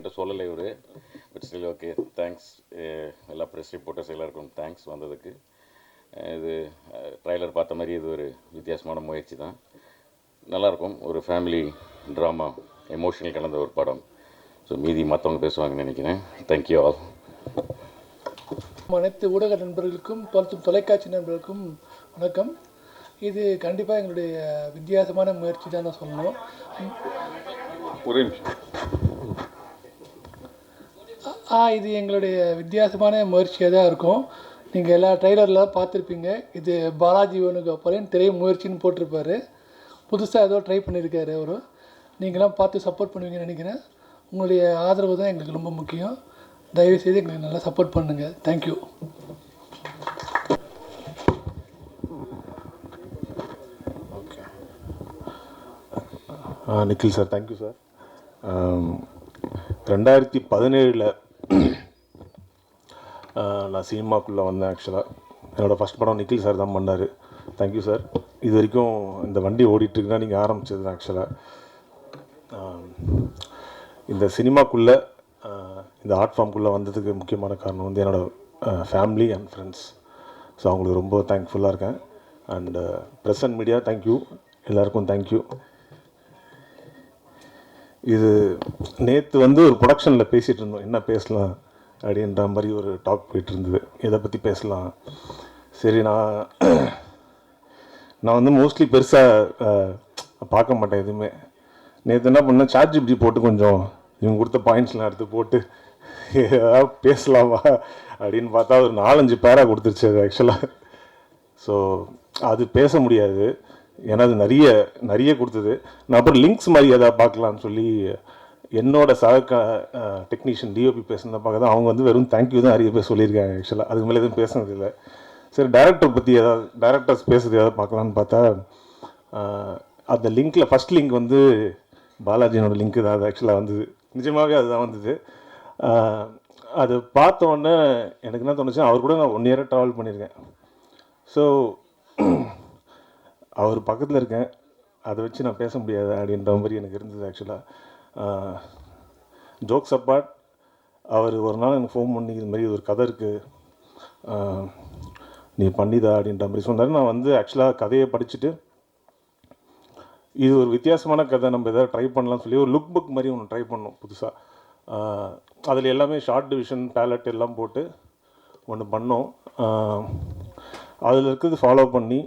என்கிட்ட சொல்லலை இவர். But still okay, thanks. எல்லா ப்ரெஸ் ரிப்போர்ட்டர்ஸ் எல்லாருக்கும் தேங்க்ஸ் வந்ததுக்கு. இது ட்ரைலர் பார்த்த மாதிரி இது ஒரு வித்தியாசமான முயற்சி தான். நல்லாயிருக்கும். ஒரு ஃபேமிலி ட்ராமா, எமோஷனல் கலந்த ஒரு படம். ஸோ மீதி மற்றவங்க பேசுவாங்கன்னு நினைக்கிறேன். Thank you all. அனைத்து ஊடக நண்பர்களுக்கும் தொலைக்காட்சி நண்பர்களுக்கும் வணக்கம். இது கண்டிப்பாக எங்களுடைய வித்தியாசமான முயற்சி தான் நான் சொல்லணும். ஒரே நிமிஷம். இது எங்களுடைய வித்தியாசமான முயற்சியாக தான் இருக்கும். நீங்கள் எல்லா ட்ரெய்லரில் பார்த்துருப்பீங்க. இது பாலாஜி வேணுகோபாலின் திரை முயற்சின்னு போட்டிருப்பாரு. புதுசாக ஏதோ ட்ரை பண்ணியிருக்காரு அவர். நீங்களாம் பார்த்து சப்போர்ட் பண்ணுவீங்கன்னு நினைக்கிறேன். உங்களுடைய ஆதரவு தான் எங்களுக்கு ரொம்ப முக்கியம். தயவுசெய்து எங்களுக்கு நல்லா சப்போர்ட் பண்ணுங்கள். Thank you. Okay, Nikhil sir, thank you sir. 2017 நான் சினிமாக்குள்ளே வந்தேன். ஆக்சுவலாக என்னோடய ஃபஸ்ட் படம் நிக்கில் சார் தான் பண்ணார். Thank you sir. இது வரைக்கும் இந்த வண்டி ஓடிட்டுருக்குன்னா நீங்கள் ஆரம்பித்தது தான். ஆக்சுவலாக இந்த சினிமாக்குள்ளே, இந்த ஆர்ட் ஃபார்முக்குள்ளே வந்ததுக்கு முக்கியமான காரணம் வந்து என்னோடய ஃபேமிலி அண்ட் ஃப்ரெண்ட்ஸ். ஸோ அவங்களுக்கு ரொம்ப தேங்க்ஃபுல்லாக இருக்கேன். And press and media, thank you. எல்லாருக்கும் தேங்க்யூ. இது நேற்று வந்து ஒரு ப்ரொடக்ஷனில் பேசிகிட்டு இருந்தோம், என்ன பேசலாம் அப்படின்ற மாதிரி ஒரு டாக் போயிட்டு இருந்தது. எதை பற்றி பேசலாம்? சரி, நான் வந்து மோஸ்ட்லி பெருசாக பார்க்க மாட்டேன் எதுவுமே. நேற்று என்ன பண்ணேன், சாட்ஜிபிடி போட்டு கொஞ்சம் இவங்க கொடுத்த பாயிண்ட்ஸ்லாம் எடுத்து போட்டு ஏதாவது பேசலாமா அப்படின்னு பார்த்தா ஒரு 4-5 பேரா கொடுத்துருச்சு அது ஆக்சுவலாக. ஸோ அது பேச முடியாது, ஏன்னா அது நிறைய கொடுத்தது. நான் அப்புறம் லிங்க்ஸ் மாதிரி எதாவது பார்க்கலான்னு சொல்லி என்னோட டெக்னீஷியன் டிஓபி பேசுனதை பார்க்க தான் அவங்க வந்து வெறும் தேங்க்யூ தான் நிறைய பேர் சொல்லியிருக்காங்க. ஆக்சுவலாக அதுக்கு மேலே எதுவும் பேசுனதில்லை. சரி, டேரக்டர் பற்றி ஏதாவது டேரக்டர்ஸ் பேசுறது ஏதாவது பார்க்கலான்னு பார்த்தா அந்த லிங்க்கில் ஃபஸ்ட் லிங்க் வந்து பாலாஜியோட லிங்க்கு தான். அது ஆக்சுவலாக வந்தது, நிஜமாகவே அதுதான் வந்தது. அது பார்த்தோன்னே எனக்கு என்ன தோணுச்சு, அவர் கூட நான் 1 இயராக ட்ராவல் பண்ணியிருக்கேன். ஸோ அவர் பக்கத்தில் இருக்கேன், அதை வச்சு நான் பேச முடியாது அப்படின்ற மாதிரி எனக்கு இருந்தது. ஆக்சுவலாக ஜோக்ஸ் அப்பார்ட், அவர் ஒரு நாள் எனக்கு ஃபோன் பண்ணி இது மாதிரி ஒரு கதை இருக்குது நீ பண்ணிதா அப்படின்ற மாதிரி சொன்னார். நான் வந்து ஆக்சுவலாக கதையை படிச்சுட்டு இது ஒரு வித்தியாசமான கதை, நம்ம எதாவது ட்ரை பண்ணலாம்னு சொல்லி ஒரு லுக் புக் மாதிரி ஒன்று ட்ரை பண்ணோம் புதுசாக. அதில் எல்லாமே ஷார்ட் டிவிஷன் பேலட் எல்லாம் போட்டு ஒன்று பண்ணோம். அதில் இருக்கிறது ஃபாலோ பண்ணி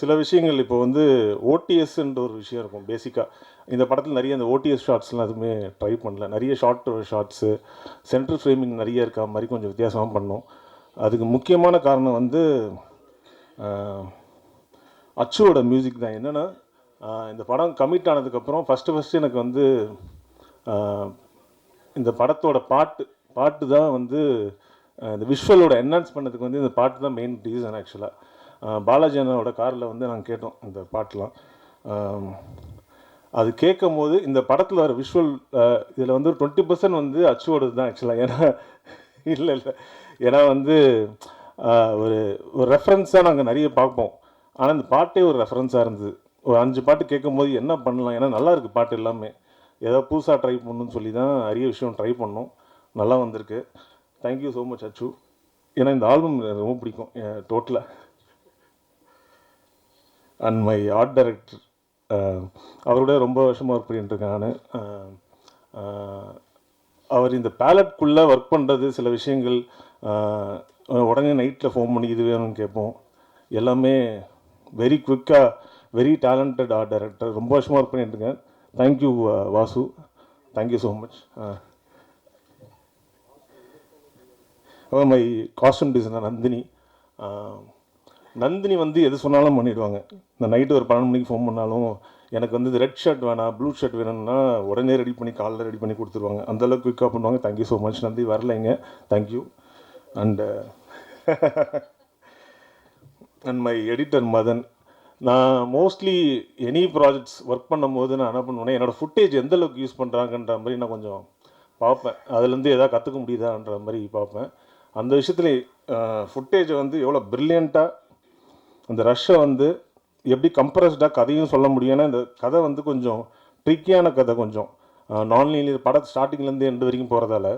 சில விஷயங்கள் இப்போ வந்து ஓடிஎஸ்ன்ற ஒரு விஷயம் இருக்கும் பேசிக்காக. இந்த படத்தில் நிறைய அந்த ஓடிஎஸ் ஷார்ட்ஸ்லாம் எதுவுமே ட்ரை பண்ணல. நிறைய ஷார்ட்ஸு சென்ட்ரல் ஃப்ரேமிங் நிறைய இருக்க மாதிரி கொஞ்சம் வித்தியாசமாக பண்ணோம். அதுக்கு முக்கியமான காரணம் வந்து அச்சுவோட மியூசிக் தான். என்னென்னா, இந்த படம் கமிட் ஆனதுக்கப்புறம் ஃபஸ்ட்டு எனக்கு வந்து இந்த படத்தோட பாட்டு தான் வந்து இந்த விஷுவலோட என்ஹான்ஸ் பண்ணதுக்கு வந்து இந்த பாட்டு தான் மெயின் ரீசன். ஆக்சுவலாக பாலாஜி அண்ணனோட காரில் வந்து நாங்கள் கேட்டோம் இந்த பாட்டெலாம். அது கேட்கும் போது இந்த படத்தில் வர விஷுவல் இதில் வந்து 20% வந்து அச்சுவோடது தான் ஆக்சுவலாக. இல்லை ஏன்னா வந்து ஒரு ரெஃபரன்ஸாக நாங்கள் நிறைய பார்ப்போம், ஆனால் இந்த பாட்டே ஒரு ரெஃபரன்ஸாக இருந்தது. ஒரு 5 பாட்டு கேட்கும் போது என்ன பண்ணலாம், ஏன்னா நல்லா இருக்குது பாட்டு எல்லாமே, ஏதாவது புதுசாக ட்ரை பண்ணணும்னு சொல்லி தான் நிறைய விஷயம் ட்ரை பண்ணோம். நல்லா வந்திருக்கு. தேங்க்யூ ஸோ மச் அச்சு. ஏன்னா இந்த ஆல்பம் எனக்கு ரொம்ப பிடிக்கும் டோட்டலாக. அண்ட் மை ஆர்ட் டைரக்டர், அவரோட ரொம்ப வருஷமாக ஒர்க் பண்ணிட்டுருக்கேன் நான். அவர் இந்த பேலட்குள்ளே ஒர்க் பண்ணுறது, சில விஷயங்கள் உடனே நைட்டில் ஃபோன் பண்ணி இது வேணும்னு கேட்போம். எல்லாமே வெரி குவிக்காக, வெரி டேலண்டட் ஆர்ட் டைரக்டர். ரொம்ப வருஷமாக ஒர்க் பண்ணிட்டுருக்கேன். Thank you Vasu, thank you so much. My costume designer Nandini வந்து எது சொன்னாலும் பண்ணிவிடுவாங்க. இந்த நைட்டு ஒரு 12 மணிக்கு ஃபோன் பண்ணாலும் எனக்கு வந்து ரெட் ஷர்ட் வேணாம், ப்ளூ ஷர்ட் வேணும்னா உடனே ரெடி பண்ணி காலைல ரெடி பண்ணி கொடுத்துருவாங்க. அந்தளவுக்கு குயிக்காக பண்ணுவாங்க. Thank you so much Nandhi. வரலைங்க, thank you. And my editor Madhan. நான் மோஸ்ட்லி எனி ப்ராஜெக்ட்ஸ் ஒர்க் பண்ணும் போது நான் என்ன பண்ணுவேன்னா, என்னோடய ஃபுட்டேஜ் எந்தளவுக்கு யூஸ் பண்ணுறாங்கன்ற மாதிரி நான் கொஞ்சம் பார்ப்பேன். அதுலேருந்து எதாவது கற்றுக்க முடியுதான்ற மாதிரி பார்ப்பேன். அந்த விஷயத்தில் ஃபுட்டேஜை வந்து எவ்வளோ ப்ரில்லியண்ட்டாக அந்த ரஷ்ஷை வந்து எப்படி கம்ப்ரஸ்டாக கதையும் சொல்ல முடியும். ஏன்னா இந்த கதை வந்து கொஞ்சம் ட்ரிக்கியான கதை, கொஞ்சம் நான் லீனியர் படம் ஸ்டார்டிங்லேருந்து எண்டு வரைக்கும் போகிறதால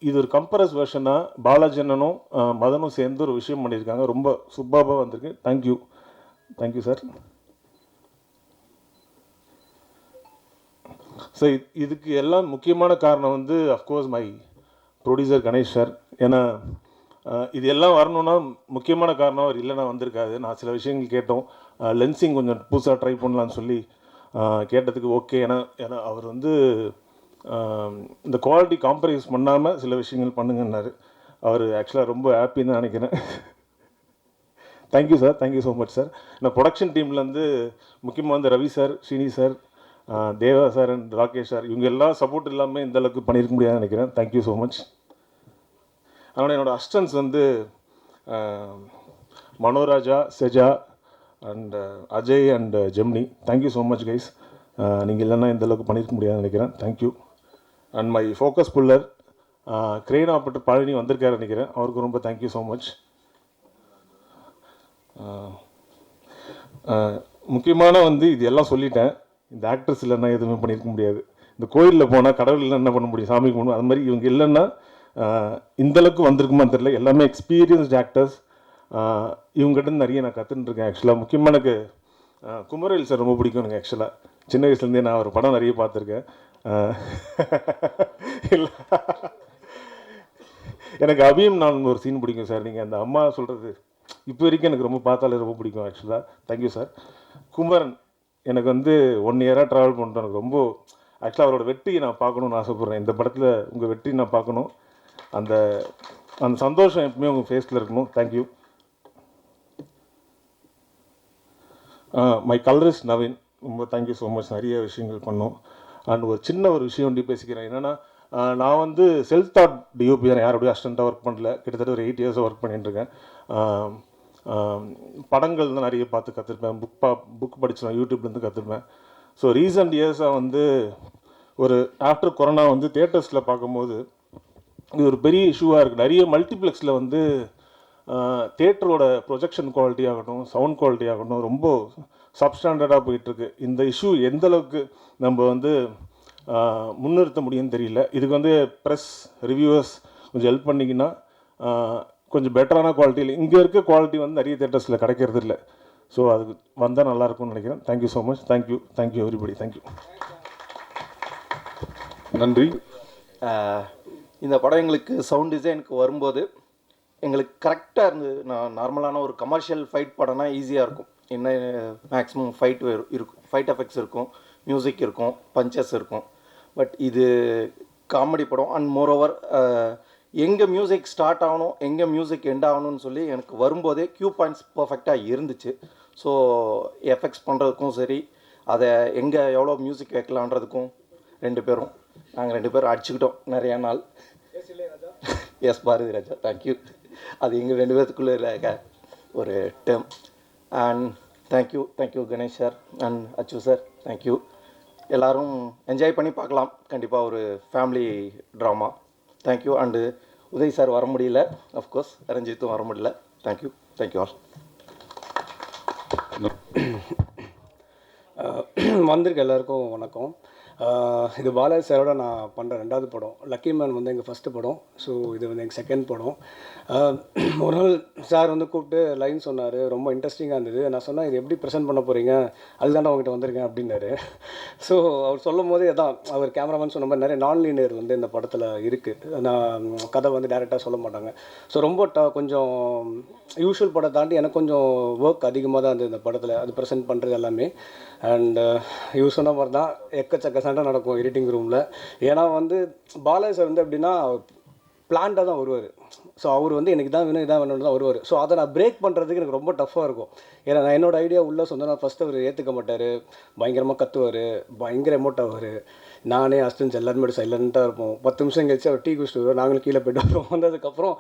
இது ஒரு கம்பரஸ் வெர்ஷனாக பாலாஜி அண்ணனும் மதனும் சேர்ந்து ஒரு விஷயம் பண்ணியிருக்காங்க. ரொம்ப சூப்பராக வந்திருக்கு. Thank you sir. ஸோ இதுக்கு எல்லாம் முக்கியமான காரணம் வந்து of course my producer Ganesh sir. ஏன்னா இது எல்லாம் வரணும்னா முக்கியமான காரணம் அவர் இல்லைன்னா வந்திருக்காது. நான் சில விஷயங்கள் கேட்டோம், லென்சிங் கொஞ்சம் புதுசாக ட்ரை பண்ணலான்னு சொல்லி கேட்டதுக்கு ஓகே. ஏன்னா அவர் வந்து இந்த குவாலிட்டி காம்ப்ரமைஸ் பண்ணாமல் சில விஷயங்கள் பண்ணுங்கன்னாரு. அவர் ஆக்சுவலாக ரொம்ப ஹாப்பின்னு தான் நினைக்கிறேன். Thank you sir, thank you so much sir. நான் ப்ரொடக்ஷன் டீம்லேருந்து முக்கியமாக வந்து Ravi sir, Srini sir, Deva sir and Rakesh sir, இவங்க எல்லாம் சப்போர்ட் இல்லாமல் இந்த அளவுக்கு பண்ணியிருக்க முடியாதுன்னு நினைக்கிறேன். Thank you so much. அதனால் என்னோடய அசிஸ்டன்ஸ் வந்து Manoraja, Seja and Ajay and Gemni. Thank you so much guys. நீங்கள் இல்லைன்னா இந்த அளவுக்கு பண்ணியிருக்க முடியாதுன்னு நினைக்கிறேன். Thank you. And my focus puller crane operator Palani வந்திருக்காரு நினைக்கிறேன். அவருக்கு ரொம்ப தேங்க்யூ ஸோ மச். முக்கியமான வந்து இது எல்லாம் சொல்லிட்டேன். இந்த ஆக்டர்ஸ் இல்லைன்னா எதுவுமே பண்ணியிருக்க முடியாது. இந்த கோயிலில் போனால் கடவுள் இல்லைன்னா என்ன பண்ண முடியும், சாமி பண்ணணும். அது மாதிரி இவங்க இல்லைன்னா இந்தளவுக்கு வந்திருக்குமான்னு தெரியல. எல்லாமே எக்ஸ்பீரியன்ஸ்ட் ஆக்டர்ஸ். இவங்ககிட்ட நிறைய நான் கற்றுட்டுருக்கேன். ஆக்சுவலாக முக்கியமாக எனக்கு குமரவேல் சார் ரொம்ப பிடிக்கும். எனக்கு ஆக்சுவலாக சின்ன வயசுலேருந்தே நான் ஒரு படம் நிறைய பார்த்துருக்கேன். இல்லை, எனக்கு அபியம் நான் ஒரு சீன் பிடிக்கும் சார். நீங்கள் அந்த அம்மா சொல்கிறது இப்போ வரைக்கும் எனக்கு ரொம்ப பார்த்தாலே ரொம்ப பிடிக்கும் ஆக்சுவலாக. Thank you sir. குமரன் எனக்கு வந்து 1 இயராக ட்ராவல் பண்ணுறேன். எனக்கு ரொம்ப ஆக்சுவலாக அவரோட வெற்றியை நான் பார்க்கணுன்னு ஆசைப்பட்றேன். இந்த படத்தில் உங்கள் வெற்றி நான் பார்க்கணும். அந்த அந்த சந்தோஷம் எப்பவுமே உங்கள் ஃபேஸில் இருக்கணும். தேங்க்யூ. மை கலரிஸ்ட் நவீன், ரொம்ப தேங்க்யூ ஸோ மச். நிறைய விஷயங்கள் பண்ணோம். அண்ட் ஒரு சின்ன ஒரு விஷயம் ஒண்டி பேசிக்கிறேன். என்னென்னா நான் வந்து செல்ஃப் தாட் டிஓபி தான், யாரோடய அசிஸ்டண்ட்டாக ஒர்க் பண்ணல. கிட்டத்தட்ட ஒரு 8 இயர்ஸாக ஒர்க் பண்ணிட்டுருக்கேன். படங்கள் தான் நிறைய பார்த்து கற்றுருப்பேன். புக் படிச்சுருவேன், யூடியூப்லேருந்து கற்றுருப்பேன். ஸோ ரீசெண்ட் இயர்ஸாக வந்து ஒரு ஆஃப்டர் கொரோனா வந்து தியேட்டர்ஸில் பார்க்கும்போது இது ஒரு பெரிய இஷ்யூவாக இருக்குது. நிறைய மல்டிப்ளெக்ஸில் வந்து தியேட்டரோட ப்ரொஜெக்ஷன் குவாலிட்டி ஆகட்டும், சவுண்ட் குவாலிட்டி ஆகட்டும் ரொம்ப சப்ஸ்டாண்டர்டாக போயிட்டுருக்கு. இந்த இஷ்யூ எந்தளவுக்கு நம்ம வந்து முன்னிறுத்த முடியும்னு தெரியல. இதுக்கு வந்து ப்ரெஸ் ரிவ்யூவர்ஸ் கொஞ்சம் ஹெல்ப் பண்ணிங்கன்னா கொஞ்சம் பெட்டரான குவாலிட்டியில், இங்கே இருக்க குவாலிட்டி வந்து நிறைய தியேட்டர்ஸில் கிடைக்கிறது இல்லை. ஸோ அதுக்கு வந்தால் நல்லாயிருக்கும்னு நினைக்கிறேன். Thank you so much. Thank you everybody. Thank you. நன்றி. இந்த படம் எங்களுக்கு சவுண்ட் டிசைனுக்கு வரும்போது எங்களுக்கு கரெக்டாக இருந்தது. நான் நார்மலான ஒரு கமர்ஷியல் ஃபைட் படம்னா ஈஸியாக இருக்கும். என்ன மேக்ஸிமம் ஃபைட் இருக்கும், ஃபைட் எஃபெக்ட்ஸ் இருக்கும், மியூசிக் இருக்கும், பஞ்சஸ் இருக்கும். பட் இது காமெடி படம். அண்ட் மோரோவர் எங்கே மியூசிக் ஸ்டார்ட் ஆகணும், எங்கே மியூசிக் எண்ட் ஆகணும்னு சொல்லி எனக்கு வரும்போதே க்யூ பாயிண்ட்ஸ் பர்ஃபெக்டாக இருந்துச்சு. ஸோ எஃபெக்ட்ஸ் பண்ணுறதுக்கும் சரி, அதை எங்கே எவ்வளோ மியூசிக் வைக்கலான்றதுக்கும் நாங்கள் 2 பேரும் அடிச்சுக்கிட்டோம் நிறையா நாள். S Bharathi Raja, thank you. அது எங்கள் 2 பேர்த்துக்குள்ளே இருக்க ஒரு term. And thank you Ganesh sir and அச்சு சார், தேங்க்யூ. எல்லோரும் என்ஜாய் பண்ணி பார்க்கலாம். கண்டிப்பாக ஒரு family drama. Thank you. And Uday sir வர முடியல, அஃப்கோர்ஸ் ரஞ்சித்தும் வர முடியல. Thank you all. வந்திருக்க எல்லாருக்கும் வணக்கம். இது பாலாஜி சாரோட நான் பண்ணுற 2வது படம். லக்கி மேன் வந்து எங்கள் ஃபஸ்ட்டு படம். ஸோ இது வந்து எங்கள் 2nd படம். ஒரு நாள் சார் வந்து கூப்பிட்டு லைன் சொன்னார், ரொம்ப இன்ட்ரெஸ்டிங்காக இருந்தது. நான் சொன்னேன், இது எப்படி ப்ரெசென்ட் பண்ண போகிறீங்க, அதுதான் அவங்ககிட்ட வந்திருக்கேன் அப்படின்னாரு. ஸோ அவர் சொல்லும் போதே அதான், அவர் கேமராமேன் சொன்ன மாதிரி நிறைய நான் லீனியர் வந்து இந்த படத்தில் இருக்குது. நான் கதை வந்து டேரெக்டாக சொல்ல மாட்டாங்க. ஸோ ரொம்ப கொஞ்சம் யூஷுவல் படம் தாண்டி எனக்கு கொஞ்சம் ஒர்க் அதிகமாக தான் இருந்தது இந்த படத்தில், அது ப்ரெசென்ட் பண்ணுறது எல்லாமே. அண்ட் யூஸ் சொன்ன மாதிரி தான் எக்கச்சக்க சண்டை நடக்கும் எடிட்டிங் ரூமில். ஏன்னா வந்து பாலாஜி சார் வந்து எப்படின்னா பிளான்டாக தான் வருவார். ஸோ அவர் வந்து எனக்கு தான் வேணும், இதான் வேணும்னு தான் வருவார். ஸோ அதை நான் பிரேக் பண்ணுறதுக்கு எனக்கு ரொம்ப டஃப்பாக இருக்கும். ஏன்னா நான் என்னோடய ஐடியா உள்ளே சொன்னேன். ஃபஸ்ட்டு அவர் ஏற்றுக்க மாட்டார், பயங்கரமாக கத்துவார், பயங்கர எமோட் ஆவார். நானே அஸ்டன்ஸ் எல்லாருமே சைலண்ட்டாக இருப்போம். 10 நிமிஷம் கழிச்சு அவர் டீ குடிச்சிட்டு வருவார், நாங்களும் கீழே போய்ட்டு வருவோம். வந்ததுக்கப்புறம்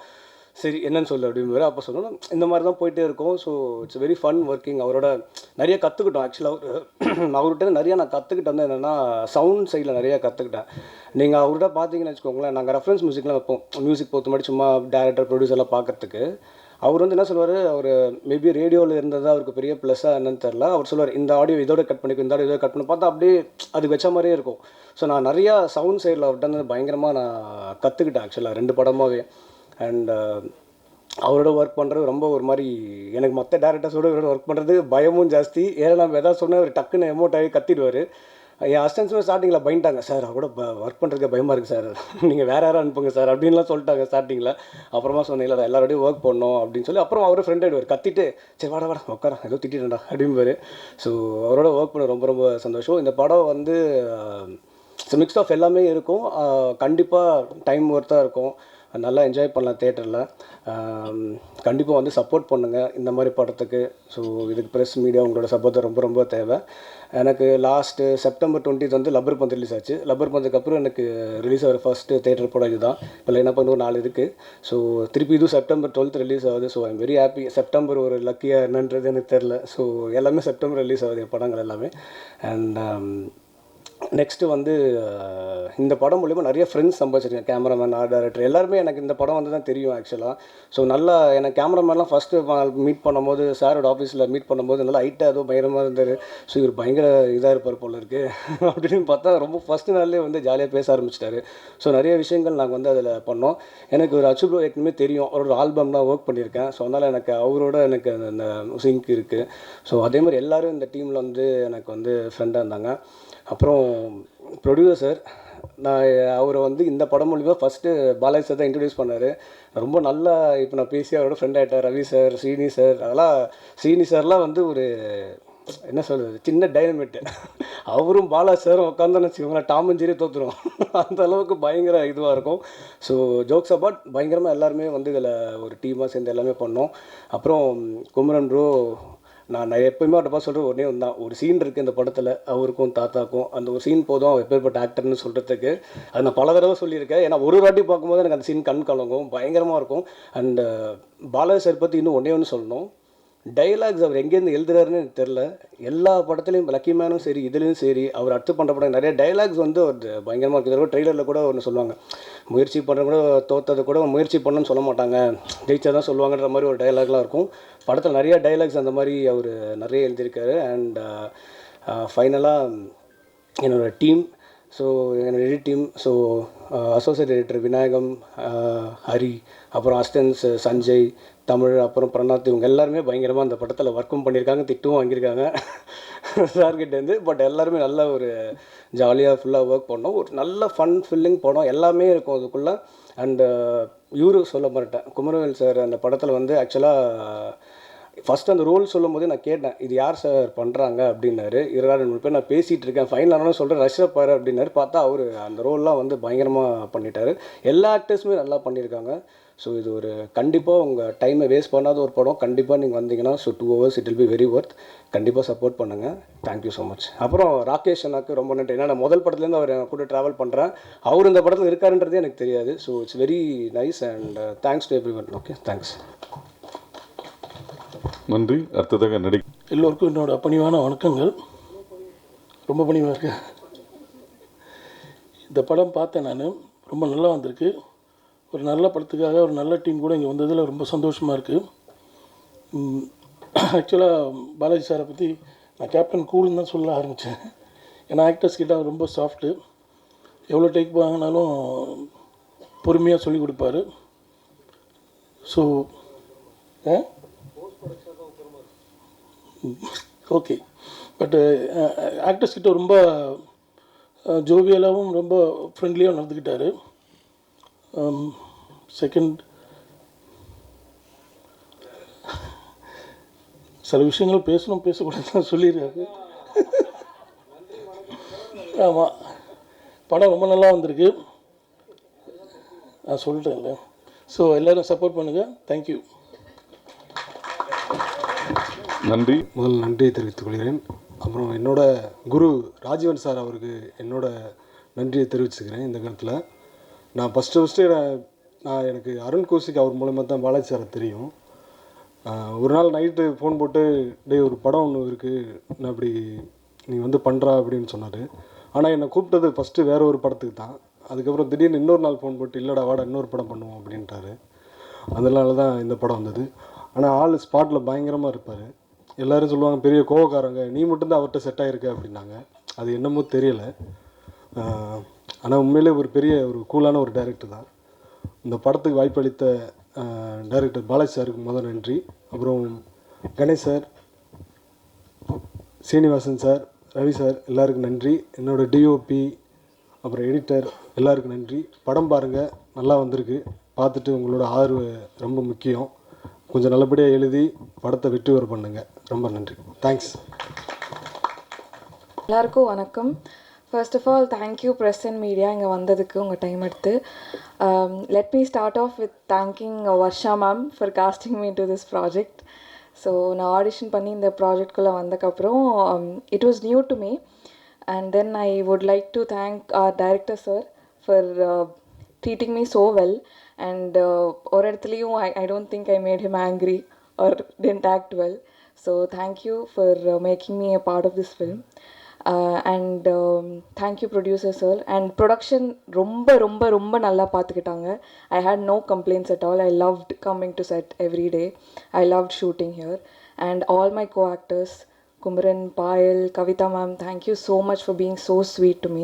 சரி என்னன்னு சொல்லு அப்படின்னு அப்போ சொல்லணும். இந்த மாதிரி தான் போயிட்டே இருக்கும். So it's very fun working. அவரோட நிறைய கற்றுக்கிட்டோம். ஆக்சுவலாக அவர்கிட்ட நிறையா நான் கற்றுக்கிட்டேன். வந்து என்னென்னா சவுண்ட் சைடில் நிறையா கற்றுக்கிட்டேன். நீங்கள் அவர்கிட்ட பார்த்தீங்கன்னு வச்சுக்கோங்களேன், நாங்கள் ரெஃபரன்ஸ் மியூசிக்லாம் வைப்போம். மியூசிக் பொறுத்த மாதிரி சும்மா டேரக்டர் ப்ரொடியூசர்லாம் பார்க்குறதுக்கு. அவர் வந்து என்ன சொல்லுவார், அவர் மேபி ரேடியோவில் இருந்தது அவருக்கு பெரிய ப்ளஸ்ஸாக என்னன்னு தெரில. அவர் சொல்லுவார் இந்த ஆடியோ இதோட கட் பண்ணிக்கும், இந்த ஆடியோ இதோட கட் பண்ணி பார்த்தா அப்படியே அது வச்ச மாதிரியே இருக்கும். ஸோ நான் நிறையா சவுண்ட் சைடில் அவர்கிட்ட வந்து பயங்கரமாக நான் கற்றுக்கிட்டேன் ஆக்சுவலாக 2 படமாகவே. அண்ட் அவரோட ஒர்க் பண்ணுறது ரொம்ப ஒரு மாதிரி எனக்கு மற்ற டேரக்டர்ஸோட இவரோட ஒர்க் பண்ணுறது பயமும் ஜாஸ்தி. ஏன்னா நம்ம எதாவது சொன்னால் அவர் டக்குன்னு எமோட் ஆகி கத்திடுவார். என் அசிஸ்டன்ஸுமே ஸ்டார்டிங்கில் பயந்துட்டாங்க, சார் அவரோட ஒர்க் பண்ணுறதுக்கு பயமாக இருக்குது சார், நீங்கள் வேறு யாரும் அனுப்புங்க சார் அப்படின்லாம் சொல்லிட்டாங்க ஸ்டார்டிங்கில். அப்புறமா சொன்னீங்களா எல்லாரோடையும் ஒர்க் பண்ணோம் அப்படின்னு சொல்லி அப்புறம் அவரும் ஃப்ரெண்ட் ஆகிடுவார், கத்திட்டு சரி வாடா உட்கார ஏதோ திட்டிட்டேன்டா அப்படிம்பாரு. ஸோ அவரோட ஒர்க் பண்ண ரொம்ப ரொம்ப சந்தோஷம். இந்த படம் வந்து மிக்ஸ் ஆஃப் எல்லாமே இருக்கும். கண்டிப்பாக டைம் ஒர்த்தாக இருக்கும், நல்லா என்ஜாய் பண்ணலாம் தேட்டரில். கண்டிப்பாக வந்து சப்போர்ட் பண்ணுங்கள் இந்த மாதிரி படத்துக்கு. ஸோ இதுக்கு ப்ரெஸ் மீடியா உங்களோட சப்போர்ட் ரொம்ப ரொம்ப தேவை. எனக்கு லாஸ்ட்டு செப்டம்பர் 20 வந்து லப்பர் பந்து ரிலீஸ் ஆச்சு. லப்பர் பந்துக்கு அப்புறம் எனக்கு ரிலீஸ் ஆகிற ஃபஸ்ட்டு தேட்டர் படம் இதுதான். இப்போ லைனாக பண்ண ஒரு 4 இருக்குது. ஸோ திருப்பி இதுவும் செப்டம்பர் 12 ரிலீஸ் ஆகுது. So I'm very happy. September ஒரு லக்கியாக என்னன்றது எனக்கு தெரில. ஸோ எல்லாமே செப்டம்பர் ரிலீஸ் ஆகுது என் படங்கள் எல்லாமே. அண்ட் நெக்ஸ்ட்டு வந்து இந்த படம் மூலிமா நிறைய ஃப்ரெண்ட்ஸ் சம்பாதிச்சிருக்கேன். கேமராமேன், ஆர்ட் டைரக்டர் எல்லாருமே எனக்கு இந்த படம் வந்து தான் தெரியும் ஆக்சுவலாக. ஸோ நல்லா எனக்கு கேமராமேன்லாம் ஃபஸ்ட்டு மீட் பண்ணும்போது சாரோட ஆஃபீஸில் மீட் பண்ணும்போது நல்லா ஹைட்டாக ஏதோ பயங்கரமாக இருந்தார். ஸோ இவர் பயங்கர இதாக இருப்பார் போல இருக்குது அப்படின்னு பார்த்தா ரொம்ப ஃபஸ்ட்டு நாள்லேயே வந்து ஜாலியாக பேச ஆரம்பிச்சிட்டாரு. ஸோ நிறைய விஷயங்கள் நாங்கள் வந்து அதில் பண்ணோம். எனக்கு ஒரு அச்சுப்ரோ ஏற்கனவே தெரியும், அவரோட ஆல்பம்லாம் ஒர்க் பண்ணியிருக்கேன். ஸோ அதனால் எனக்கு அவரோட எனக்கு அந்த சிங்க் இருக்குது. ஸோ அதே மாதிரி எல்லோரும் இந்த டீமில் வந்து எனக்கு வந்து ஃப்ரெண்டாக இருந்தாங்க. அப்புறம் ப்ரொடியூசர் நான் அவரை வந்து இந்த படம் மூலிமா ஃபஸ்ட்டு பாலாஜி சார் தான் இன்ட்ரடியூஸ் பண்ணார். ரொம்ப நல்லா இப்போ நான் பேசி அவரோட ஃப்ரெண்ட் ஆகிட்டேன். ரவி சார், ஸ்ரீனி சார், அதெல்லாம் ஸ்ரீனி சார்லாம் வந்து ஒரு என்ன சொல்கிறது சின்ன டைனமிட்டு. அவரும் பாலாஜி சாரும் உட்காந்தோன்னு வச்சுக்கோங்களேன் டாம் அண்ட் ஜெர்ரி தோற்றுரும். அந்த அளவுக்கு பயங்கர இதுவாக இருக்கும். ஸோ ஜோக்ஸ் அபாட் பயங்கரமாக எல்லாருமே வந்து இதில் ஒரு டீமாக சேர்ந்து எல்லாமே பண்ணோம். அப்புறம் குமரன் ப்ரோ நான் எப்போயுமே அவர்கிட்ட சொல்கிற ஒன்றே ஒன்று தான், ஒரு சீன் இருக்குது இந்த படத்தில் அவருக்கும் தாத்தாக்கும், அந்த ஒரு சீன் போதும் அவர் எப்பேற்பட்ட ஆக்டர்னு சொல்கிறதுக்கு. அது நான் பல தடவை சொல்லியிருக்கேன். ஏன்னா ஒரு வாட்டி பார்க்கும்போது எனக்கு அந்த சீன் கண் கலங்கும், பயங்கரமாக இருக்கும். அண்டு பாலாஜி சார் பற்றி இன்னும் ஒன்று சொல்லணும். டைலாக்ஸ் அவர் எங்கேருந்து எழுதுறாருன்னு எனக்கு தெரில. எல்லா படத்துலையும் லக்கி மேனும் சரி இதுலேயும் சரி அவர் அடுத்து பண்ணுற படம் நிறைய டைலாக்ஸ் வந்து ஒரு பயங்கரமாக இருக்குது. இதோட ட்ரெய்லரில் கூட ஒன்று சொல்லுவாங்க, முயற்சி பண்ணுற கூட தோற்றதை கூட முயற்சி பண்ணணும்னு சொல்ல மாட்டாங்க, ஜெயிச்சா தான் சொல்லுவாங்கன்ற மாதிரி ஒரு டைலாக்லாம் இருக்கும். படத்தில் நிறையா டைலாக்ஸ் அந்த மாதிரி அவர் நிறைய எழுதியிருக்காரு. அண்ட் ஃபைனலாக என்னோடய டீம், ஸோ என்னோடய edit team, so associate editor Vinayagam, Hari, அப்புறம் அசிஸ்டன்ஸ் சஞ்சய், தமிழ், அப்புறம் பிரணாத், இவங்க எல்லாருமே பயங்கரமாக அந்த படத்தில் ஒர்க்கும் பண்ணியிருக்காங்க, திட்டும் வாங்கியிருக்காங்க சார்கிட்டேருந்து. பட் எல்லாருமே நல்ல ஒரு ஜாலியாக ஃபுல்லாக ஒர்க் பண்ணோம். ஒரு நல்ல ஃபன் ஃபில்லிங் படம் எல்லாமே இருக்கும் அதுக்குள்ளே. அண்டு இவரு சொல்ல மாட்டேன், குமரவேல் சார் அந்த படத்தில் வந்து ஆக்சுவலாக ஃபஸ்ட்டு அந்த ரோல் சொல்லும் போதே நான் கேட்டேன் இது யார் சார் பண்ணுறாங்க அப்படின்னாரு. 2 பேர் நான் பேசிகிட்டு இருக்கேன், ஃபைனல் ஆனால் சொல்கிறேன் ரஷ்ஷப் பாரு அப்படின்னாரு. பார்த்தா அவர் அந்த ரோல்லாம் வந்து பயங்கரமாக பண்ணிட்டார். எல்லா ஆக்டர்ஸுமே நல்லா பண்ணியிருக்காங்க. ஸோ இது ஒரு கண்டிப்பாக உங்கள் டைமை வேஸ்ட் பண்ணாத ஒரு படம். கண்டிப்பாக நீங்கள் வந்தீங்கன்னா so 2 hours it will be very worth. கண்டிப்பாக சப்போர்ட் பண்ணுங்கள். Thank you so much. அப்புறம் ராகேஷ் அண்ணாக்கு ரொம்ப நன்றி. ஏன்னா நான் முதல் படத்துலேருந்து அவர் கூட ட்ராவல் பண்ணுறேன். அவர் இந்த படத்தில் இருக்காருன்றதே எனக்கு தெரியாது. So it's very nice and thanks to every one. Okay, thanks. நன்றி. அடுத்ததாக எல்லோருக்கும் என்னோட பணிவான வணக்கங்கள். ரொம்ப பணிவாக இருக்கு. இந்த படம் பார்த்தேன் நான், ரொம்ப நல்லா வந்திருக்கு. ஒரு நல்ல படத்துக்காக ஒரு நல்ல டீம் கூட இங்கே வந்ததில் ரொம்ப சந்தோஷமாக இருக்குது. ஆக்சுவலாக பாலாஜி சாரை பற்றி நான் கேப்டன் கூல்னு தான் சொல்ல ஆரம்பித்தேன். ஏன்னா ஆக்டர்ஸ் கிட்ட அவர் ரொம்ப சாஃப்ட்டு, எவ்வளோ டேக் வாங்கினாலும் பொறுமையாக சொல்லிக் கொடுப்பாரு. ஸோ ஓகே, பட்டு ஆக்டர்ஸ் கிட்ட ரொம்ப ஜோவியலாகவும் ரொம்ப ஃப்ரெண்ட்லியாக நடந்துக்கிட்டார். செகண்ட், சில விஷயங்கள் பேசணும் பேசக்கூடாதுன்னு சொல்லிடுறாரு. ஆமாம், படம் ரொம்ப நல்லா வந்திருக்கு, நான் சொல்லிட்டேன்ல. ஸோ எல்லோரும் சப்போர்ட் பண்ணுங்கள். தேங்க்யூ. நன்றி. முதல் நன்றியை தெரிவித்துக் கொள்கிறேன். அப்புறம் என்னோட குரு ராஜீவன் சார் அவருக்கு என்னோட நன்றியை தெரிவிச்சுக்கிறேன். இந்த காலத்தில் நான் ஃபஸ்ட்டு நான் எனக்கு அருண் கௌசிக் அவர் மூலமாக தான் பாலாஜி சாரை தெரியும். ஒரு நாள் நைட்டு ஃபோன் போட்டு டேய் ஒரு படம் ஒன்று இருக்குது, நான் அப்படி நீ வந்து பண்ணுறா அப்படின்னு சொன்னார். ஆனால் என்னை கூப்பிட்டது ஃபஸ்ட்டு வேறு ஒரு படத்துக்கு தான். அதுக்கப்புறம் திடீர்னு இன்னொரு நாள் ஃபோன் போட்டு இல்லைடா வாடா இன்னொரு படம் பண்ணுவோம் அப்படின்ட்டாரு. அதனால தான் இந்த படம் வந்தது. ஆனால் ஆள் ஸ்பாட்டில் பயங்கரமாக இருப்பார். எல்லோரும் சொல்லுவாங்க பெரிய கோவக்காரங்க, நீ மட்டும்தான் அவர்கிட்ட செட் ஆகிருக்க அப்படின்னாங்க. அது என்னமோ தெரியலை. ஆனால் உண்மையிலே ஒரு பெரிய ஒரு கூலான ஒரு டைரக்டர் தான். இந்த படத்துக்கு வாய்ப்பளித்த டைரக்டர் பாலாஜி சாருக்கு முதல் நன்றி. அப்புறம் Ganesh sir, Srinivasan sir, Ravi sir எல்லாருக்கும் நன்றி. என்னோடய டிஓபி அப்புறம் எடிட்டர் எல்லாருக்கும் நன்றி. படம் பாருங்கள், நல்லா வந்திருக்கு. பார்த்துட்டு உங்களோட ஆதரவு ரொம்ப முக்கியம். கொஞ்சம் நல்லபடியாக எழுதி படத்தை வெற்றி வர பண்ணுங்கள். ரொம்ப நன்றி. தேங்க்ஸ். எல்லாருக்கும் வணக்கம். First of all thank you press and media இங்கே வந்ததுக்கு உங்கள் டைம் எடுத்து. Let me start off with thanking Varsha ma'am for casting me to this project. So நான் ஆடிஷன் பண்ணி இந்த ப்ராஜெக்ட்குள்ளே வந்ததுக்கப்புறம் it was new to me. And then I would like to thank our director sir for treating me so well. And or I don't think I made him angry or didn't act well. So thank you for making me a part of this film. And thank you producer sir. And production ரொம்ப நல்லா பார்த்துக்கிட்டாங்க. I had no complaints at all. I loved coming to set every day. I loved shooting here. And all my co-actors, Kumaran, Payal, Kavita ma'am, thank you so much for being so sweet to me.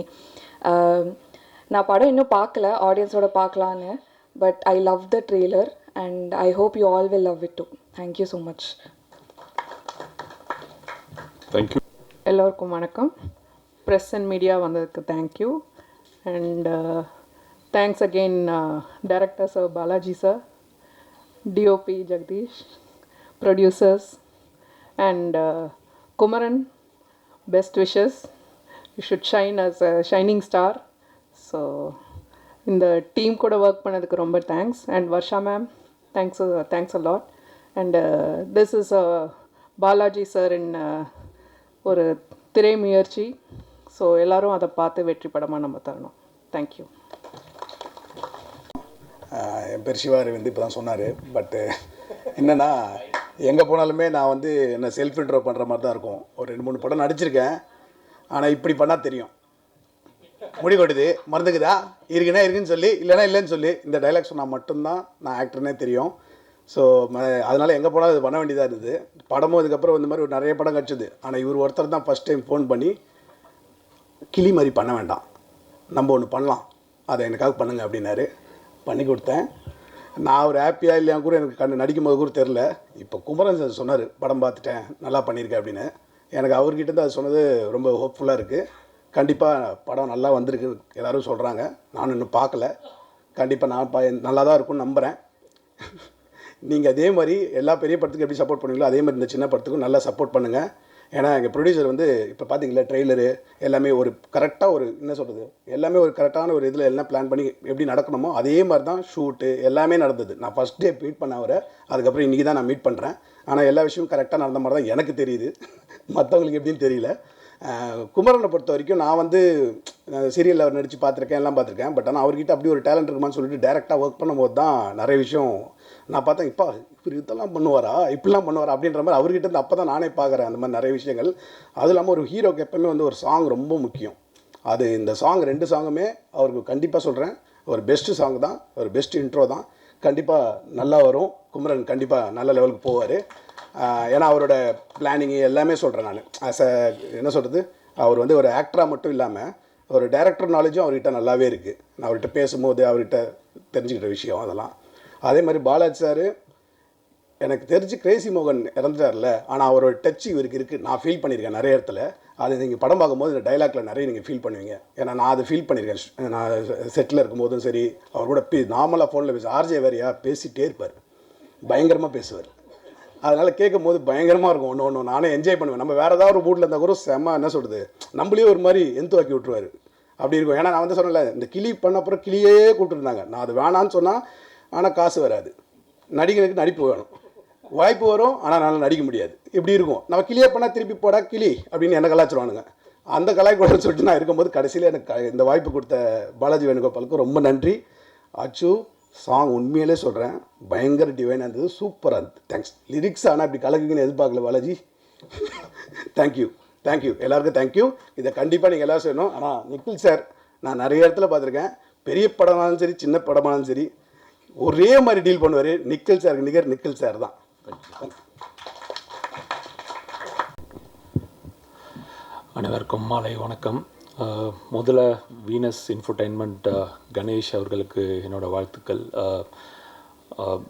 நான் படம் இன்னும் பார்க்கல, ஆடியன்ஸோட பார்க்கலான்னு. But I love the trailer and I hope you all will love it too. Thank you so much. Thank you. எல்லோருக்கும் வணக்கம். Press and media வந்ததுக்கு thank you. And thanks again director sir Balaji sir, DOP Jagadish, producers and Kumaran, best wishes. You should shine as a shining star. So, in the team kuda work பண்ணதுக்கு ரொம்ப thanks. And Varsha ma'am, thanks a lot. And this is Balaji sir in ஒரு திரை முயற்சி. So எல்லோரும் அதை பார்த்து வெற்றி படமாக நம்ம தரணும். தேங்க்யூ. என் பேர் சிவாரி இப்போ தான் சொன்னார். பட்டு என்னென்னா எங்கே போனாலுமே நான் என்ன செல்ஃப் இன்ட்ரோ பண்ணுற மாதிரி தான் இருக்கும். ஒரு 2-3 படம் நடிச்சிருக்கேன். ஆனால் இப்படி பண்ணால் தெரியும், முடி கொட்டுது, மறந்துக்குதா, இருக்குன்னா இருக்குன்னு சொல்லி, இல்லைனா இல்லைன்னு சொல்லி இந்த டைலாக் சொன்னால் மட்டும்தான் நான் ஆக்டர்னே தெரியும். ஸோ அதனால் எங்கே போனால் இது பண்ண வேண்டியதாக இருந்தது. படமும் இதுக்கப்புறம் இந்த மாதிரி ஒரு நிறைய படம் கிடச்சிது. ஆனால் இவர் ஒருத்தர் தான் ஃபஸ்ட் டைம் ஃபோன் பண்ணி கிளி மாதிரி பண்ண வேண்டாம், நம்ம ஒன்று பண்ணலாம், அதை எனக்காக பண்ணுங்க அப்படின்னாரு. பண்ணி கொடுத்தேன். நான் ஒரு ஹாப்பியாக இல்லையா கூட எனக்கு நடிக்கும் போது கூட தெரில. இப்போ குமரன் சார் சொன்னார் படம் பார்த்துட்டேன், நல்லா பண்ணியிருக்கேன் அப்படின்னு. எனக்கு அவர்கிட்ட அது சொன்னது ரொம்ப ஹோப்ஃபுல்லாக இருக்குது. கண்டிப்பாக படம் நல்லா வந்திருக்கு எல்லோரும் சொல்கிறாங்க. நானும் இன்னும் பார்க்கல. கண்டிப்பாக நான் நல்லா தான் இருக்கும்னு நம்புகிறேன். நீங்கள் அதே மாதிரி எல்லா பெரிய படத்துக்கும் எப்படி சப்போர்ட் பண்ணுவீங்களோ அதே மாதிரி இந்த சின்ன படத்துக்கும் நல்லா சப்போர்ட் பண்ணுங்கள். ஏன்னா எங்கள் ப்ரொடியூசர் இப்போ பார்த்தீங்களா ட்ரெய்லரு எல்லாமே ஒரு கரெக்டாக ஒரு என்ன சொல்கிறது, எல்லாமே ஒரு கரெக்டான ஒரு இதில் எல்லாம் பிளான் பண்ணி எப்படி நடக்கணுமோ அதே மாதிரி தான் ஷூட்டு எல்லாமே நடந்தது. நான் ஃபஸ்ட் டே மீட் பண்ண அவரை, அதுக்கப்புறம் இன்றைக்கி தான் நான் மீட் பண்ணுறேன். ஆனால் எல்லா விஷயமும் கரெக்டாக நடந்த மாதிரி தான் எனக்கு தெரியுது, மற்றவங்களுக்கு எப்படின்னு தெரியல. குமரனை பொறுத்த வரைக்கும் நான் சீரியலில் அவர் நடித்து பார்த்துருக்கேன், எல்லாம் பார்த்துருக்கேன். பட் ஆனால் அவர்கிட்ட அப்படி ஒரு டேலண்ட் இருக்குமான்னு சொல்லிட்டு டேரெக்டாக ஒர்க் பண்ணும்போது தான் நிறைய விஷயம் நான் பார்த்தேன். இப்போ இவர் இதெல்லாம் பண்ணுவாரா, இப்படிலாம் பண்ணுவாரா அப்படின்ற மாதிரி அவர்கிட்ட இருந்து அப்போ தான் நானே பார்க்குறேன் அந்த மாதிரி நிறைய விஷயங்கள். அதுவும் இல்லாமல் ஒரு ஹீரோக்கு எப்போவுமே ஒரு சாங் ரொம்ப முக்கியம். அது இந்த சாங் 2 சாங்குமே அவருக்கு கண்டிப்பாக சொல்கிறேன் ஒரு பெஸ்ட்டு சாங் தான், ஒரு பெஸ்ட் இன்ட்ரோ தான். கண்டிப்பாக நல்லா வரும். குமரன் கண்டிப்பாக நல்ல லெவலுக்கு போவார். ஏன்னா அவரோட பிளானிங்கு எல்லாமே சொல்கிறேன் நான். என்ன சொல்கிறது, அவர் ஒரு ஆக்டராக மட்டும் இல்லாமல் ஒரு டைரக்டர் நாலேஜும் அவர்கிட்ட நல்லாவே இருக்குது. நான் அவர்கிட்ட பேசும்போது அவர்கிட்ட தெரிஞ்சுக்கிட்ட விஷயம் அதெல்லாம். அதே மாதிரி பாலாஜி சார் எனக்கு தெரிஞ்சு கிரேசி மோகன் இறந்துட்டார்ல, ஆனால் அவரோட டச் இவருக்கு இருக்குது. நான் ஃபீல் பண்ணியிருக்கேன் நிறைய இடத்துல. அது நீங்கள் படம் பார்க்கும்போது இந்த டைலாக்ல நிறைய நீங்கள் ஃபீல் பண்ணுவீங்க. ஏன்னா நான் அதை ஃபீல் பண்ணியிருக்கேன். நான் செட்டில் இருக்கும்போதும் சரி, அவர் கூட நார்மலாக ஃபோனில் ஆர்ஜே வேறையா பேசிகிட்டே இருப்பார், பயங்கரமாக பேசுவார். அதனால் கேட்கும் போது பயங்கரமாக இருக்கும். ஒன்று நானே என்ஜாய் பண்ணுவேன். நம்ம வேறு ஏதாவது ஒரு மூட்டில் இருந்தால் கூட செம்ம என்ன சொல்கிறது, நம்மளே ஒரு மாதிரி எந்துவாக்கி விட்டுருவார். அப்படி இருக்கும். ஏன்னா நான் சொன்னேன்ல, இந்த கிளி பண்ண அப்புறம் கிளியே கூப்பிட்டுருந்தாங்க. நான் அது வேணான்னு சொன்னால், ஆனால் காசு வராது. நடிகனுக்கு நடிப்பு வேணும், வாய்ப்பு வரும், ஆனால் நான் நடிக்க முடியாது. இப்படி இருக்கும். நம்ம கிளியே பண்ணால் திருப்பி போடா கிளி அப்படின்னு என்ன கலாச்சிருவானுங்க. அந்த கலாய்க்கூடன்னு சொல்லிட்டு நான் இருக்கும்போது கடைசியில் எனக்கு இந்த வாய்ப்பு கொடுத்த பாலாஜி வேணுகோபாலுக்கு ரொம்ப நன்றி. அச்சு சாங் உண்மையிலே சொல்கிறேன் பயங்கர டிவைனாக இருந்தது, சூப்பராக இருந்தது. தேங்க்ஸ். லிரிக்ஸ் ஆனால் இப்படி கலக்குங்கன்னு எதிர்பார்க்கல பாலாஜி. தேங்க்யூ எல்லாருக்கும் தேங்க்யூ. இதை கண்டிப்பாக நீங்கள் எல்லோரும் செய்யணும். ஆனால் நிக்கில் சார் நான் நிறைய இடத்துல பார்த்துருக்கேன், பெரிய படமானாலும் சரி சின்ன படமானாலும் சரி ஒரே மாதிரி டீல் பண்ணுவார். நிக்கில் சாருக்கு நிகர் நிக்கில் சார் தான். அனைவருக்கும் மாலை வணக்கம். முதல்ல வீனஸ் இன்ஃபர்டைன்மெண்ட் கணேஷ் அவர்களுக்கு என்னோடய வாழ்த்துக்கள்.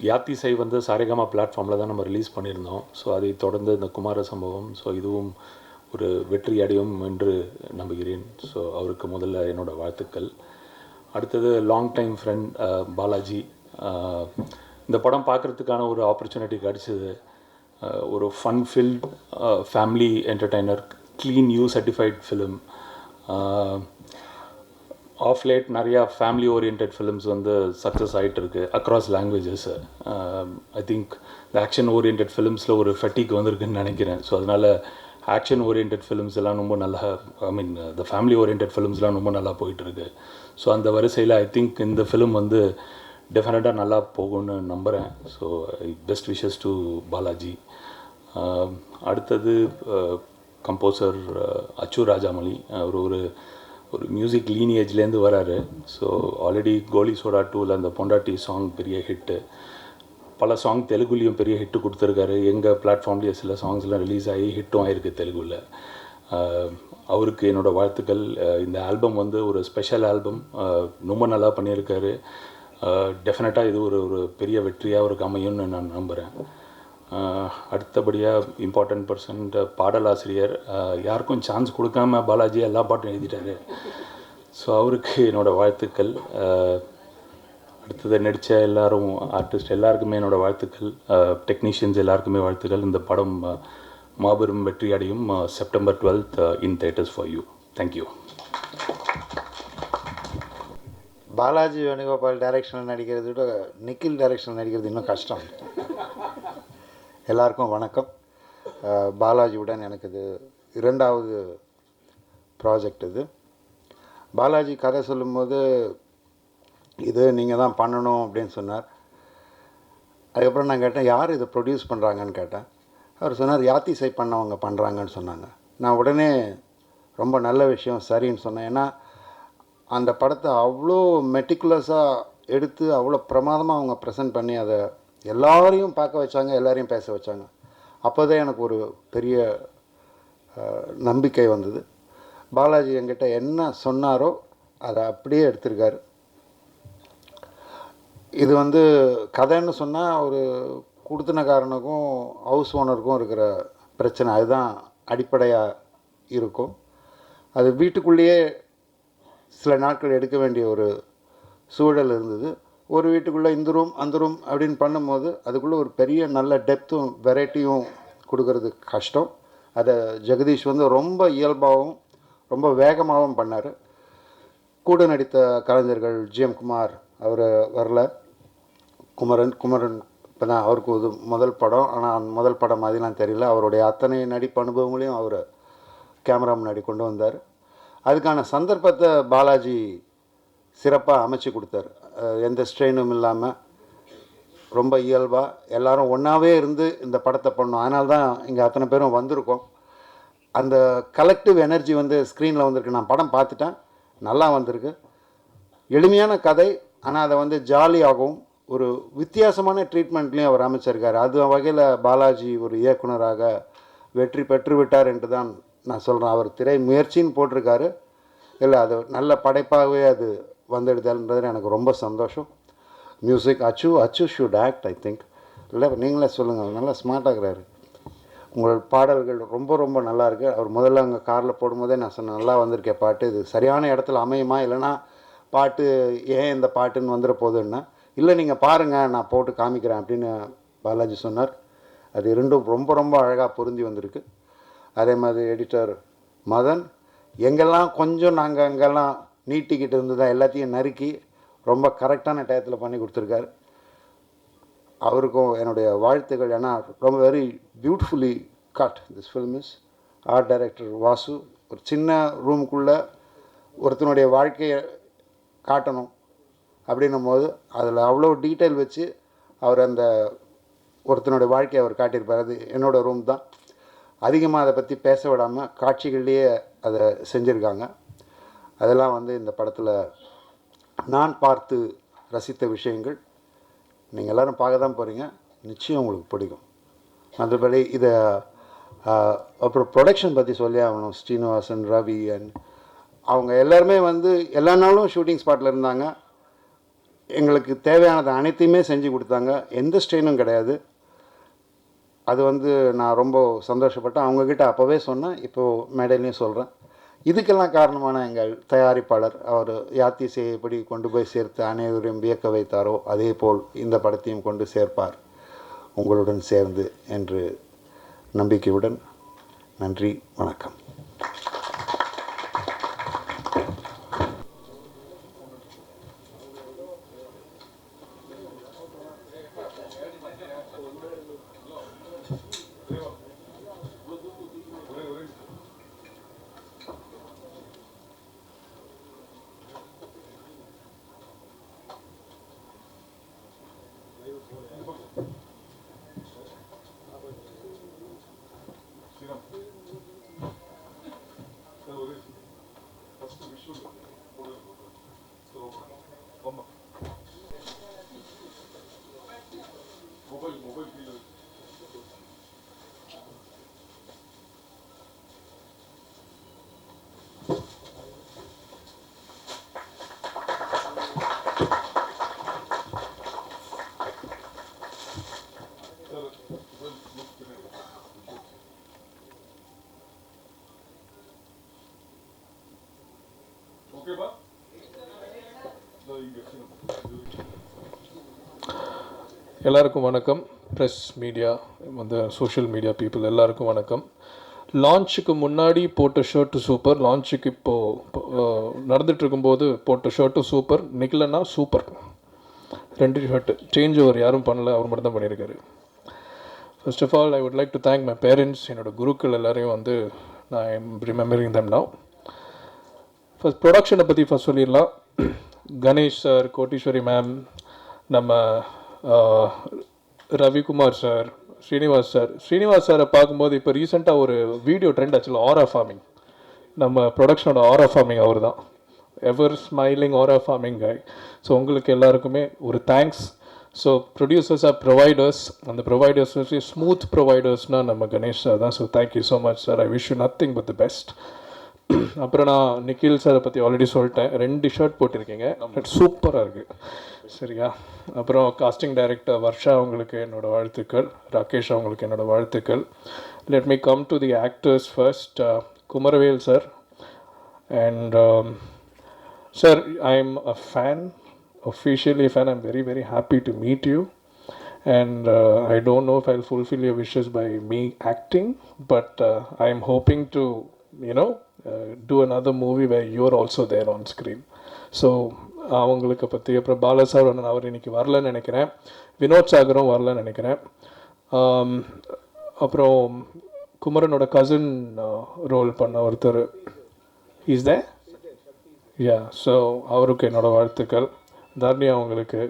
யாத்திசை வந்து சாரேகாமா பிளாட்ஃபார்மில் தான் நம்ம ரிலீஸ் பண்ணியிருந்தோம். ஸோ அதை தொடர்ந்து இந்த குமார சம்பவம், ஸோ இதுவும் ஒரு வெற்றி அடையும் என்று நம்புகிறேன். ஸோ அவருக்கு முதல்ல என்னோடய வாழ்த்துக்கள். அடுத்தது லாங் டைம் ஃப்ரெண்ட் பாலாஜி. இந்த படம் பார்க்குறதுக்கான ஒரு ஆப்பர்ச்சுனிட்டி கிடச்சிது. ஒரு fun filled family entertainer, clean U certified film. Of late நிறையா ஃபேமிலி ஓரியன்ட் ஃபிலிம்ஸ் வந்து சக்ஸஸ் ஆகிட்டு இருக்கு அக்ராஸ் லாங்குவேஜஸ். ஐ திங்க் இந்த ஆக்ஷன் ஓரியன்ட் ஃபிலிம்ஸில் ஒரு ஃபெட்டிக் வந்திருக்குன்னு நினைக்கிறேன். ஸோ அதனால் ஆக்ஷன் ஓரியன்ட் ஃபிலிம்ஸ் எல்லாம் ரொம்ப நல்லா, ஐ மீன் த ஃபேமிலி ஓரியன்ட் ஃபிலிம்ஸ்லாம் ரொம்ப நல்லா போயிட்டுருக்கு. ஸோ அந்த வரிசையில் ஐ திங்க் இந்த ஃபிலிம் வந்து டெஃபினட்டாக நல்லா போகும்னு நம்புகிறேன். So best wishes to Balaji. அடுத்தது கம்போசர் அச்சு ராஜாமணி. அவர் ஒரு மியூசிக் லீனியேஜ்லேருந்து வராரு. ஸோ ஆல்ரெடி கோலி சோடா 2ல் அந்த பொண்டாட்டி சாங் பெரிய ஹிட்டு, பல சாங் தெலுங்குலேயும் பெரிய ஹிட்டு கொடுத்துருக்காரு. எங்கள் பிளாட்ஃபார்ம்லேயே சில சாங்ஸ்லாம் ரிலீஸ் ஆகி ஹிட்டும் ஆகிருக்கு தெலுங்குல. அவருக்கு என்னோடய வாழ்த்துக்கள். இந்த ஆல்பம் வந்து ஒரு ஸ்பெஷல் ஆல்பம், ரொம்ப நல்லா பண்ணியிருக்காரு. டெஃபினட்டாக இது ஒரு பெரிய வெற்றியாக அவருக்கு அமையும்னு நான் நம்புகிறேன். அடுத்தபடியாக இம்பார்ட்டன்ட் பர்சன் பாடலாசிரியர். யாருக்கும் சான்ஸ் கொடுக்காம பாலாஜி எல்லா பாட்டும் எழுதிட்டாரு. ஸோ அவருக்கு என்னோடய வாழ்த்துக்கள். அடுத்தது நடித்த எல்லாரும், ஆர்டிஸ்ட் எல்லாருக்குமே என்னோடய வாழ்த்துக்கள். டெக்னீஷியன்ஸ் எல்லாருக்குமே வாழ்த்துக்கள். இந்த படம் மாபெரும் வெற்றி அடையும். September 12th in theatres for you. Thank you. Balaji Venugopal டைரக்ஷனில் நடிக்கிறத விட நிக்கில் டைரக்ஷனில் நடிக்கிறது இன்னும் கஷ்டம். எல்லாருக்கும் வணக்கம். பாலாஜியுடன் எனக்கு இது 2வது ப்ராஜெக்ட். இது பாலாஜி கதை சொல்லும்போது இது நீங்கள் தான் பண்ணணும் அப்படின்னு சொன்னார். அதுக்கப்புறம் நான் கேட்டேன், யார் இதை ப்ரொடியூஸ் பண்ணுறாங்கன்னு கேட்டேன். அவர் சொன்னார், யாத்திசை பண்ணவங்க பண்ணுறாங்கன்னு சொன்னாங்க. நான் உடனே ரொம்ப நல்ல விஷயம் சரின்னு சொன்னேன். ஏன்னா அந்த படத்தை அவ்வளோ மெட்டிகுலஸாக எடுத்து அவ்வளோ பிரமாதமாக அவங்க ப்ரெசென்ட் பண்ணி அதை எல்லாரையும் பார்க்க வச்சாங்க, எல்லாரையும் பேச வச்சாங்க. அப்போ தான் எனக்கு ஒரு பெரிய நம்பிக்கை வந்தது. பாலாஜி என்கிட்ட என்ன சொன்னாரோ அதை அப்படியே எடுத்திருக்காரு. இது வந்து கதைன்னு சொன்னால் ஒரு குடுத்தனக்காரனுக்கும் ஹவுஸ் ஓனருக்கும் இருக்கிற பிரச்சனை, அதுதான் அடிப்படையாக இருக்கும். அது வீட்டுக்குள்ளேயே சில நாட்கள் எடுக்க வேண்டிய ஒரு சூழல் இருந்தது. ஒரு வீட்டுக்குள்ளே இந்த ரூம் அந்த ரூம் அப்படின்னு பண்ணும்போது அதுக்குள்ளே ஒரு பெரிய நல்ல டெப்த்தும் வெரைட்டியும் கொடுக்கறது கஷ்டம். அதை ஜெகதீஷ் வந்து ரொம்ப இயல்பாகவும் ரொம்ப வேகமாகவும் பண்ணார். கூட நடித்த கலைஞர்கள் ஜிஎம் குமார் அவர் வரல, குமரன் இப்போ தான் அவருக்கு இது முதல் படம். ஆனால் முதல் படம் மாதிரிலாம் தெரியல. அவருடைய அத்தனை நடிப்பு அனுபவங்களையும் அவர் கேமரா முன்னாடி கொண்டு வந்தார். அதுக்கான சந்தர்ப்பத்தை பாலாஜி சிறப்பாக அமைச்சு கொடுத்தார். எந்த ஸ்ட்ரெயினும் இல்லாமல் ரொம்ப இயல்பாக எல்லோரும் ஒன்றாவே இருந்து இந்த படத்தை பண்ணோம். அதனால தான் இங்கே அத்தனை பேரும் வந்திருக்கோம். அந்த கலெக்டிவ் எனர்ஜி வந்து ஸ்க்ரீனில் வந்திருக்கு. நான் படம் பார்த்துட்டேன், நல்லா வந்திருக்கு. எளிமையான கதை, ஆனால் அதை வந்து ஜாலியாகவும் ஒரு வித்தியாசமான ட்ரீட்மெண்ட்லேயும் அவர் அமைச்சிருக்கார். அது வகையில் பாலாஜி ஒரு இயக்குனராக வெற்றி பெற்று விட்டார் என்று தான் நான் சொல்கிறேன். அவர் திரை முயற்சின்னு போட்டிருக்காரு, இல்லை அது நல்ல படைப்பாகவே அது வந்துடுதல்ன்றது எனக்கு ரொம்ப சந்தோஷம். மியூசிக் அச்சு ஷுட் ஆக்ட், ஐ திங்க். இல்லை நீங்களே சொல்லுங்கள், நல்லா ஸ்மார்ட்டாகிறாரு. உங்கள் பாடல்கள் ரொம்ப ரொம்ப நல்லா இருக்குது. அவர் முதல்ல அங்கே காரில் போடும்போதே நான் சொன்னேன், நல்லா வந்திருக்கேன் பாட்டு, இது சரியான இடத்துல அமையுமா, இல்லைனா பாட்டு ஏன் இந்த பாட்டுன்னு வந்துட போகுதுன்னா, இல்லை நீங்கள் பாருங்கள் நான் போட்டு காமிக்கிறேன் அப்படின்னு பாலாஜி சொன்னார். அது இரண்டும் ரொம்ப ரொம்ப அழகாக பொருந்தி வந்திருக்கு. அதே மாதிரி எடிட்டர் மதன் எங்கெல்லாம் கொஞ்சம் நாங்கள் அங்கெல்லாம் நீட்டிக்கிட்டு இருந்ததா எல்லாத்தையும் நறுக்கி ரொம்ப கரெக்டான டயத்தில் பண்ணி கொடுத்துருக்காரு. அவருக்கும் என்னுடைய வாழ்த்துக்கள். ஏன்னா ரொம்ப very beautifully cut this film is. Art director Vasu ஒரு சின்ன ரூமுக்குள்ளே ஒருத்தனுடைய வாழ்க்கையை காட்டணும் அப்படின்னும் போது அதில் அவ்வளோ டீட்டெயில் வச்சு அவர் அந்த ஒருத்தனுடைய வாழ்க்கையை அவர் காட்டியிருப்பார். அது என்னோடய ரூம் தான். அதிகமாக அதை பற்றி பேச விடாமல் காட்சிகள்லேயே அதை செஞ்சுருக்காங்க. அதெல்லாம் வந்து இந்த படத்தில் நான் பார்த்து ரசித்த விஷயங்கள். நீங்கள் எல்லோரும் பார்க்க தான் போகிறீங்க, நிச்சயம் உங்களுக்கு பிடிக்கும். மற்றபடி இதை அப்புறம் ப்ரொடக்ஷன் பற்றி சொல்லி ஆகணும். ஸ்ரீனிவாசன், ரவி அண்ட் அவங்க எல்லாருமே வந்து எல்லா நாளும் ஷூட்டிங் ஸ்பாட்டில் இருந்தாங்க. எங்களுக்கு தேவையானது அனைத்தையுமே செஞ்சு கொடுத்தாங்க. எந்த ஸ்ட்ரெயினும் கிடையாது. அது வந்து நான் ரொம்ப சந்தோஷப்பட்டேன். அவங்கக்கிட்ட அப்போவே சொன்னேன், இப்போது மேடையிலையும் சொல்கிறேன். இதுக்கெல்லாம் காரணமான எங்கள் தயாரிப்பாளர், அவர் யாத்திசையை எப்படி கொண்டு போய் சேர்த்து அனைவரையும் வியக்க வைத்தாரோ அதே போல் இந்த படத்தையும் கொண்டு சேர்ப்பார் உங்களுடன் சேர்ந்து என்று நம்பிக்கையுடன். நன்றி, வணக்கம். எல்லாருக்கும் வணக்கம். ப்ரெஸ் மீடியா வந்து சோஷியல் மீடியா பீப்புள் எல்லாருக்கும் வணக்கம். லான்ச்சுக்கு முன்னாடி போட்ட ஷர்ட்டு சூப்பர், லான்ச்சுக்கு இப்போது நடந்துகிட்ருக்கும்போது போட்ட ஷர்ட்டும் சூப்பர், நிக்கலன்னா சூப்பர். 2 ஷர்ட்டு சேஞ்ச் ஓவர் யாரும் பண்ணல, அவர் மட்டும் தான் பண்ணியிருக்காரு. First of all I would like to thank my parents. என்னோடய குருக்கள் எல்லாரையும் வந்து நான் I'm remembering them now. First ப்ரொடக்ஷனை பற்றி ஃபர்ஸ்ட் சொல்லிடலாம். கணேஷ் சார், கோட்டீஸ்வரி மேம், நம்ம ரவிக்குமார் சார், ஸ்ரீனிவாஸ் சாரை பார்க்கும்போது இப்போ ரீசெண்டாக ஒரு வீடியோ ட்ரெண்ட் ஆச்சுல, ஆரா ஃபார்மிங். நம்ம ப்ரொடக்ஷனோட ஆரா ஃபார்மிங் அவர் தான், ever smiling aura farming guy. So உங்களுக்கு எல்லாருக்குமே ஒரு thanks. So producers are providers, அந்த ப்ரொவைடர்ஸ் ஸ்மூத் ப்ரொவைடர்ஸ்னால் நம்ம கணேஷ் சார் தான். So thank you so much sir, I wish you nothing but the best. அப்புறம் நான் நிக்கில் சாரை பற்றி ஆல்ரெடி சொல்லிட்டேன். 2 ஷர்ட் போட்டிருக்கீங்க, சூப்பராக இருக்குது, சரியா? அப்புறம் காஸ்டிங் டைரக்டர் வர்ஷா அவங்களுக்கு என்னோடய வாழ்த்துக்கள், ராகேஷ் அவங்களுக்கு என்னோடய வாழ்த்துக்கள். Let me come to the actors first. Kumaravel sir and sir, I am a fan, officially fan. I'm very, very happy to meet you. And I don't know if I'll fulfill your wishes by me acting, but I'm hoping to, do another movie where you're also there on screen. So அவங்களுக்கு பற்றி அப்புறம் பாலசார் அவர் இன்னைக்கு வரலன்னு நினைக்கிறேன், வினோத் சாகரும் வரலன்னு நினைக்கிறேன். அப்புறம் குமரனோட cousin role பண்ண ஒருத்தர் இஸ் தே, யா, ஸோ அவருக்கு என்னோடய வாழ்த்துக்கள். தர்ணி அவங்களுக்கு,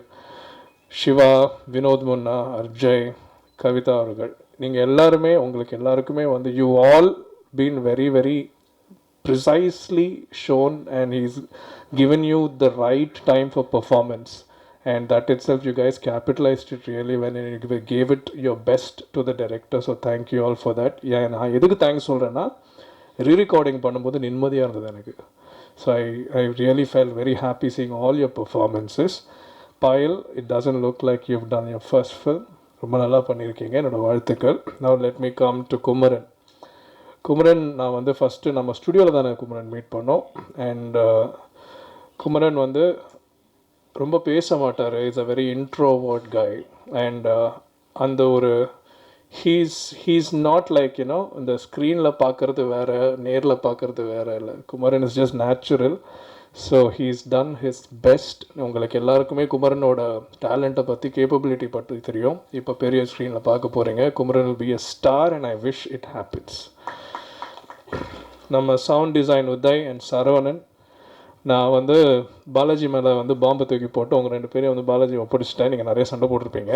சிவா, வினோத் முன்னா, அர்ஜய், கவிதா அவர்கள், நீங்கள் எல்லாருமே, உங்களுக்கு எல்லாருக்குமே வந்து you all been very very precisely shown, and he's given you the right time for performance, and that itself you guys capitalized it really when you gave it your best to the director. So thank you all for that. நான் எதுக்கு thanks சொல்கிறேன்னா, re-recording பண்ணும்போது நிம்மதியாக இருந்தது எனக்கு. So I really felt very happy seeing all your performances. Payal, it doesn't look like you've done your first film. ரொம்ப நல்லா பண்ணியிருக்கீங்க, என்னோடய வாழ்த்துக்கள். Now let me come to Kumaran. நான் வந்து ஃபஸ்ட்டு நம்ம ஸ்டுடியோவில் தானே குமரன் மீட் பண்ணோம். அண்ட் குமரன் வந்து ரொம்ப பேச மாட்டார், is a very introvert guy. And அந்த ஒரு ஹீஸ் நாட் லைக் இந்த ஸ்க்ரீனில் பார்க்குறது வேறு, நேரில் பார்க்குறது வேறு இல்லை. Kumaran is just natural. So he's ton his best. உங்களுக்கு எல்லாருக்குமே குமரனோட டேலண்ட்டை பற்றி, கேப்பபிலிட்டி பற்றி தெரியும். இப்போ பெரிய ஸ்க்ரீனில் பார்க்க போகிறீங்க. Kumaran will be a star and I wish it happens. நம்ம sound design Uday and Saravanan. நான் வந்து பாலாஜி மேலே வந்து பாம்பை தூக்கி போட்டு உங்கள் 2 பேரையும் வந்து பாலாஜி ஒப்படைச்சிட்டேன். நீங்கள் நிறைய சண்டை போட்டிருப்பீங்க.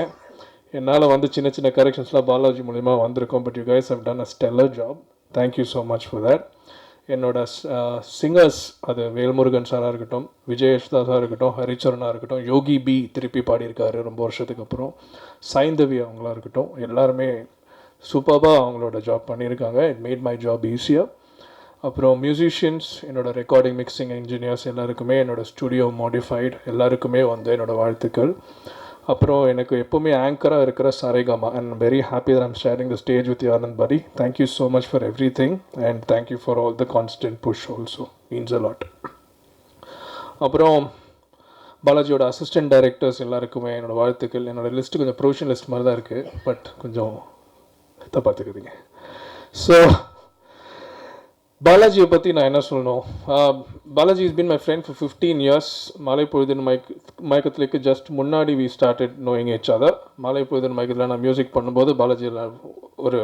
என்னால் வந்து சின்ன சின்ன கரெக்ஷன்ஸ்லாம் பாலாஜி மூலிமா வந்திருக்கோம். But you guys have done a stellar job. Thank you so much for that. என்னோட சிங்கர்ஸ் அது வேல்முருகன் சாராக இருக்கட்டும், விஜய் யேசுதாஸாக இருக்கட்டும், ஹரிச்சரனாக இருக்கட்டும், யோகி பி திருப்பி பாடியிருக்காரு ரொம்ப வருஷத்துக்கு அப்புறம், சைந்தவி அவங்களா இருக்கட்டும், எல்லாருமே சூப்பராக அவங்களோட ஜாப் பண்ணியிருக்காங்க. இட் மேட் மை ஜாப் ஈஸியாக. அப்புறம் மியூசிஷியன்ஸ், என்னோடய ரெக்கார்டிங் மிக்சிங் இன்ஜினியர்ஸ் எல்லாருக்குமே, என்னோடய ஸ்டுடியோ மாடிஃபைட் எல்லாருக்குமே வந்து என்னோடய வாழ்த்துக்கள். அப்புறம் எனக்கு எப்போவுமே ஆங்கராக இருக்கிற Saregama, and very happy that I'm sharing the stage with Anand படி. Thank you so much for everything and thank you for all the constant push also, means a lot. அப்புறம் பாலாஜியோட அசிஸ்டன்ட் டைரக்டர்ஸ் எல்லாருக்குமே என்னோடய வாழ்த்துக்கள். என்னோடய லிஸ்ட்டு கொஞ்சம் ப்ரொவிஷன் லிஸ்ட் மாதிரி தான் இருக்குது, பட் கொஞ்சம் பார்த்துக்குதுங்க. ஸோ பாலாஜியை பற்றி நான் என்ன சொல்லணும், Balaji is been my friend for 15 years. மாலை பொழுதின் மயக்கத்திലേക്ക് ஜஸ்ட் முன்னாடி we started knowing each other. மாலை பொழுதின் மயக்கத்தில் நான் மியூசிக் பண்ணும்போது பாலாஜியில் ஒரு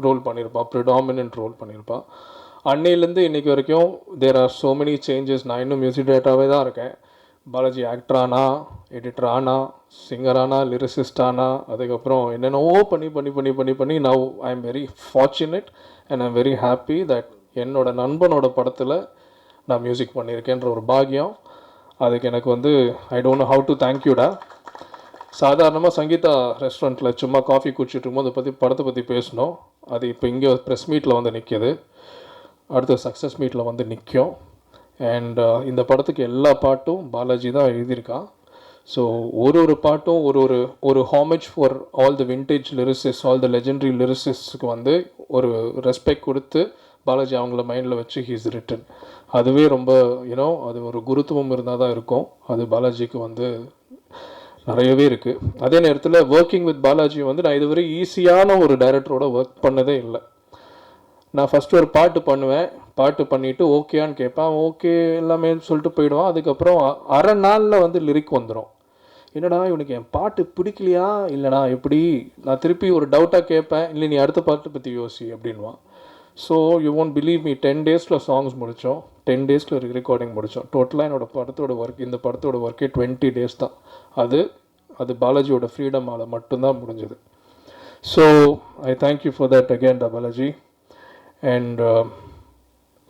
ரோல் பண்ணியிருப்பான், ப்ரிடாமினன்ட் ரோல் பண்ணியிருப்பான். அன்னையிலேருந்து இன்றைக்கி வரைக்கும் there are so many changes. நான் இன்னும் மியூசிக் டேரக்டராகவே தான் இருக்கேன். பாலாஜி ஆக்டர் ஆனா, எடிட்டர் ஆனா, சிங்கர் ஆனா, லிரிசிஸ்ட் ஆனா, அதுக்கப்புறம் என்னென்னவோ பண்ணி பண்ணி பண்ணி பண்ணி பண்ணி now I am very fortunate and I am very happy that என்னோட நண்பனோட படத்தில் நான் மியூசிக் பண்ணியிருக்கேன்ற ஒரு பாக்கியம். அதுக்கு எனக்கு வந்து I don't know how to தேங்க்யூடா. சாதாரணமாக சங்கீதா ரெஸ்டாரண்ட்டில் சும்மா காஃபி குடிச்சிட்டு இருக்கும்போது அதை படத்தை பற்றி பேசணும். அது இப்போ இங்கே ப்ரெஸ் மீட்டில் வந்து நிற்கிது, அடுத்த சக்ஸஸ் மீட்டில் வந்து நிற்கும். அண்ட் இந்த படத்துக்கு எல்லா பாட்டும் பாலாஜி தான் எழுதியிருக்கான். ஸோ ஒரு பாட்டும் ஒரு homage for all the vintage lyricist, all the legendary லிரிசிஸ்ட்க்கு வந்து ஒரு ரெஸ்பெக்ட் கொடுத்து பாலாஜி அவங்கள மைண்டில் வச்சு ஹீஸ் ரிட்டன். அதுவே ரொம்ப யூனோ அது ஒரு குருத்துவம் இருந்தால் தான் இருக்கும். அது பாலாஜிக்கு வந்து நிறையவே இருக்குது. அதே நேரத்தில் ஒர்க்கிங் வித் பாலாஜி வந்து நான் இதுவரை ஈஸியான ஒரு டைரக்டரோட ஒர்க் பண்ணதே இல்லை. நான் ஃபஸ்ட்டு ஒரு பாட்டு பண்ணுவேன், பாட்டு பண்ணிவிட்டு ஓகேயான்னு கேட்பேன், ஓகே எல்லாமே சொல்லிட்டு போயிடுவான். அதுக்கப்புறம் அரை நாளில் வந்து லிரிக் வந்துடும். என்னடா இவனுக்கு என் பாட்டு பிடிக்கலையா இல்லைனா எப்படி, நான் திருப்பி ஒரு டவுட்டாக கேட்பேன், இல்லை நீ அடுத்த பாட்டை பற்றி யோசி அப்படின்வான். So you won't believe me, 10 days songs முடித்தோம், 10 days ரெக்கார்டிங் முடித்தோம். டோட்டலாக என்னோடய படத்தோட ஒர்க், இந்த படத்தோட ஒர்க்கே 20 days தான். அது பாலாஜியோட ஃப்ரீடமால் மட்டும்தான் முடிஞ்சது. So I thank you for that again the Balaji. And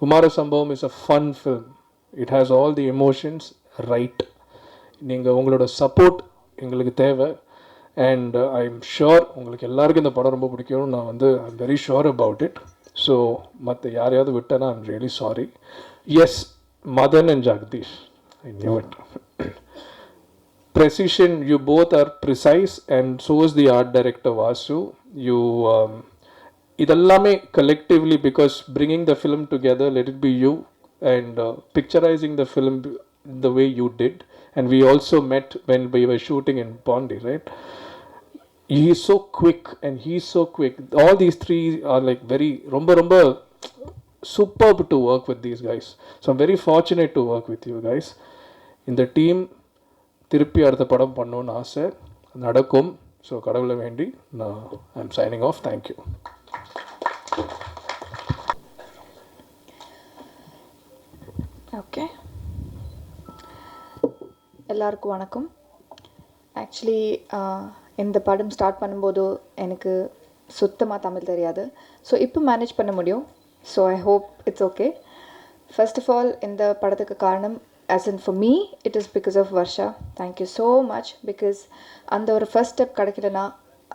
Kumara Sambhavam is a fun film. It has all the emotions right. நீங்கள் உங்களோட சப்போர்ட் எங்களுக்கு தேவை. அண்ட் ஐ எம் ஷுர் உங்களுக்கு எல்லாருக்கும் இந்த படம் ரொம்ப பிடிக்கும். நான் வந்து I am very sure about it. So மற்ற யாரையாவது விட்டேன்னா I am really sorry. Yes, Madhan and Jagadish, I knew it. Precision, you both are precise and so is the art director Vasu. You idellame collectively, because bringing the film together, let it be you, and picturizing the film the way you did. And we also met when we were shooting in Pondi, right? He is so quick and he's so quick. All these three are like very romba superb to work with these guys. So I'm very fortunate to work with you guys. In the team திருப்பி அடுத்த படம் பண்ணணும்னு ஆசை, நடக்கும். So கடவுளை வேண்டி நான் I am signing off. Thank you. Okay, எல்லாருக்கும் வணக்கம். ஆக்சுவலி இந்த படம் ஸ்டார்ட் பண்ணும்போது எனக்கு சுத்தமாக தமிழ் தெரியாது. ஸோ இப்போ மேனேஜ் பண்ண முடியும். So I hope it's okay. First of all இந்த படத்துக்கு காரணம், as in for me, it is because of Varsha. Thank you so much, because and the first step kadakilana,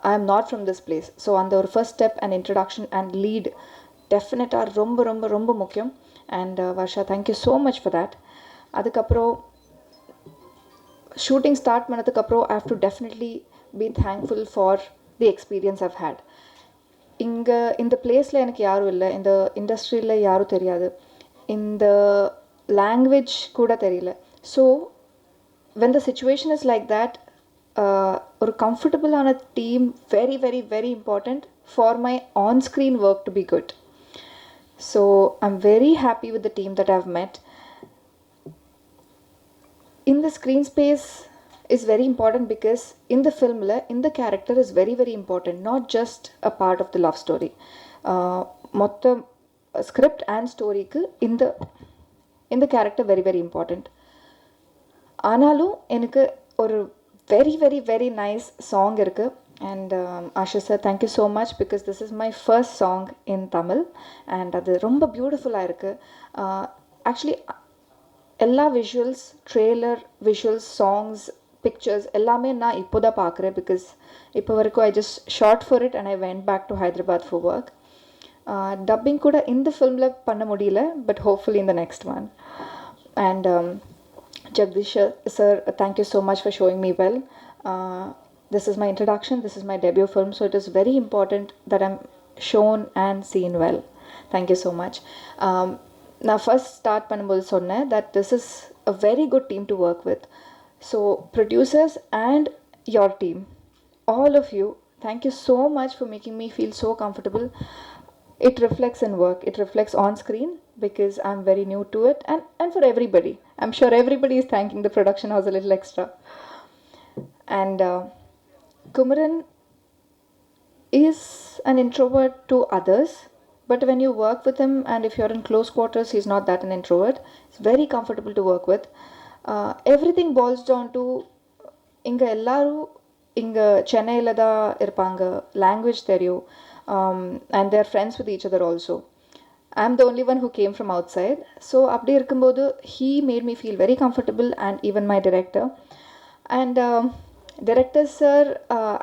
I am not from this place. So and the first step and introduction and lead definite are romba mukkiyam. And Varsha, thank you so much for that. Adukapro shooting start panadukapro I have to definitely be thankful for the experience I've had. Inga in the place la enakku yaru illa, in the industry la yaru theriyadu, in the language kuda theriyala. So when the situation is like that, or comfortable on a team, very important for my on screen work to be good. So I'm very happy with the team that I've met. In the screen space is very important, because in the film la in the character is very important, not just a part of the love story. Motta script and story ku in the character very important. ஆனாலும் எனக்கு ஒரு very nice song இருக்கு. And Ashish sir, thank you so much because this is my first song in Tamil and அது ரொம்ப பியூட்டிஃபுல்லாக இருக்குது. Actually எல்லா visuals, trailer visuals, songs, pictures எல்லாமே நான் இப்போ தான் பார்க்குறேன் பிகாஸ் இப்போ வரைக்கும் I just shot for it and I went back to Hyderabad for work. Dubbing கூட இந்த ஃபில்மில் பண்ண முடியல, பட் ஹோப்ஃபுல்லி இந்த next one. And Jagdish sir, thank you so much for showing me well. This is my introduction, this is my debut film, so it is very important that I'm shown and seen well. Thank you so much. நான் first start பண்ணும்போது சொன்னேன் that this is a very good team to work with. So producers and your team, all of you, thank you so much for making me feel so comfortable. It reflects in work, it reflects on screen because I'm very new to it, and for everybody. I'm sure everybody is thanking the production house a little extra. And Kumaran is an introvert to others, but when you work with him and if you're in close quarters, he's not that an introvert. He's very comfortable to work with. Everything boils down to இங்கே எல்லாரும் இங்கே சென்னையில் தான் இருப்பாங்க, language தெரியும், and they're friends with each other also. I'm the only one who came from outside. So அப்படி இருக்கும்போது he made me feel very comfortable, and even my director. And director sir,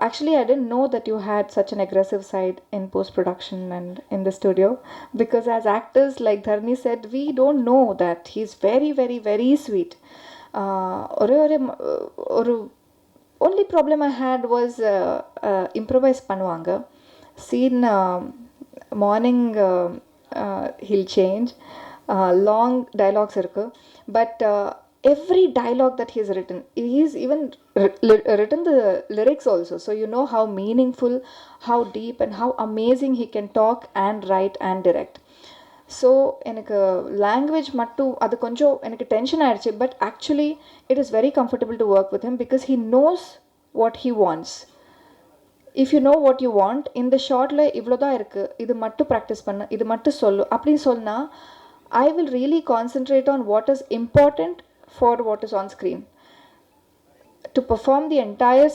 actually I didn't know that you had such an aggressive side in post-production and in the studio, because as actors, like Dharni said, we don't know that. He's very, very, very sweet. ஒரு only problem I had was improvise பண்ணுவாங்க. Scene morning he'll change, long dialogues irukku, but every dialogue that he's written, he's even written the lyrics also, so you know how meaningful, how deep and how amazing he can talk and write and direct. So எனக்கு language மட்டும் அது கொஞ்சம் எனக்கு tension ஆயிடுச்சு, but actually it is very comfortable to work with him because he knows what he wants. If you know what you want, இந்த ஷார்ட்டில் இவ்வளோ தான் இருக்குது, இது மட்டும் ப்ராக்டிஸ் பண்ணு, இது மட்டும் சொல்லு அப்படின்னு சொன்னால் I will really concentrate on what is important for what is on screen. To perform the entire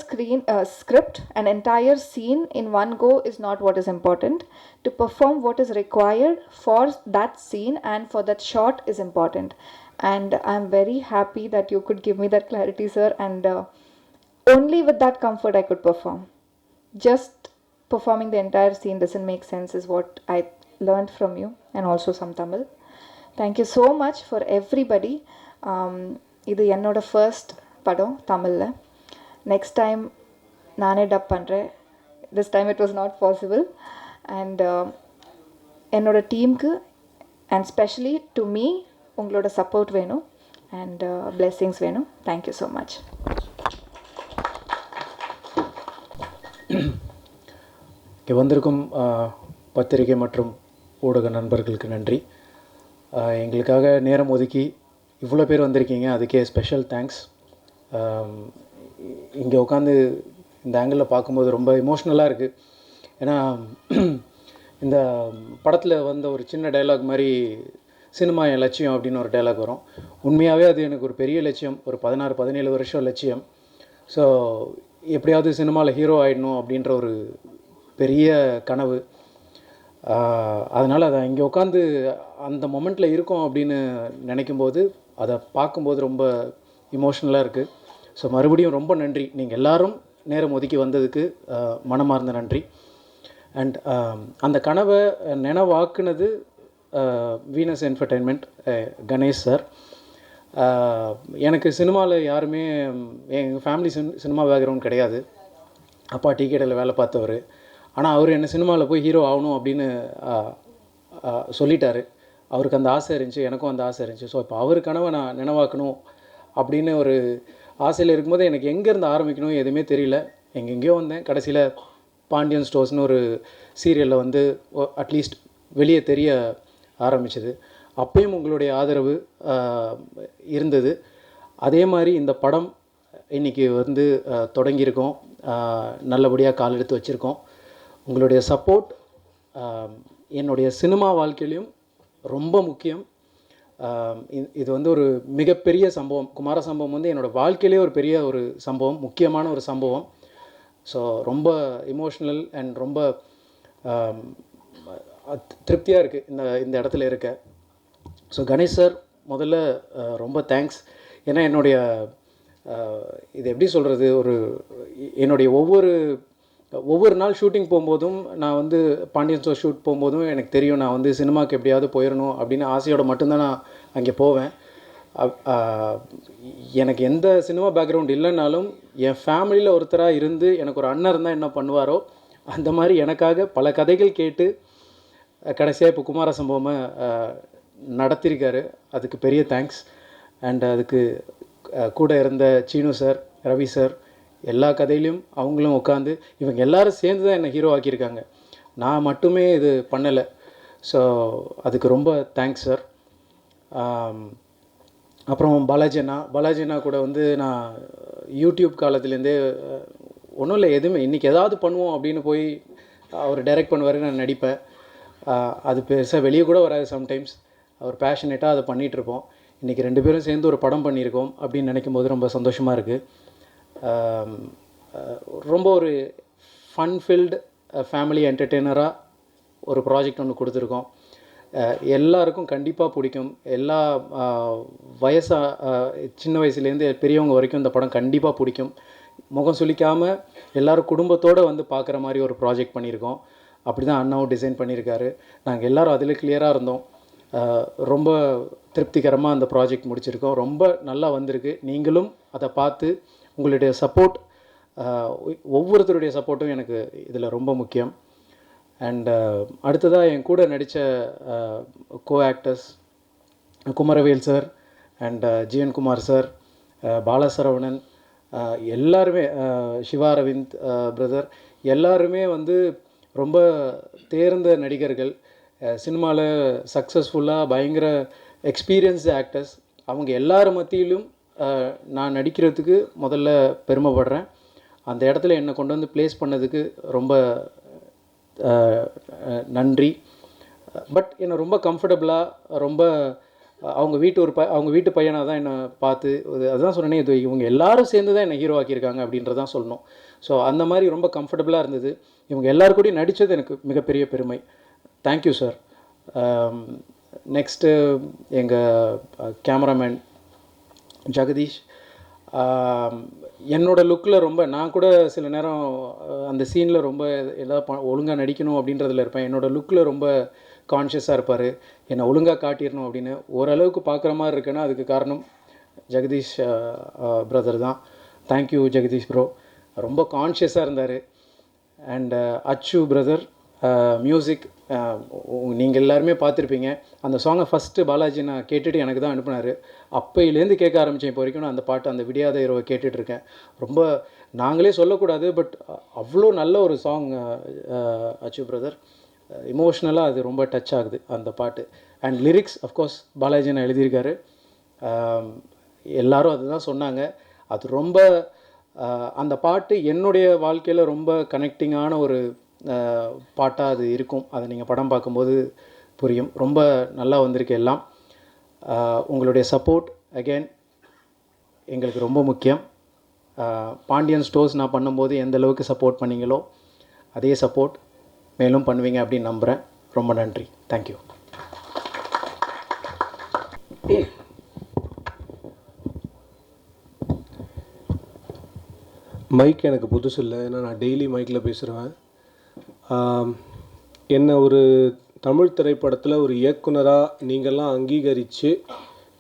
script, an entire scene in one go is not what is important. To perform what is required for that scene and for that shot is important. And I'm very happy that you could give me that clarity, sir, and only with that comfort I could perform. Just performing the entire scene doesn't make sense is what I learned from you, and also some Tamil. Thank you so much for everybody. இது என்னோட first படம் தமிழில். Next time நானே dub பண்ணுறேன். This time it was not possible. And என்னோட டீமுக்கு and specially to me உங்களோட support வேணும் அண்ட் பிளெஸ்ஸிங்ஸ் வேணும். Thank you so much. இங்கே வந்திருக்கும் பத்திரிகை மற்றும் ஊடக நண்பர்களுக்கு நன்றி. எங்களுக்காக நேரம் ஒதுக்கி இவ்வளோ பேர் வந்திருக்கீங்க, அதுக்கே ஸ்பெஷல் தேங்க்ஸ். இங்கே உட்காந்து இந்த ஆங்கிளில் பார்க்கும்போது ரொம்ப எமோஷ்னலாக இருக்குது. ஏன்னா இந்த படத்தில் வந்த ஒரு சின்ன டைலாக் மாதிரி சினிமா என் லட்சியம் அப்படின்னு ஒரு டைலாக் வரும். உண்மையாகவே அது எனக்கு ஒரு பெரிய லட்சியம், ஒரு 16-17 வருஷம் லட்சியம். ஸோ எப்படியாவது சினிமாவில் ஹீரோ ஆகிடணும் அப்படின்ற ஒரு பெரிய கனவு. அதனால் அதை இங்கே உட்காந்து அந்த மொமெண்ட்டில் இருக்கோம் அப்படின்னு நினைக்கும்போது, அதை பார்க்கும்போது ரொம்ப இமோஷ்னலாக இருக்குது. ஸோ மறுபடியும் ரொம்ப நன்றி, நீங்கள் எல்லோரும் நேரம் ஒதுக்கி வந்ததுக்கு மனமார்ந்த நன்றி. அண்ட் அந்த கனவை நினைவாக்குனது வீனஸ் என்டர்டெயின்மெண்ட், கணேஷ் சார். எனக்கு சினிமாவில் யாருமே, எங்கள் ஃபேமிலி சினிமா பேக்ரவுண்ட் கிடையாது. அப்பா டீ கடையில் வேலை பார்த்தவர். ஆனால் அவர் என்ன சினிமாவில் போய் ஹீரோ ஆகணும் அப்படின்னு சொல்லிட்டார். அவருக்கு அந்த ஆசை இருந்துச்சு, எனக்கும் அந்த ஆசை இருந்துச்சு. ஸோ இப்போ அவர் கனவை நான் நினைவாக்கணும் அப்படின்னு ஒரு ஆசையில் இருக்கும்போது எனக்கு எங்கேருந்து ஆரம்பிக்கணும் எதுவுமே தெரியல. எங்கெங்கேயோ வந்தேன். கடைசியில் பாண்டியன் ஸ்டோர்ஸ்னு ஒரு சீரியலில் வந்து அட்லீஸ்ட் வெளியே தெரிய ஆரம்பிச்சது. அப்பயும் உங்களுடைய ஆதரவு இருந்தது. அதே மாதிரி இந்த படம் இன்றைக்கி வந்து தொடங்கியிருக்கோம், நல்லபடியாக கால் எடுத்து வச்சுருக்கோம். உங்களுடைய சப்போர்ட் என்னுடைய சினிமா வாழ்க்கையிலையும் ரொம்ப முக்கியம். இது வந்து ஒரு மிகப்பெரிய சம்பவம். குமார சம்பவம் வந்து என்னோடய வாழ்க்கையிலே ஒரு பெரிய ஒரு சம்பவம், முக்கியமான ஒரு சம்பவம். ஸோ ரொம்ப இமோஷ்னல் அண்ட் ரொம்ப திருப்தியாக இருக்குது இந்த இடத்துல இருக்க. ஸோ கணேஷ் சார் முதல்ல ரொம்ப தேங்க்ஸ். ஏன்னா என்னுடைய இது எப்படி சொல்கிறது, என்னுடைய ஒவ்வொரு நாள் ஷூட்டிங் போகும்போதும் நான் வந்து பாண்டியன் ஸ்டோர் ஷூட் போகும்போதும் எனக்கு தெரியும் நான் வந்து சினிமாவுக்கு எப்படியாவது போயிடணும் அப்படின்னு ஆசையோடு மட்டும்தான் நான் அங்கே போவேன். எனக்கு எந்த சினிமா பேக்ரவுண்ட் இல்லைன்னாலும் என் ஃபேமிலியில் ஒருத்தராக இருந்து எனக்கு ஒரு அண்ணன் இருந்தால் என்ன பண்ணுவாரோ அந்த மாதிரி எனக்காக பல கதைகள் கேட்டு கடைசியாக இப்போ குமார சம்பவமை நடத்தியிருக்காரு. அதுக்கு பெரிய தேங்க்ஸ். அண்ட் அதுக்கு கூட இருந்த சீனு சார், ரவி சார், எல்லா கதையிலையும் அவங்களும் உட்காந்து இவங்க எல்லோரும் சேர்ந்து தான் என்னை ஹீரோ ஆக்கியிருக்காங்க. நான் மட்டுமே இது பண்ணலை. ஸோ அதுக்கு ரொம்ப தேங்க்ஸ் சார். அப்புறம் பாலாஜி அண்ணா கூட வந்து நான் யூடியூப் காலத்துலேருந்தே ஒன்றும் இல்லை, எதுவுமே இன்றைக்கி ஏதாவது பண்ணுவோம் அப்படின்னு போய் அவர் டைரக்ட் பண்ணுவார், நான் நடிப்பேன். அது பெருசாக வெளியே கூட வராது சம்டைம்ஸ். அவர் பேஷனேட்டாக அதை பண்ணிகிட்ருப்போம். இன்றைக்கி 2 பேரும் சேர்ந்து ஒரு படம் பண்ணியிருக்கோம் அப்படின்னு நினைக்கும் போது ரொம்ப சந்தோஷமாக இருக்குது. ரொம்ப ஒரு ஃபன்ஃபில்டு ஃபேமிலி என்டர்டெய்னராக ஒரு ப்ராஜெக்ட் ஒன்று கொடுத்துருக்கோம். எல்லாருக்கும் கண்டிப்பாக பிடிக்கும். எல்லா சின்ன வயசுலேருந்து பெரியவங்க வரைக்கும் இந்த படம் கண்டிப்பாக பிடிக்கும். முகம் சுளிக்காமல் எல்லோரும் குடும்பத்தோடு வந்து பார்க்குற மாதிரி ஒரு ப்ராஜெக்ட் பண்ணியிருக்கோம். அப்படி தான் அண்ணாவும் டிசைன் பண்ணியிருக்காரு. நாங்கள் எல்லோரும் அதில் கிளியராக இருந்தோம். ரொம்ப திருப்திகரமாக அந்த ப்ராஜெக்ட் முடிச்சிருக்கோம். ரொம்ப நல்லா வந்திருக்கு. நீங்களும் அதை பார்த்து உங்களுடைய சப்போர்ட், ஒவ்வொருத்தருடைய சப்போர்ட்டும் எனக்கு இதில் ரொம்ப முக்கியம். அண்ட் அடுத்ததாக என் கூட நடித்த co actors Kumaravel sir and GN Kumar sir, Balasaravanan, எல்லாருமே, சிவா அரவிந்த் பிரதர், எல்லாருமே வந்து ரொம்ப தேர்ந்த நடிகர்கள். சினிமாவில் சக்ஸஸ்ஃபுல்லாக பயங்கர எக்ஸ்பீரியன்ஸ்டு ஆக்டர்ஸ். அவங்க எல்லார் மத்தியிலும் நான் நடிக்கிறதுக்கு முதல்ல பெருமைப்படுறேன். அந்த இடத்துல என்னை கொண்டு வந்து ப்ளேஸ் பண்ணதுக்கு ரொம்ப நன்றி. பட் என்னை ரொம்ப கம்ஃபர்டபுளாக, ரொம்ப அவங்க வீட்டு பையனாக தான் என்னை பார்த்து, அதுதான் சொன்னேனே, இது இவங்க எல்லாரும் சேர்ந்து தான் என்னை ஹீரோ ஆக்கியிருக்காங்க அப்படின்றதான் சொல்லணும். ஸோ அந்த மாதிரி ரொம்ப கம்ஃபர்டபுளாக இருந்தது. இவங்க எல்லாரு கூடயும் நடித்தது எனக்கு மிகப்பெரிய பெருமை. Thank you sir. நெக்ஸ்ட்டு எங்கள் கேமராமேன் ஜெகதீஷ், என்னோடய லுக்கில் ரொம்ப, நான் கூட சில நேரம் அந்த சீனில் ரொம்ப ஏதாவது ஒழுங்காக நடிக்கணும் அப்படின்றதில் இருப்பேன். என்னோடய லுக்கில் ரொம்ப கான்ஷியஸாக இருப்பார். என்னை ஒழுங்காக காட்டிடணும் அப்படின்னு. ஓரளவுக்கு பார்க்குற மாதிரி இருக்குன்னா அதுக்கு காரணம் ஜெகதீஷ் பிரதர் தான். Thank you Jagadish bro. ரொம்ப கான்ஷியஸாக இருந்தார். அண்ட் அச்சு பிரதர், மியூசிக் நீங்கள் எல்லாருமே பார்த்துருப்பீங்க. அந்த சாங்கை ஃபஸ்ட்டு பாலாஜி நான் கேட்டுட்டு எனக்கு தான் அனுப்புனார். அப்போயிலேருந்து கேட்க ஆரம்பித்தேன். இப்போ வரைக்கும் நான் அந்த பாட்டு, அந்த விடியாத இரவை கேட்டுட்ருக்கேன். ரொம்ப நாங்களே சொல்லக்கூடாது, பட் அவ்வளோ நல்ல ஒரு சாங் அச்சு பிரதர். இமோஷ்னலாக அது ரொம்ப டச் ஆகுது அந்த பாட்டு. அண்ட் லிரிக்ஸ் அஃப்கோர்ஸ் பாலாஜி நான் எழுதியிருக்காரு. எல்லோரும் அதுதான் சொன்னாங்க. அது ரொம்ப அந்த பாட்டு என்னுடைய வாழ்க்கையில் ரொம்ப கனெக்டிங்கான ஒரு பாட்டாக அது இருக்கும். அதை நீங்கள் படம் பார்க்கும்போது புரியும். ரொம்ப நல்லா வந்திருக்கு எல்லாம். உங்களுடைய சப்போர்ட் அகெயின் எங்களுக்கு ரொம்ப முக்கியம். பாண்டியன் ஸ்டோர்ஸ் நான் பண்ணும்போது எந்த அளவுக்கு சப்போர்ட் பண்ணீங்களோ அதே சப்போர்ட் மேலும் பண்ணுவீங்க அப்படின்னு நம்புகிறேன். ரொம்ப நன்றி. தேங்க்யூ. மைக் எனக்கு புதுசு இல்லை, ஏன்னா நான் டெய்லி மைக்கில் பேசுகிறேன். என்னை ஒரு தமிழ் திரைப்படத்தில் ஒரு இயக்குனராக நீங்கள்லாம் அங்கீகரித்து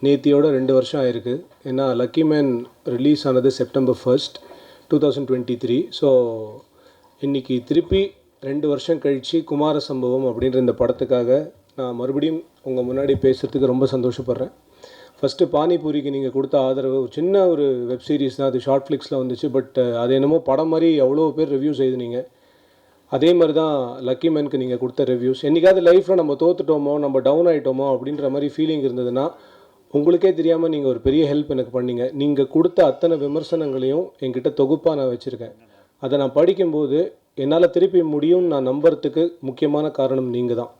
நேத்தியோட 2 வருஷம் ஆயிருக்கு. ஏன்னா லக்கி மேன் ரிலீஸ் ஆனது September 1st, 2023. ஸோ இன்றைக்கி திருப்பி 2 வருஷம் கழித்து குமார சம்பவம் அப்படின்ற இந்த படத்துக்காக நான் மறுபடியும் உங்கள் முன்னாடி பேசுகிறதுக்கு ரொம்ப சந்தோஷப்படுறேன். ஃபஸ்ட்டு பானிபூரிக்கு நீங்கள் கொடுத்த ஆதரவு, ஒரு சின்ன ஒரு வெப் சீரிஸ் தான் அது, ஷார்ட் ஃப்ளிக்ஸில் வந்துச்சு. பட் அது என்னமோ படம் மாதிரி எவ்வளோ பேர் ரிவ்யூஸ் எழுதுனீங்க. அதே மாதிரி தான் லக்கி மேனுக்கு நீங்கள் கொடுத்த ரிவ்யூஸ். என்றைக்காவது லைஃப்பில் நம்ம தோத்துட்டோமோ, நம்ம டவுன் ஆகிட்டோமோ அப்படின்ற மாதிரி ஃபீலிங் இருந்ததுன்னா உங்களுக்கே தெரியாமல் நீங்கள் ஒரு பெரிய ஹெல்ப் எனக்கு பண்ணீங்க. நீங்கள் கொடுத்த அத்தனை விமர்சனங்களையும் என்கிட்ட தொகுப்பாக நான் வச்சுருக்கேன். அதை நான் படிக்கும்போது என்னால் திருப்பி முடியும்னு நான் நம்புறதுக்கு முக்கியமான காரணம் நீங்கள் தான்.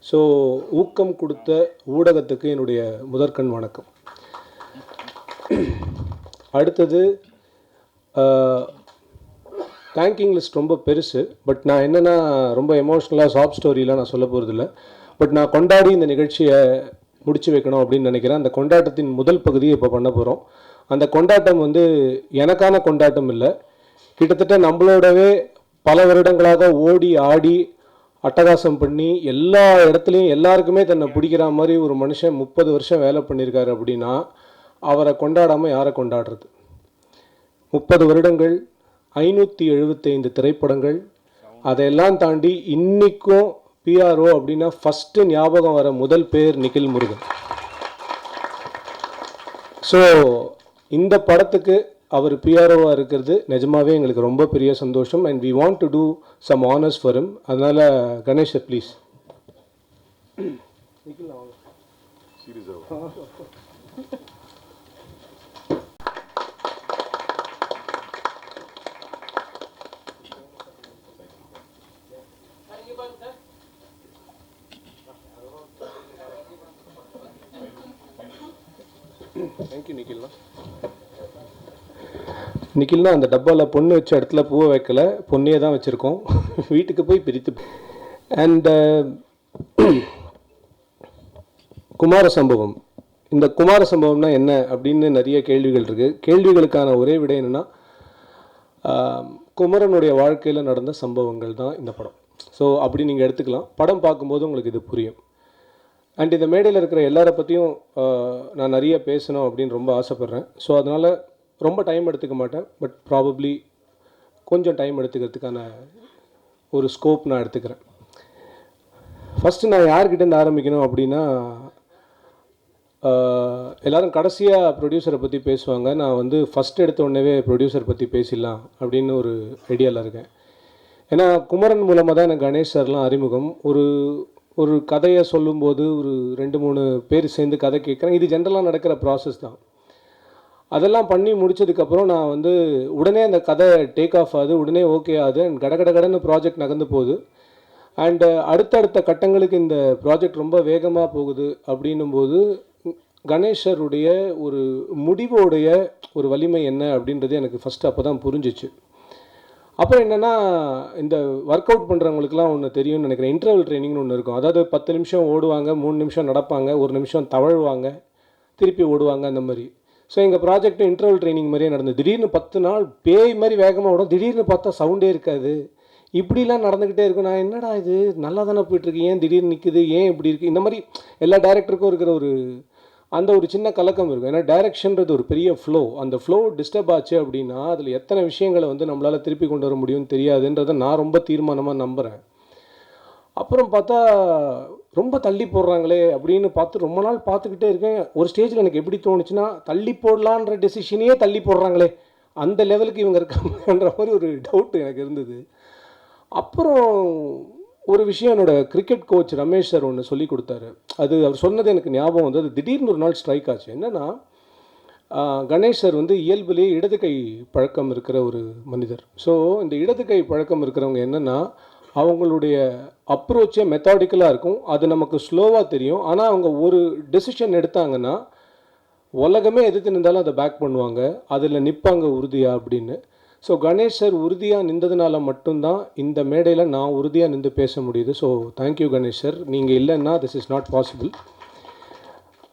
ஸோ ஊக்கம் கொடுத்த ஊடகத்துக்கு என்னுடைய முதற்கண் வணக்கம். அடுத்தது தேங்கிங் லிஸ்ட் ரொம்ப பெருசு. பட் நான் என்னென்னா ரொம்ப எமோஷ்னலாக சாஃப்ட் ஸ்டோரிலாம் நான் சொல்ல போகிறதில்ல. பட் நான் கொண்டாடி இந்த நிகழ்ச்சியை முடிச்சு வைக்கணும் அப்படின்னு நினைக்கிறேன். அந்த கொண்டாட்டத்தின் முதல் பகுதியை இப்போ பண்ண போகிறோம். அந்த கொண்டாட்டம் வந்து எனக்கான கொண்டாட்டம் இல்லை, கிட்டத்தட்ட நம்மளோடவே பல வருடங்களாக ஓடி ஆடி அட்டகாசம் பண்ணி எல்லா இடத்துலையும் எல்லாருக்குமே தன்னை பிடிக்கிற மாதிரி ஒரு மனுஷன் 30 வருஷம் வேலை பண்ணியிருக்காரு அப்படின்னா அவரை கொண்டாடாமல் யாரை கொண்டாடுறது? 30 வருடங்கள், 575 திரைப்படங்கள், அதையெல்லாம் தாண்டி இன்றைக்கும் பிஆர்ஓ அப்படின்னா ஃபஸ்ட்டு ஞாபகம் வர முதல் பேர் நிகில் முருகன். ஸோ இந்த படத்துக்கு அவர் பிஆர்ஓவாக இருக்கிறது நிஜமாவே எங்களுக்கு ரொம்ப பெரிய சந்தோஷம். And we want to do some honours for him. அதனால் கணேஷ் சார் ப்ளீஸ். தேங்க்யூ நிகில்ண்ணா. நிகில்னா அந்த டப்பாவில் பொண்ணு வச்ச இடத்துல பூவை வைக்கல, பொண்ணையே தான் வச்சுருக்கோம். வீட்டுக்கு போய் பிரித்து. அண்ட் குமார சம்பவம். இந்த குமார சம்பவம்னா என்ன அப்படின்னு நிறைய கேள்விகள் இருக்குது. கேள்விகளுக்கான ஒரே விடை என்னென்னா, குமரனுடைய வாழ்க்கையில் நடந்த சம்பவங்கள் தான் இந்த படம். ஸோ அப்படி நீங்கள் எடுத்துக்கலாம். படம் பார்க்கும்போது உங்களுக்கு இது புரியும். அண்ட் இந்த மேடையில் இருக்கிற எல்லாரை பற்றியும் நான் நிறைய பேசணும் அப்படின்னு ரொம்ப ஆசைப்பட்றேன். ஸோ அதனால் ரொம்ப டைம் எடுத்துக்க மாட்டேன். பட் ப்ராபப்ளி கொஞ்சம் டைம் எடுத்துக்கிறதுக்கான ஒரு ஸ்கோப் நான் எடுத்துக்கிறேன். ஃபஸ்ட்டு நான் யார்கிட்டேருந்து ஆரம்பிக்கணும் அப்படின்னா, எல்லோரும் கடைசியாக ப்ரொடியூசரை பற்றி பேசுவாங்க. நான் வந்து ஃபஸ்ட் எடுத்த உடனே ப்ரொடியூசர் பற்றி பேசிடலாம் அப்படின்னு ஒரு ஐடியாவில் இருக்கேன். ஏன்னா குமரன் மூலமாக தான் எனக்கு கணேஷ் சார்லாம் அறிமுகம். ஒரு கதையை சொல்லும்போது ஒரு 2-3 பேர் சேர்ந்து கதை கேட்குறேன். இது ஜென்ரலாக நடக்கிற ப்ராசஸ் தான். அதெல்லாம் பண்ணி முடித்ததுக்கப்புறம் நான் வந்து உடனே அந்த கதை டேக் ஆஃப் ஆகுது, உடனே ஓகே ஆகுது. அண்ட் கடன்னு ப்ராஜெக்ட் நகர்ந்து போகுது. அண்டு அடுத்தடுத்த கட்டங்களுக்கு இந்த ப்ராஜெக்ட் ரொம்ப வேகமாக போகுது. அப்படின்னும்போது கணேஷருடைய ஒரு முடிவோடைய ஒரு வலிமை என்ன அப்படின்றது எனக்கு ஃபஸ்ட்டு அப்போ தான் புரிஞ்சிச்சு. அப்புறம் என்னென்னா, இந்த ஒர்க் அவுட் பண்ணுறவங்களுக்குலாம் ஒன்று தெரியும்னு நினைக்கிறேன். இன்டர்வல் ட்ரைனிங்னு ஒன்று இருக்கும். அதாவது 10 நிமிஷம் ஓடுவாங்க, 3 நிமிஷம் நடப்பாங்க, 1 நிமிஷம் தவழுவாங்க, திருப்பி ஓடுவாங்க, அந்த மாதிரி. ஸோ எங்கள் ப்ராஜெக்ட்டு இன்டர்வல் ட்ரைனிங் மாதிரியே நடந்தது. திடீர்னு 10 நாள் பேய் மாதிரி வேகமாக ஓடும், திடீர்னு பார்த்தா சவுண்டே இருக்காது, இப்படிலாம் நடந்துக்கிட்டே இருக்கும். நான் என்னடா இது நல்லா தானே போயிட்டுருக்கு, ஏன் திடீர்னு நிற்குது, ஏன் இப்படி இருக்குது, இந்த மாதிரி எல்லா டேரக்டருக்கும் இருக்கிற அந்த ஒரு சின்ன கலக்கம் இருக்கும். ஏன்னா டைரக்ஷன்றது ஒரு பெரிய ஃப்ளோ. அந்த ஃப்ளோ டிஸ்டர்ப் ஆச்சு அப்படின்னா அதில் எத்தனை விஷயங்களை வந்து நம்மளால் திருப்பி கொண்டு வர முடியும்னு தெரியாதுன்றதை நான் ரொம்ப தீர்மானமாக நம்புகிறேன். அப்புறம் பார்த்தா ரொம்ப தள்ளி போடுறாங்களே அப்படின்னு பார்த்து ரொம்ப நாள் பார்த்துக்கிட்டே இருக்கேன். ஒரு ஸ்டேஜில் எனக்கு எப்படி தோணுச்சுன்னா, தள்ளி போடலான்ற டெசிஷனையே தள்ளி போடுறாங்களே, அந்த லெவலுக்கு இவங்க இருக்காங்கன்ற மாதிரி ஒரு டவுட் எனக்கு இருந்தது. அப்புறம் ஒரு விஷயம் என்னோடய கிரிக்கெட் கோச் ரமேஷ் சார் ஒன்று சொல்லி கொடுத்தாரு. அது அவர் சொன்னது எனக்கு ஞாபகம் வந்து அது திடீர்னு ஒரு நாள் ஸ்ட்ரைக் ஆச்சு. என்னென்னா, கணேஷ் சார் வந்து இயல்புலேயே இடது கை பழக்கம் இருக்கிற ஒரு மனிதர். ஸோ இந்த இடது கை பழக்கம் இருக்கிறவங்க என்னென்னா, அவங்களுடைய அப்ரோச்சே மெத்தாடிக்கலாக இருக்கும். அது நமக்கு ஸ்லோவாக தெரியும். ஆனால் அவங்க ஒரு டெசிஷன் எடுத்தாங்கன்னா உலகமே எதிர்த்து நின்றாலும் அதை பேக் பண்ணுவாங்க, அதில் நிற்பாங்க உறுதியாக அப்படின்னு. ஸோ கணேஷ் சார் உறுதியாக நின்றதுனால மட்டும்தான் இந்த மேடையில் நான் உறுதியாக நின்று பேச முடியுது. So thank you Ganesh sir. நீங்கள் இல்லைன்னா this is not possible.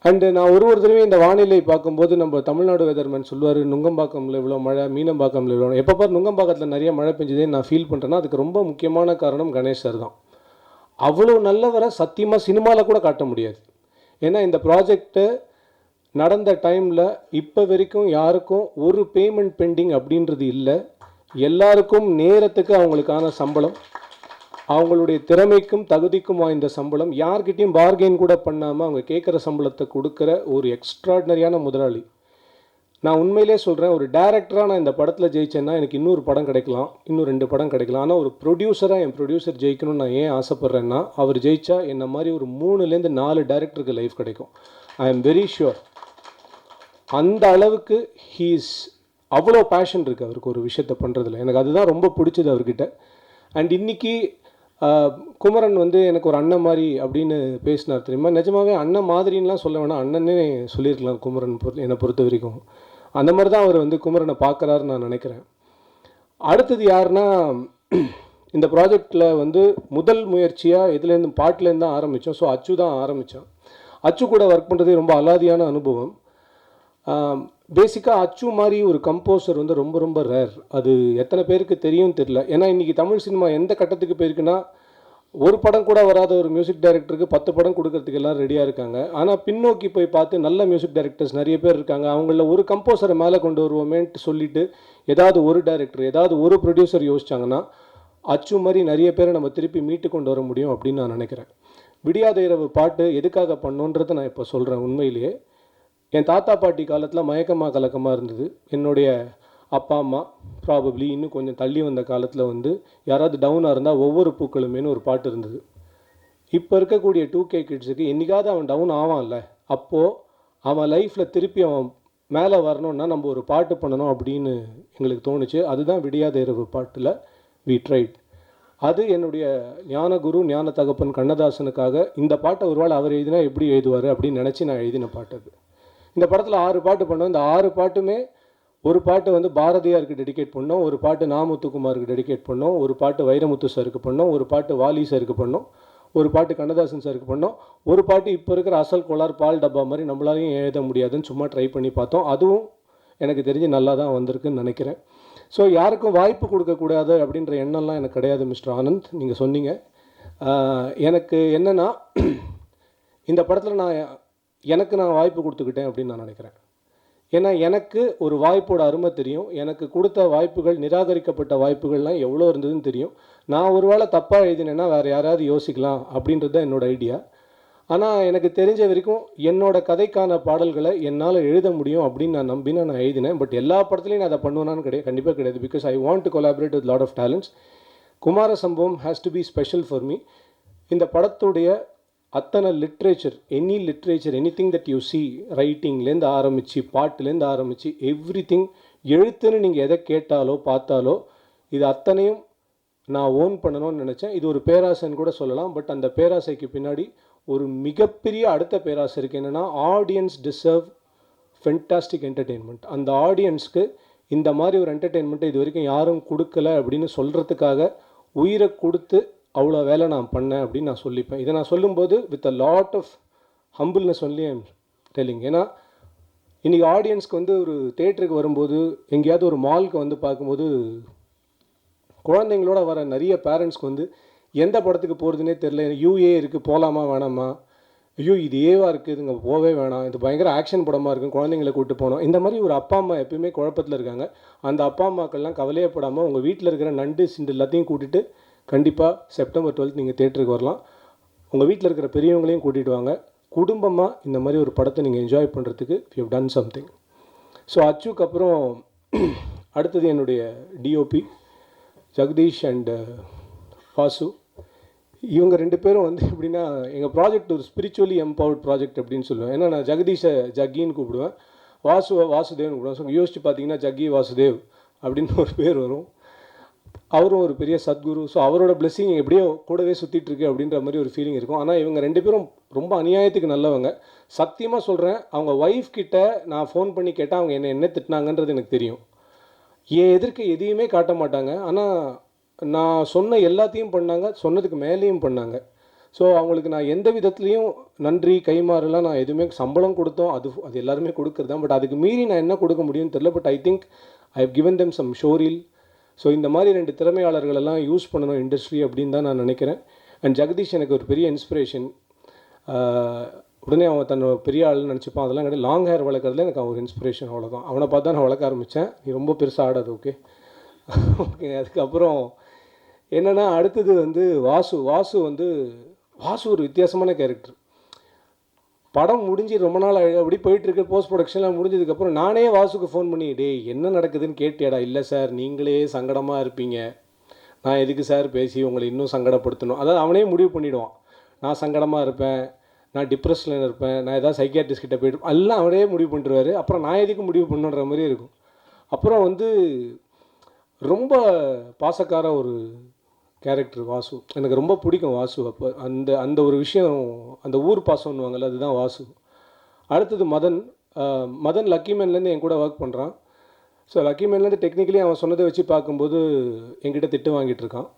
And நான் ஒரு தடவையும் இந்த வானிலை பார்க்கும்போது நம்ம தமிழ்நாடு வெதர்மேன் சொல்லுவார், நுங்கம்பாக்கமில் இவ்வளோ மழை, மீனம்பாக்கமில் இவ்வளோ. எப்போ பாரு நுங்கம்பாக்கத்தில் நிறைய மழை பெஞ்சதே நான் ஃபீல் பண்ணுறேன்னா அதுக்கு ரொம்ப முக்கியமான காரணம் கணேஷ் சார் தான். அவ்வளோ நல்லவரை சத்தியமாக சினிமாவில் கூட காட்ட முடியாது. ஏன்னா இந்த ப்ராஜெக்ட்டு நடந்த டைமில் இப்போ வரைக்கும் யாருக்கும் ஒரு பேமெண்ட் பெண்டிங் அப்படின்றது இல்லை. எல்லாருக்கும் நேரத்துக்கு அவங்களுக்கான சம்பளம், அவங்களுடைய திறமைக்கும் தகுதிக்கும் வாய்ந்த சம்பளம், யார்கிட்டையும் பார்கெயின் கூட பண்ணாமல் அவங்க கேட்குற சம்பளத்தை கொடுக்குற ஒரு எக்ஸ்ட்ராடினரியான முதலாளி. நான் உண்மையிலே சொல்கிறேன், ஒரு டேரக்டராக நான் இந்த படத்தில் ஜெயிச்சேன்னா எனக்கு இன்னொரு படம் கிடைக்கலாம், இன்னும் 2 படம் கிடைக்கலாம். ஆனால் ஒரு ப்ரொடியூசராக என் ப்ரொடியூசர் ஜெயிக்கணும்னு நான் ஏன் ஆசைப்பட்றேன்னா, அவர் ஜெயிச்சா என்ன மாதிரி ஒரு 3லேருந்து 4 டேரக்டருக்கு லைஃப் கிடைக்கும். ஐ எம் வெரி ஷுர். அந்த அளவுக்கு அவ்வளோ பேஷன் இருக்குது அவருக்கு ஒரு விஷயத்தை பண்ணுறதுல. எனக்கு அதுதான் ரொம்ப பிடிச்சது அவர்கிட்ட. அண்ட் இன்றைக்கி குமரன் வந்து எனக்கு ஒரு அண்ணன் மாதிரி அப்படின்னு பேசினார் தெரியுமா. நிஜமாகவே அண்ணன் மாதிரின்லாம் சொல்ல வேணாம், அண்ணனே சொல்லியிருக்கலாம் குமரன் என்னை பொறுத்த வரைக்கும். அந்த மாதிரி தான் அவர் வந்து குமரனை பார்க்குறாருன்னு நான் நினைக்கிறேன். அடுத்தது யாருன்னா, இந்த ப்ராஜெக்டில் வந்து முதல் முயற்சியாக இதுலேருந்து பாட்டிலேருந்து தான் ஆரம்பித்தோம். ஸோ அச்சு தான் ஆரம்பித்தோம். அச்சு கூட ஒர்க் பண்ணுறது ரொம்ப அலாதியான அனுபவம். பேசிக்காக அச்சு மாதிரி ஒரு கம்போசர் வந்து ரொம்ப ரொம்ப ரேர். அது எத்தனை பேருக்கு தெரியும் தெரியல. ஏன்னா இன்றைக்கி தமிழ் சினிமா எந்த கட்டத்துக்கு போயிருக்குன்னா, ஒரு படம் கூட வராத ஒரு மியூசிக் டைரக்டருக்கு 10 படம் கொடுக்கறதுக்கு எல்லாம் ரெடியாக இருக்காங்க. ஆனால் பின்னோக்கி போய் பார்த்து நல்ல மியூசிக் டைரக்டர்ஸ் நிறைய பேர் இருக்காங்க. அவங்கள ஒரு கம்போசரை மேலே கொண்டு வருவோமேன்ட்டு சொல்லிவிட்டு ஏதாவது ஒரு டைரக்டர் ஏதாவது ஒரு ப்ரொடியூசர் யோசிச்சாங்கன்னா அச்சு மாதிரி நிறைய பேரை நம்ம திருப்பி மீட்டு கொண்டு வர முடியும் அப்படின்னு நான் நினைக்கிறேன். விடியாத இரவு பாட்டு எதுக்காக பண்ணோன்றதை நான் இப்போ சொல்கிறேன். உண்மையிலேயே என் தாத்தா பாட்டி காலத்தில் மயக்கமாக கலக்கமாக இருந்தது. என்னுடைய அப்பா அம்மா ப்ராபப்ளி இன்னும் கொஞ்சம் தள்ளி வந்த காலத்தில் வந்து யாராவது டவுனாக இருந்தால் ஒவ்வொரு பூக்களுமேனு ஒரு பாட்டு இருந்தது. இப்போ இருக்கக்கூடிய 2K கிட்ஸுக்கு என்றைக்காவது அவன் டவுன் ஆவான்ல, அப்போது அவன் லைஃப்பில் திருப்பி அவன் மேலே வரணுன்னா நம்ம ஒரு பாட்டு பண்ணணும் அப்படின்னு எங்களுக்கு தோணுச்சு. அதுதான் விடியாத இரவு பாட்டில் வி ட்ரைட். அது என்னுடைய ஞானகுரு ஞான தகப்பன் கண்ணதாசனுக்காக இந்த பாட்டை ஒருவேளை அவர் எழுதினா எப்படி எழுதுவார் அப்படின்னு நினச்சி நான் எழுதின பாட்டு அது. இந்த படத்தில் 6 பாட்டு பண்ணோம். இந்த 6 பாட்டுமே ஒரு பாட்டு வந்து பாரதியாருக்கு டெடிகேட் பண்ணோம், ஒரு பாட்டு நாமுத்துக்குமாருக்கு டெடிகேட் பண்ணோம், ஒரு பாட்டு வைரமுத்து சாருக்கு பண்ணோம், ஒரு பாட்டு வாலி சாருக்கு பண்ணோம், ஒரு பாட்டு கண்ணதாசன் சாருக்கு பண்ணோம், ஒரு பாட்டு இப்போ இருக்கிற அசல் கோளார் பால் டப்பா மாதிரி நம்மளாலையும் எழுத முடியாதுன்னு சும்மா ட்ரை பண்ணி பார்த்தோம். அதுவும் எனக்கு தெரிஞ்சு நல்லா தான் வந்திருக்குன்னு நினைக்கிறேன். ஸோ யாருக்கும் வாய்ப்பு கொடுக்கக்கூடாது அப்படின்ற எண்ணம்லாம் எனக்கு கிடையாது மிஸ்டர் ஆனந்த். நீங்கள் சொன்னீங்க. எனக்கு என்னென்னா, இந்த படத்தில் நான் வாய்ப்பு கொடுத்துக்கிட்டேன் அப்படின்னு நான் நினைக்கிறேன். ஏன்னா எனக்கு ஒரு வாய்ப்போட அருமை தெரியும். எனக்கு கொடுத்த வாய்ப்புகள், நிராகரிக்கப்பட்ட வாய்ப்புகள்லாம் எவ்வளோ இருந்ததுன்னு தெரியும். நான் ஒரு வேளை தப்பாக எழுதினேன்னா வேறு யாராவது யோசிக்கலாம் அப்படின்றது தான் என்னோடய ஐடியா. ஆனால் எனக்கு தெரிஞ்ச வரைக்கும் என்னோடய கதைக்கான பாடல்களை என்னால் எழுத முடியும் அப்படின்னு நான் நம்பினா நான் எழுதினேன். பட் எல்லா படத்துலையும் நான் அதை பண்ணுவேனான்னு கண்டிப்பாக கிடையாது. Because I want to collaborate with lot of talents. Kumara Sambavam has to be special for me. இந்த படத்துடைய அத்தனை literature, anything that you see, ரைட்டிங்லேருந்து ஆரம்பித்து பாட்டுலேருந்து ஆரம்பித்து எவ்ரி திங், எழுத்துன்னு நீங்கள் எதை கேட்டாலோ பார்த்தாலோ இது அத்தனையும் நான் ஓன் பண்ணணும்னு நினச்சேன். இது ஒரு பேராசைன்னு கூட சொல்லலாம். பட் அந்த பேராசைக்கு பின்னாடி ஒரு மிகப்பெரிய அடுத்த பேராசை இருக்குது. என்னென்னா, ஆடியன்ஸ் டிசர்வ் ஃபென்டாஸ்டிக் என்டர்டெயின்மெண்ட். அந்த ஆடியன்ஸ்க்கு இந்த மாதிரி ஒரு என்டர்டெயின்மெண்ட்டை இது வரைக்கும் யாரும் கொடுக்கல அப்படின்னு சொல்கிறதுக்காக உயிரை கொடுத்து அவ்வளோ வேலை நான் பண்ணேன் அப்படின்னு நான் சொல்லிப்பேன். இதை நான் சொல்லும்போது with a lot of humbleness only I'm telling. ஏன்னா இன்றைக்கி ஆடியன்ஸ்க்கு வந்து ஒரு தேட்டருக்கு வரும்போது, எங்கேயாவது ஒரு மாலுக்கு வந்து பார்க்கும்போது, குழந்தைங்களோட வர நிறைய பேரண்ட்ஸ்க்கு வந்து எந்த படத்துக்கு போகிறதுனே தெரில. யூஏ இருக்குது, போகலாமா வேணாமா, ஐயோ இது ஏவாக இருக்குது, இதுங்க போகவே வேணாம், இது பயங்கர ஆக்ஷன் படமாக இருக்கும், குழந்தைங்களை கூப்பிட்டு போனோம். இந்த மாதிரி ஒரு அப்பா அம்மா எப்பயுமே குழப்பத்தில் இருக்காங்க. அந்த அப்பா அம்மாக்கள்லாம் கவலையப்படாமல் உங்கள் வீட்டில் இருக்கிற நண்டு சிண்டு எல்லாத்தையும் கூட்டிகிட்டு கண்டிப்பாக செப்டம்பர் 12 நீங்கள் தேட்டருக்கு வரலாம். உங்கள் வீட்டில் இருக்கிற பெரியவங்களையும் கூட்டிகிட்டு வாங்க. குடும்பமாக இந்த மாதிரி ஒரு படத்தை நீங்கள் என்ஜாய் பண்ணுறதுக்கு you have done something. So அச்சுக்கு அப்புறம் அடுத்தது என்னுடைய டிஓபி ஜெகதீஷ் அண்ட் வாசு. இவங்க 2 பேரும் வந்து எப்படின்னா, எங்கள் ப்ராஜெக்ட் ஒரு ஸ்பிரிச்சுவலி எம்பவர்ட் ப்ராஜெக்ட் அப்படின்னு சொல்லுவேன். ஏன்னா நான் ஜெகதீஷை ஜக்கின்னு கூப்பிடுவேன், வாசுவை வாசுதேவ்னு கூப்பிடுவேன். ஸோ யோசிச்சு பார்த்தீங்கன்னா ஜக்கி வாசுதேவ் அப்படின்னு ஒரு பேர் வரும். அவரும் ஒரு பெரிய சத்குரு. ஸோ அவரோட பிளெஸிங் எப்படியோ கூடவே சுற்றிட்டுருக்கு அப்படின்ற மாதிரி ஒரு ஃபீலிங் இருக்கும். ஆனால் இவங்க 2 பேரும் ரொம்ப அநியாயத்துக்கு நல்லவங்க. சத்தியமாக சொல்கிறேன், அவங்க ஒய்ஃப் கிட்ட நான் ஃபோன் பண்ணி கேட்டால் அவங்க என்ன திட்டினாங்கன்றது எனக்கு தெரியும். எதிர்க்க எதையுமே காட்ட மாட்டாங்க. ஆனால் நான் சொன்ன எல்லாத்தையும் பண்ணாங்க, சொன்னதுக்கு மேலேயும் பண்ணாங்க. ஸோ அவங்களுக்கு நான் எந்த விதத்துலேயும் நன்றி கைமாறலாம் நான் எதுவுமே, சம்பளம் கொடுத்தோம், அது எல்லாருமே கொடுக்குறது தான். பட் அதுக்கு மீறி நான் என்ன கொடுக்க முடியும்னு தெரில. But I think I have given them some showreel. So இந்த மாதிரி 2 திறமையாளர்களெல்லாம் யூஸ் பண்ணணும் இண்டஸ்ட்ரி அப்படின்னு தான் நான் நினைக்கிறேன். அண்ட் ஜெகதீஷ் எனக்கு ஒரு பெரிய இன்ஸ்பிரேஷன். உடனே அவன் தன்னோட பெரிய ஆள்னு நினச்சிப்பான், அதெல்லாம் கிடையாது. லாங் ஹேர் வளர்க்குறதுல எனக்கு அவன் ஒரு இன்ஸ்பிரேஷன், அவ்வளோதான். அவனை பார்த்து தான் நான் வளர்க்க ஆரம்பித்தேன். நீ ரொம்ப பெருசாக ஆடாது, ஓகே ஓகே. அதுக்கப்புறம் என்னென்னா, அடுத்தது வந்து வாசு ஒரு வித்தியாசமான கேரக்டர். படம் முடிஞ்சு ரொம்ப நாள் அப்படி போயிட்டுருக்கு. போஸ்ட் ப்ரொடக்ஷன்லாம் முடிஞ்சதுக்கப்புறம் நானே வாசுக்கு ஃபோன் பண்ணி, என்ன நடக்குதுன்னு கேட்டியாடா? இல்லை சார், நீங்களே சங்கடமாக இருப்பீங்க, நான் எதுக்கு சார் பேசி உங்களை இன்னும் சங்கடப்படுத்தணும். அதாவது அவனே முடிவு பண்ணிவிடுவான், நான் சங்கடமாக இருப்பேன், நான் டிப்ரெஷனில் இருப்பேன், நான் ஏதாவது சைக்கியாட்ரிஸ்ட் கிட்ட போய்ட்டு எல்லாம் அவனே முடிவு பண்ணிடுவார். அப்புறம் நான் எதுக்கு முடிவு பண்ணுன்ற மாதிரி இருக்கும். அப்புறம் வந்து ரொம்ப பாசக்கார ஒரு கேரக்டர் வாசு. எனக்கு ரொம்ப பிடிக்கும் வாசு. அப்போ அந்த ஒரு விஷயம், அந்த ஊர் பாசம்னுவாங்கள்ல, அதுதான் வாசு. அடுத்தது மதன் லக்கிமேன்லேருந்து என் கூட ஒர்க் பண்ணுறான். ஸோ லக்கி மேன்லேருந்து டெக்னிக்கலி அவன் சொன்னதை வச்சு பார்க்கும்போது என்கிட்ட திட்டு வாங்கிட்டு இருக்கான்.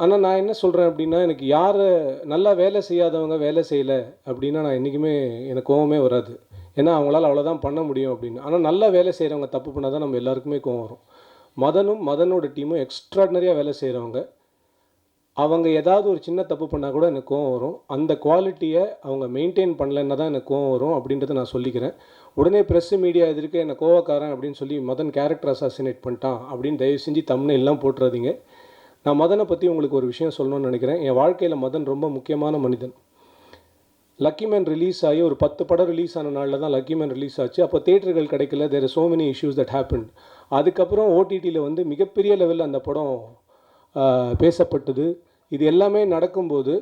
ஆனால் நான் என்ன சொல்கிறேன் அப்படின்னா, எனக்கு யாரை நல்லா வேலை செய்யாதவங்க வேலை செய்யலை அப்படின்னா நான் என்றைக்குமே எனக்கு கோவமே வராது. ஏன்னா அவங்களால அவ்வளோதான் பண்ண முடியும் அப்படின்னு. ஆனால் நல்லா வேலை செய்கிறவங்க தப்பு பண்ணால் தான் நம்ம எல்லாருக்குமே கோவம் வரும். மதனோட டீமும் எக்ஸ்ட்ராடினரியாக வேலை செய்கிறவங்க. அவங்க ஏதாவது ஒரு சின்ன தப்பு பண்ணால் கூட எனக்கு கோவம் வரும். அந்த குவாலிட்டியை அவங்க மெயின்டைன் பண்ணலைன்னா தான் எனக்கு கோவம் வரும் அப்படின்றத நான் சொல்லிக்கிறேன். உடனே ப்ரெஸ்ஸு மீடியா எதிர்க்க என்னை கோவக்காரன் அப்படின்னு சொல்லி மதன் கேரக்டர் அசாசினேட் பண்ணிட்டான் அப்படின்னு தயவு செஞ்சு எல்லாம் போட்டுறாதீங்க. நான் மதனை பற்றி உங்களுக்கு ஒரு விஷயம் சொல்லணும்னு நினைக்கிறேன். என் வாழ்க்கையில் மதன் ரொம்ப முக்கியமான மனிதன். லக்கி மேன் ரிலீஸ் ஆகி ஒரு 10 படம் ரிலீஸ் ஆன நாளில் தான் லக்கி மேன் ரிலீஸ் ஆச்சு. அப்போ தேட்டர்கள் கிடைக்கல. There are so many issues that happen. அதுக்கப்புறம் ஓடிடியில் வந்து மிகப்பெரிய லெவலில் அந்த படம் பேசப்பட்டது. இது எல்லாமே நடக்கும்போது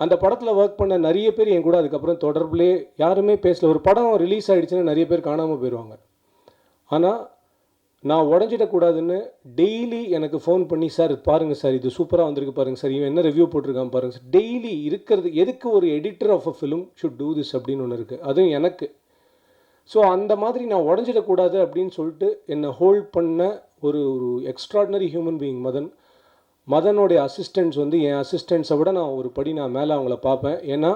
அந்த படத்தில் ஒர்க் பண்ண நிறைய பேர் என் கூட அதுக்கப்புறம் தொடர்புலேயே யாருமே பேசல. ஒரு படம் ரிலீஸ் ஆகிடுச்சுன்னா நிறைய பேர் காணாமல் போயிடுவாங்க. ஆனால் நான் உடஞ்சிடக்கூடாதுன்னு டெய்லி எனக்கு ஃபோன் பண்ணி, சார் பாருங்கள் சார், இது சூப்பராக வந்திருக்கு பாருங்கள் சார், இவன் என்ன ரிவ்யூ போட்டிருக்கான் பாருங்கள் சார். டெய்லி இருக்கிறது எதுக்கு ஒரு editor of a film should do this அப்படின்னு ஒன்று இருக்குது. அதுவும் எனக்கு. ஸோ அந்த மாதிரி நான் உடஞ்சிடக்கூடாது அப்படின்னு சொல்லிட்டு என்னை ஹோல்ட் பண்ண ஒரு எக்ஸ்ட்ராடினரி ஹியூமன் பீயிங் மதனோடைய அசிஸ்டன்ட்ஸ் வந்து என் அசிஸ்டன்ட்ஸை விட நான் ஒரு படி மேலே அவங்கள பார்ப்பேன். ஏன்னா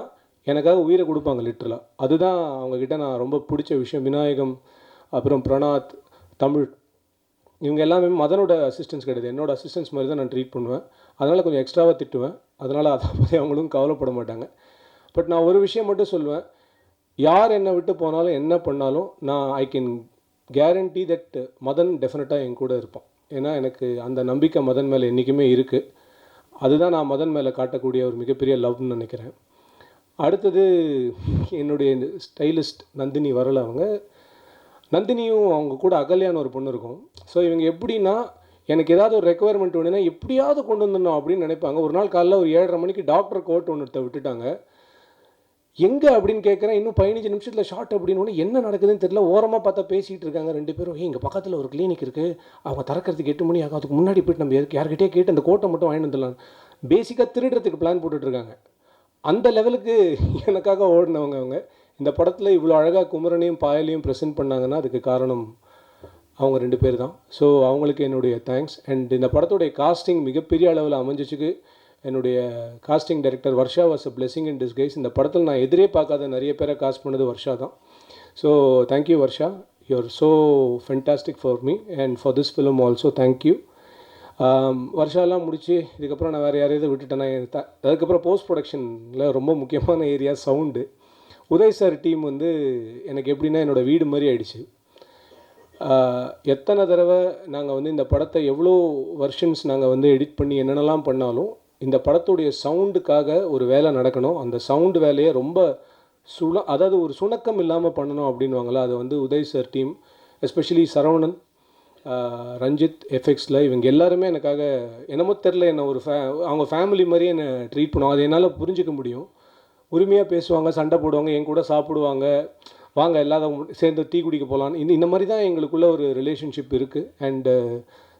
எனக்காக உயிரை கொடுப்பாங்க லிட்ரலாக. அதுதான் அவங்கக்கிட்ட நான் ரொம்ப பிடிச்ச விஷயம். விநாயகம், அப்புறம் பிரணாத், தமிழ், இவங்க எல்லாமே மதனோட அசிஸ்டன்ஸ் கிடையாது, என்னோடய அசிஸ்டன்ஸ் மாதிரி தான் நான் ட்ரீட் பண்ணுவேன். அதனால் கொஞ்சம் எக்ஸ்ட்ராவாக திட்டுவேன். அதனால் அதை பற்றி அவங்களும் கவலைப்பட மாட்டாங்க. பட் நான் ஒரு விஷயம் மட்டும் சொல்லுவேன், யார் என்னை விட்டு போனாலும் என்ன பண்ணாலும் I can guarantee that Madan டெஃபினட்டாக என் கூட இருப்பான். ஏன்னா எனக்கு அந்த நம்பிக்கை மதன் மேலே என்றைக்குமே இருக்குது. அதுதான் நான் மதன் மேலே காட்டக்கூடிய ஒரு மிகப்பெரிய லவ்னு நினைக்கிறேன். அடுத்தது என்னுடைய ஸ்டைலிஸ்ட் நந்தினி வரலை. நந்தினியும் அவங்க கூட அகல்யான்னு ஒரு பொண்ணு இருக்கும். ஸோ இவங்க எப்படின்னா, எனக்கு ஏதாவது ஒரு ரெக்குவயர்மெண்ட் வேணுன்னா எப்படியாவது கொண்டு வந்துடணும் அப்படின்னு நினைப்பாங்க. ஒரு நாள் காலைல ஒரு 7:30 மணிக்கு டாக்டர் கோட் ஒன்று விட்டுட்டாங்க. எங்கே அப்படின்னு கேட்குறேன். இன்னும் 15 நிமிஷத்தில் ஷார்ட் அப்படின்னு என்ன நடக்குதுன்னு தெரியல. ஓரமாக பார்த்தா பேசிகிட்டு இருக்காங்க 2 பேரும். இங்கே பக்கத்தில் ஒரு கிளினிக் இருக்குது, அவங்க திறக்கிறதுக்கு 8 மணி ஆகும், அதுக்கு முன்னாடி போய்ட்டு நம்ம யார்கிட்டயே கேட்டு அந்த கோட்டை மட்டும் வாங்கிட்டு வந்துடலாம். பேசிக்காக திருடுறதுக்கு பிளான் போட்டுட்ருக்காங்க. அந்த லெவலுக்கு எனக்காக ஓடினவங்க அவங்க. இந்த படத்தில் இவ்வளோ அழகாக குமரனையும் பாயலையும் ப்ரெசென்ட் பண்ணாங்கன்னா அதுக்கு காரணம் அவங்க 2 பேர் தான். ஸோ அவங்களுக்கு என்னுடைய தேங்க்ஸ். அண்ட் இந்த படத்துடைய காஸ்டிங் மிகப்பெரிய அளவில் அமைஞ்சிச்சுக்கு என்னுடைய costing director Varsha was a blessing in disguise. இந்த படத்தில் நான் எதிரே பார்க்காத நிறைய பேரை காஸ்ட் பண்ணது வர்ஷா தான். So thank you Varsha, you are so fantastic for me and for this film also. Thank you. வருஷாலாம் முடிச்சு இதுக்கப்புறம் நான் வேறு யாரையாவது விட்டுட்டேன்னா அதுக்கப்புறம் போஸ்ட் ப்ரொடக்ஷனில் ரொம்ப முக்கியமான area sound. Uday sir team வந்து எனக்கு எப்படின்னா என்னோடய வீடு மாதிரி ஆயிடுச்சு. எத்தனை தடவை நாங்கள் வந்து இந்த படத்தை எவ்வளோ வெர்ஷன்ஸ் நாங்கள் வந்து எடிட் பண்ணி என்னென்னலாம் பண்ணாலும் இந்த படத்துடைய சவுண்டுக்காக ஒரு வேலை நடக்கணும். அந்த சவுண்டு வேலையை ரொம்ப அதாவது ஒரு சுணக்கம் இல்லாமல் பண்ணணும் அப்படின்வாங்களா, அது வந்து Uday sir team, especially Saravanan, Ranjith, எஃப்எக்ஸில் இவங்க எல்லாருமே எனக்காக என்னமோ தெரில என்னை ஒரு அவங்க ஃபேமிலி மாதிரியே என்னை ட்ரீட் பண்ணுவாங்க. அது என்னால் புரிஞ்சிக்க முடியும். உரிமையாக பேசுவாங்க, சண்டை போடுவாங்க, என் கூட சாப்பிடுவாங்க, வாங்க எல்லாரும் சேர்ந்து டீ குடிக்க போகலான்னு. இந்த மாதிரி தான் எங்களுக்குள்ள ஒரு ரிலேஷன்ஷிப் இருக்குது. And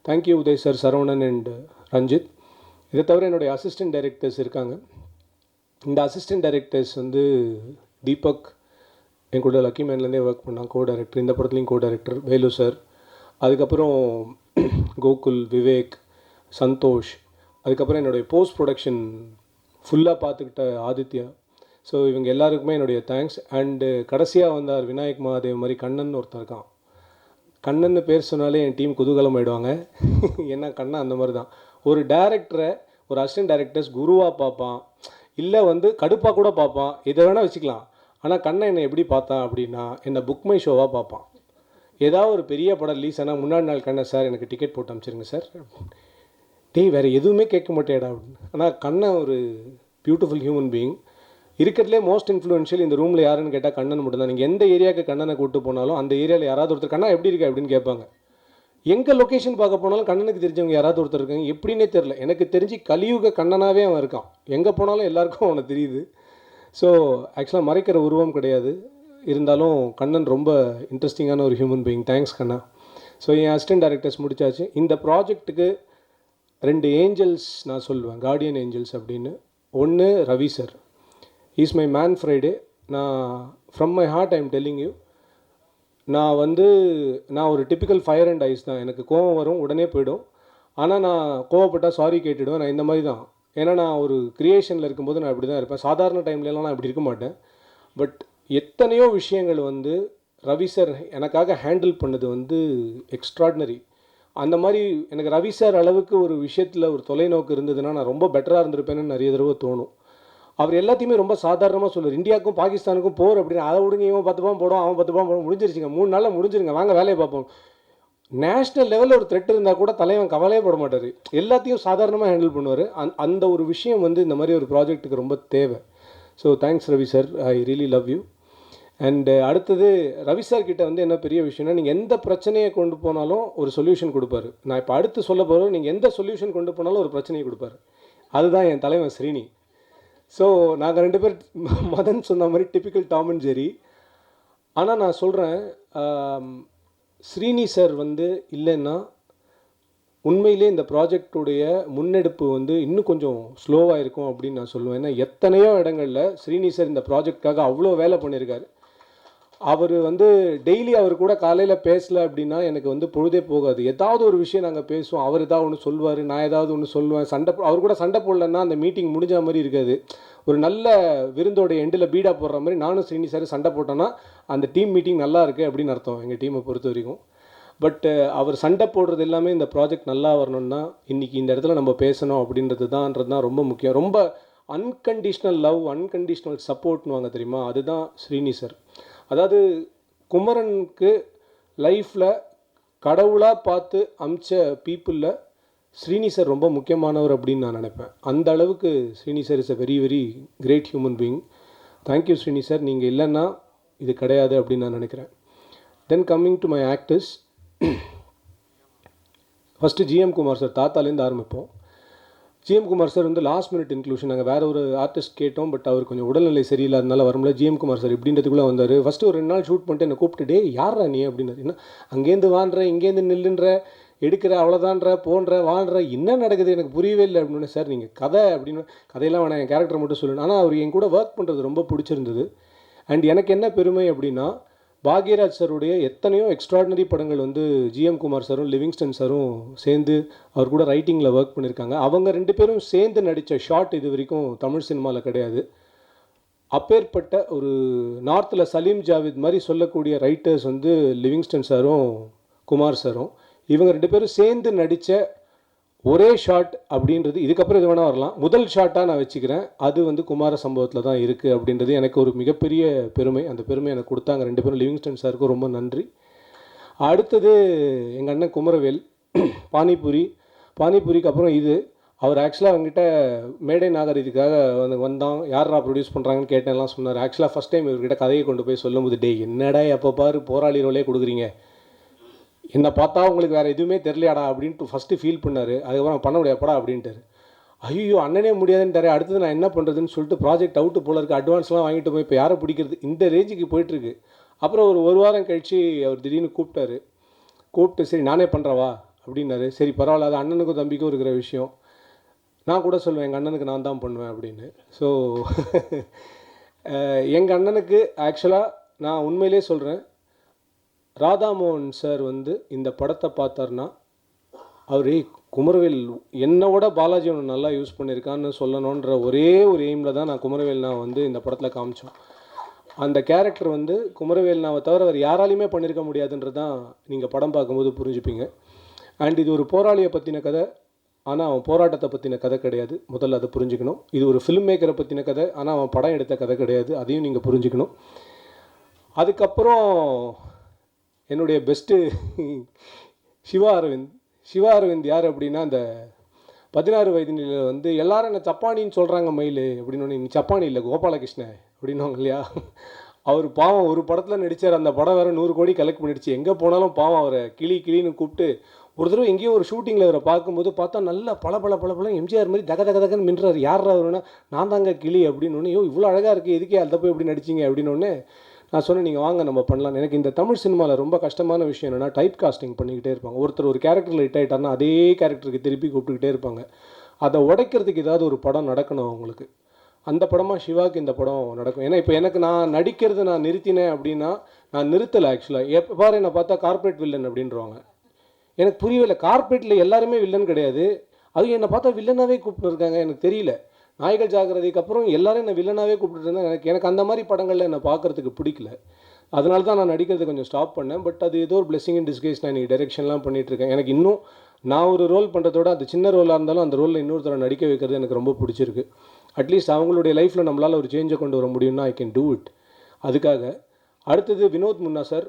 thank you Uday sir, Saravanan and Ranjith. இதை தவிர என்னுடைய அசிஸ்டன்ட் டைரக்டர்ஸ் இருக்காங்க. இந்த அசிஸ்டன்ட் டைரக்டர்ஸ் வந்து தீபக், என் கூட லக்கி மேன்லேருந்தே ஒர்க் பண்ணாங்க, கோ டைரக்டர், இந்த படத்துலேயும் கோ டைரக்டர் வேலு சார். அதுக்கப்புறம் கோகுல், விவேக், சந்தோஷ். அதுக்கப்புறம் என்னுடைய போஸ்ட் ப்ரொடக்ஷன் ஃபுல்லாக பார்த்துக்கிட்ட ஆதித்யா. ஸோ இவங்க எல்லாருக்குமே என்னுடைய தேங்க்ஸ். அண்டு கடைசியாக வந்தார் விநாயக் மகாதேவ் மாதிரி கண்ணன் ஒருத்தர் இருக்கான். கண்ணன்னு பேர் சொன்னாலே என் டீம் குதூகலம் ஆகிடுவாங்க. ஏன்னா கண்ணன் அந்த மாதிரி தான். ஒரு டேரக்டரை ஒரு அசிஸ்டன்ட் டைரக்டர்ஸ் குருவாக பார்ப்பான், இல்லை வந்து கடுப்பாக கூட பார்ப்பான், இதை வேணால் வச்சுக்கலாம். ஆனால் கண்ணன் என்னை எப்படி பார்த்தான் அப்படின்னா, என்னை புக் மை ஷோவாக பார்ப்பான். ஏதாவது ஒரு பெரிய படம் ரிலீஸ் ஆனால் முன்னாடி நாள் கண்ணன், சார் எனக்கு டிக்கெட் போட்டு அனுப்பிச்சிருங்க சார், டேய் வேறு எதுவுமே கேட்க மாட்டேடா அப்படின்னு. ஆனால் கண்ணன் ஒரு பியூட்டிஃபுல் ஹியூமன் பீயிங். இருக்கிறதுலே மோஸ்ட் இன்ஃப்ளூயன்ஷியல் இந்த ரூமில் யாருன்னு கேட்டால் கண்ணன் மட்டும்தான். நீங்கள் எந்த ஏரியாவுக்கு கண்ணனை கூப்பிட்டு போனாலும் அந்த ஏரியாவில் யாராவது ஒருத்தர் கண்ணா எப்படி இருக்கா அப்படின்னு கேட்பாங்க. எங்கே லொக்கேஷன் பார்க்க போனாலும் கண்ணனுக்கு தெரிஞ்சவங்க யாராவது ஒருத்தர் இருக்காங்க. எப்படின்னே தெரில, எனக்கு தெரிஞ்சு கலியுக கண்ணனாகவே அவன் இருக்கான். எங்கே போனாலும் எல்லாருக்கும் அவனை தெரியுது. ஸோ ஆக்சுவலாக மறைக்கிற உருவம் கிடையாது. இருந்தாலும் கண்ணன் ரொம்ப இன்ட்ரெஸ்டிங்கான ஒரு ஹியூமன் பீயிங். தேங்க்ஸ் கண்ணா. ஸோ என் அசிஸ்டன்ட் டைரக்டர்ஸ் முடிச்சாச்சு. இந்த ப்ராஜெக்ட்டுக்கு 2 ஏஞ்சல்ஸ் நான் சொல்லுவேன், கார்டியன் ஏஞ்சல்ஸ் அப்படின்னு. ஒன்று Ravi sir, is my man Friday. நான் from my heart I am telling you, நான் ஒரு டிப்பிக்கல் ஃபயர் அண்ட் ஐஸ் தான். எனக்கு கோவம் வரும், உடனே போயிடும். ஆனால் நான் கோவப்பட்டால் சாரி கேட்டுவிடுவேன். நான் இந்த மாதிரி தான். ஏன்னா நான் ஒரு க்ரியேஷனில் இருக்கும்போது நான் இப்படி தான் இருப்பேன். சாதாரண டைம்லலாம் நான் இப்படி இருக்க மாட்டேன். பட் எத்தனையோ விஷயங்கள் ரவி சார் எனக்காக ஹேண்டில் பண்ணது எக்ஸ்ட்ராடினரி. அந்த மாதிரி எனக்கு ரவி சார் அளவுக்கு ஒரு விஷயத்தில் ஒரு தொலைநோக்கு இருந்ததுன்னா நான் ரொம்ப பெட்டராக இருந்திருப்பேன்னு நிறைய தடவை தோணும். அவர் எல்லாத்தையுமே ரொம்ப சாதாரணமாக சொல்லுவார். இந்தியாவுக்கும் பாகிஸ்தானுக்கும் போர் அப்படின்னு, அதை விடுங்க, இவன் 10 பாம் போடும், அவன் 10 பாம் போடும், முடிஞ்சிருச்சுங்க, 3 நாளில் முடிஞ்சிருங்க, வாங்க வேலையை பார்ப்போம். நேஷ்னல் லெவலில் ஒரு த்ரெட் இருந்தால் கூட தலைவன் கவலையே பட மாட்டார். எல்லாத்தையும் சாதாரணமாக ஹேண்டில் பண்ணுவார். அந்த ஒரு விஷயம் இந்த மாதிரி ஒரு ப்ராஜெக்ட்டுக்கு ரொம்ப தேவை. So thanks Ravi sir, I really love you. And அடுத்தது ரவி சார் கிட்ட என்ன பெரிய விஷயம்னா, நீங்கள் எந்த பிரச்சனையை கொண்டு போனாலும் ஒரு சொல்யூஷன் கொடுப்பாரு. நான் இப்போ அடுத்து சொல்ல போகிறோம், நீங்கள் எந்த சொல்யூஷன் கொண்டு போனாலும் ஒரு பிரச்சனையை கொடுப்பாரு. அதுதான் என் தலைவன் ஸ்ரீனி. ஸோ நாங்கள் 2 பேர் மதன் சொன்ன மாதிரி டிப்பிக்கல் டாம் அண்ட் ஜெரி. ஆனால் நான் சொல்கிறேன், ஸ்ரீனி சார் இல்லைன்னா உண்மையிலே இந்த ப்ராஜெக்டுடைய முன்னெடுப்பு இன்னும் கொஞ்சம் ஸ்லோவாக இருக்கும் அப்படின்னு நான் சொல்லுவேன். ஏன்னா எத்தனையோ இடங்களில் ஸ்ரீனி சார் இந்த ப்ராஜெக்டுக்காக அவ்வளோ வேலை பண்ணியிருக்காரு. அவர் டெய்லி அவர் கூட காலையில் பேசலை அப்படின்னா எனக்கு பொழுதே போகாது. ஏதாவது ஒரு விஷயம் நாங்கள் பேசுவோம், அவர் ஏதாவது ஒன்று சொல்லுவார், நான் ஏதாவது ஒன்று சொல்லுவேன். அவர் கூட சண்டை போடலன்னா அந்த மீட்டிங் முடிஞ்ச மாதிரி இருக்காது. ஒரு நல்ல விருந்தோட எண்டில் பீடா போடுற மாதிரி நானும் ஸ்ரீனி சார் சண்டை போட்டோன்னா அந்த டீம் மீட்டிங் நல்லா இருக்குது அப்படின்னு அர்த்தம், எங்கள் டீமை பொறுத்த வரைக்கும். பட் அவர் சண்டை போடுறது எல்லாமே இந்த ப்ராஜெக்ட் நல்லா வரணும்னா இன்றைக்கி இந்த இடத்துல நம்ம பேசணும் அப்படின்றது தான் ரொம்ப முக்கியம். ரொம்ப அன்கண்டிஷ்னல் லவ், அன்கண்டிஷ்னல் சப்போர்ட்னுவாங்க தெரியுமா, அதுதான் ஸ்ரீனி சார். அதாவது குமரனுக்கு லைஃப்பில் கடவுளாக பார்த்து அமிச்ச பீப்புளில் ஸ்ரீனி சார் ரொம்ப முக்கியமானவர் அப்படின்னு நான் நினைப்பேன். அந்த அளவுக்கு Srini sir is a very very great human being. Thank you Srini sir, நீங்கள் இல்லைன்னா இது கிடையாது அப்படின்னு நான் நினைக்கிறேன். Then coming to my actors, first GM Kumar sir, தாத்தாலேருந்து ஆரம்பிப்போம். GM Kumar sir last minute inclusion. நாங்கள் வேறு ஒரு ஆர்டிஸ்ட் கேட்டோம், பட் அவர் கொஞ்சம் உடல்நிலை சரியில்லாதனால வரமுடியல. ஜிஎம் குமார் சார் இப்படின்றதுக்குள்ளே வந்தார். ஃபஸ்ட்டு ஒரு 2 நாள் ஷூட் பண்ணிட்டு என்னை கூப்பிட்டு, டே யாரா நீ அப்படின்னாரு. என்ன அங்கேருந்து வான்ற, இங்கேருந்து நில்லுன்ற, எடுக்கிற, அவ்வளோதான்ற, போன்ற, வாழ்ற, என்ன நடக்குது எனக்கு புரியவே இல்லை அப்படின்னு. சார் நீங்கள் கதை அப்படின்னு, கதையெல்லாம் வேணாம், என் கேரக்டர் மட்டும் சொல்லணும். ஆனால் அவர் என் கூட ஒர்க் பண்ணுறது ரொம்ப பிடிச்சிருந்தது. அண்ட் எனக்கு என்ன பெருமை அப்படின்னா, பாக்யராஜ் சாருடைய எத்தனையோ எக்ஸ்ட்ராடினரி படங்கள் ஜிஎம் குமார் சாரும் லிவிங்ஸ்டன் சாரும் சேர்ந்து அவர் கூட ரைட்டிங்கில் ஒர்க் பண்ணியிருக்காங்க. அவங்க 2 பேரும் சேர்ந்து நடித்த ஷார்ட் இது வரைக்கும் தமிழ் சினிமாவில் கிடையாது. அப்பேற்பட்ட ஒரு நார்த்தில் சலீம் ஜாவித் மாதிரி சொல்லக்கூடிய ரைட்டர்ஸ் லிவிங்ஸ்டன் சாரும் குமார் சாரும், இவங்க 2 பேரும் சேர்ந்து நடித்த ஒரே ஷாட் அப்படின்றது, இதுக்கப்புறம் இது வேணால் வரலாம், முதல் ஷாட்டாக நான் வச்சுக்கிறேன். அது குமார சம்பவத்தில் தான் இருக்குது அப்படின்றது எனக்கு ஒரு மிகப்பெரிய பெருமை. அந்த பெருமை எனக்கு கொடுத்தாங்க 2 பேரும். லிவிங்ஸ்டன் சாருக்கும் ரொம்ப நன்றி. அடுத்தது எங்கள் அண்ணன் குமரவேல், பானிபூரிக்கு அப்புறம் இது. அவர் ஆக்சுவலாக அவங்ககிட்ட மேடை நாகரிகத்துக்காக வந்தான், யாரா ப்ரொடியூஸ் பண்ணுறாங்கன்னு கேட்டேன்லாம் சொன்னார். ஆக்சுவலாக ஃபஸ்ட் டைம் இவர்கிட்ட கதையை கொண்டு போய் சொல்லும்போது, டே என்னடா எப்போ பாரு போராளி ரோலே கொடுக்குறீங்க, என்னை பார்த்தா உங்களுக்கு வேறு எதுவுமே தெரியலையாடா அப்படின்ட்டு ஃபஸ்ட்டு ஃபீல் பண்ணார். அதுக்கப்புறம் பண்ண முடியாப்படா அப்படின்ட்டார். ஐயோ அண்ணனே முடியாதுன்ட்டார். அடுத்தது நான் என்ன பண்ணுறதுன்னு சொல்லிட்டு ப்ராஜெக்ட் அவுட்டு போல இருக்குது, அட்வான்ஸ்லாம் வாங்கிட்டு போய் இப்போ யாரை பிடிக்கிறது, இந்த ரேஞ்சுக்கு போயிட்டுருக்கு. அப்புறம் ஒரு வாரம் கழித்து அவர் திடீர்னு கூப்பிட்டு சரி நானே பண்ணுறவா அப்படின்னாரு. சரி பரவாயில்ல, அது அண்ணனுக்கும் தம்பிக்கும் இருக்கிற விஷயம். நான் கூட சொல்லுவேன் எங்கள் அண்ணனுக்கு நான் தான் பண்ணுவேன் அப்படின்னு. ஸோ எங்கள் அண்ணனுக்கு ஆக்சுவலாக நான் உண்மையிலே சொல்கிறேன், ராதாமோகன் சார் இந்த படத்தை பார்த்தாருன்னா அவர் குமரவேல் என்னோட பாலாஜி ஒன்று நல்லா யூஸ் பண்ணியிருக்கான்னு சொல்லணுன்ற ஒரே ஒரு எய்மில் தான் நான் குமரவேல்னா இந்த படத்தில் காமிச்சோம். அந்த கேரக்டர் குமரவேல்னாவை தவிர அவர் யாராலையுமே பண்ணியிருக்க முடியாதுன்றது தான் நீங்கள் படம் பார்க்கும்போது புரிஞ்சுப்பீங்க. அண்ட் இது ஒரு போராளியை பற்றின கதை, ஆனால் அவன் போராட்டத்தை பற்றின கதை கிடையாது. முதல்ல அதை புரிஞ்சுக்கணும். இது ஒரு ஃபிலிம் மேக்கரை பற்றின கதை, ஆனால் அவன் படம் எடுத்த கதை கிடையாது. அதையும் நீங்கள் புரிஞ்சுக்கணும். அதுக்கப்புறம் என்னுடைய பெஸ்ட்டு சிவா அரவிந்த் யார் அப்படின்னா, அந்த 16 வயது நிலையில் எல்லாரும் என்ன சப்பானின்னு சொல்கிறாங்க மயில் அப்படின்னு. நீ சப்பானி இல்லை கோபாலகிருஷ்ணன் அப்படின்வாங்க இல்லையா. அவர் பாவம் ஒரு படத்தில் நடித்தார், அந்த படம் வேறு 100 கோடி கலெக்ட் பண்ணிடுச்சு. எங்கே போனாலும் பாவம் அவரை கிளின்னு கூப்பிட்டு, ஒரு தடவை எங்கேயோ ஒரு ஷூட்டிங்கில் அவரை பார்க்கும்போது பார்த்தா நல்லா பல எம்ஜிஆர் மாதிரி தகன்னு மின்றார். யார் அவருன்னா, நான் தாங்க கிளி அப்படின்னு. ஐயோ இவ்வளோ அழகாக இருக்குது, எதுக்கே அதை போய் எப்படி நடிச்சிங்க அப்படின்னு. நான் சொன்னேன் நீங்கள் வாங்க நம்ம பண்ணலாம். எனக்கு இந்த தமிழ் சினிமாவில் ரொம்ப கஷ்டமான விஷயம் என்னென்னா, டைப் காஸ்டிங் பண்ணிக்கிட்டே இருப்பாங்க. ஒருத்தர் ஒரு கேரக்டரில் ஹிட் ஆகிட்டார்னா அதே கேரக்டருக்கு திருப்பி கூப்பிட்டுக்கிட்டே இருப்பாங்க. அதை உடைக்கிறதுக்கு ஏதாவது ஒரு படம் நடக்கணும் அவங்களுக்கு. அந்த படமாக சிவாவுக்கு இந்த படம் நடக்கும். ஏன்னா இப்போ எனக்கு நான் நடிக்கிறது நான் நிறுத்தினேன் அப்படின்னா நான் நிறுத்தலை ஆக்சுவலாக. எப்போ பாரு என்னை பார்த்தா கார்ப்பரேட் வில்லன் அப்படின்றவாங்க. எனக்கு புரியவில்லை, கார்ப்பரேட்டில் எல்லாருமே வில்லன் கிடையாது, அதுவும் என்னை பார்த்தா வில்லனாகவே கூப்பிட்டுருக்காங்க. எனக்கு தெரியல. நாய்கள் ஜாக்கிரதைக்கு அப்புறம் எல்லாரும் என்னை வில்லனாகவே கூப்பிட்டு இருந்தேன். எனக்கு அந்த மாதிரி படங்களில் என்னை பார்க்குறதுக்கு பிடிக்கல. அதனால தான் நான் நடிக்கிறதை கொஞ்சம் ஸ்டாப் பண்ணேன். பட் அது ஏதோ ஒரு பிளெஸிங் இன் டிஸ்கைஸ். நான் இன்றைக்கி டைரெக்ஷன்லாம் பண்ணிகிட்ருக்கேன். எனக்கு இன்னும் நான் ஒரு ரோல் பண்ணுறதோட அது சின்ன ரோலாக இருந்தாலும் அந்த ரோலில் இன்னொருத்தரை நடிக்க வைக்கிறது எனக்கு ரொம்ப பிடிச்சிருக்கு. அட்லீஸ்ட் அவங்களுடைய லைஃப்பில் நம்மளால் ஒரு சேஞ்சை கொண்டு வர முடியும்னா ஐ கேன் டூ இட். அதுக்காக அடுத்தது வினோத் முன்னா சார்.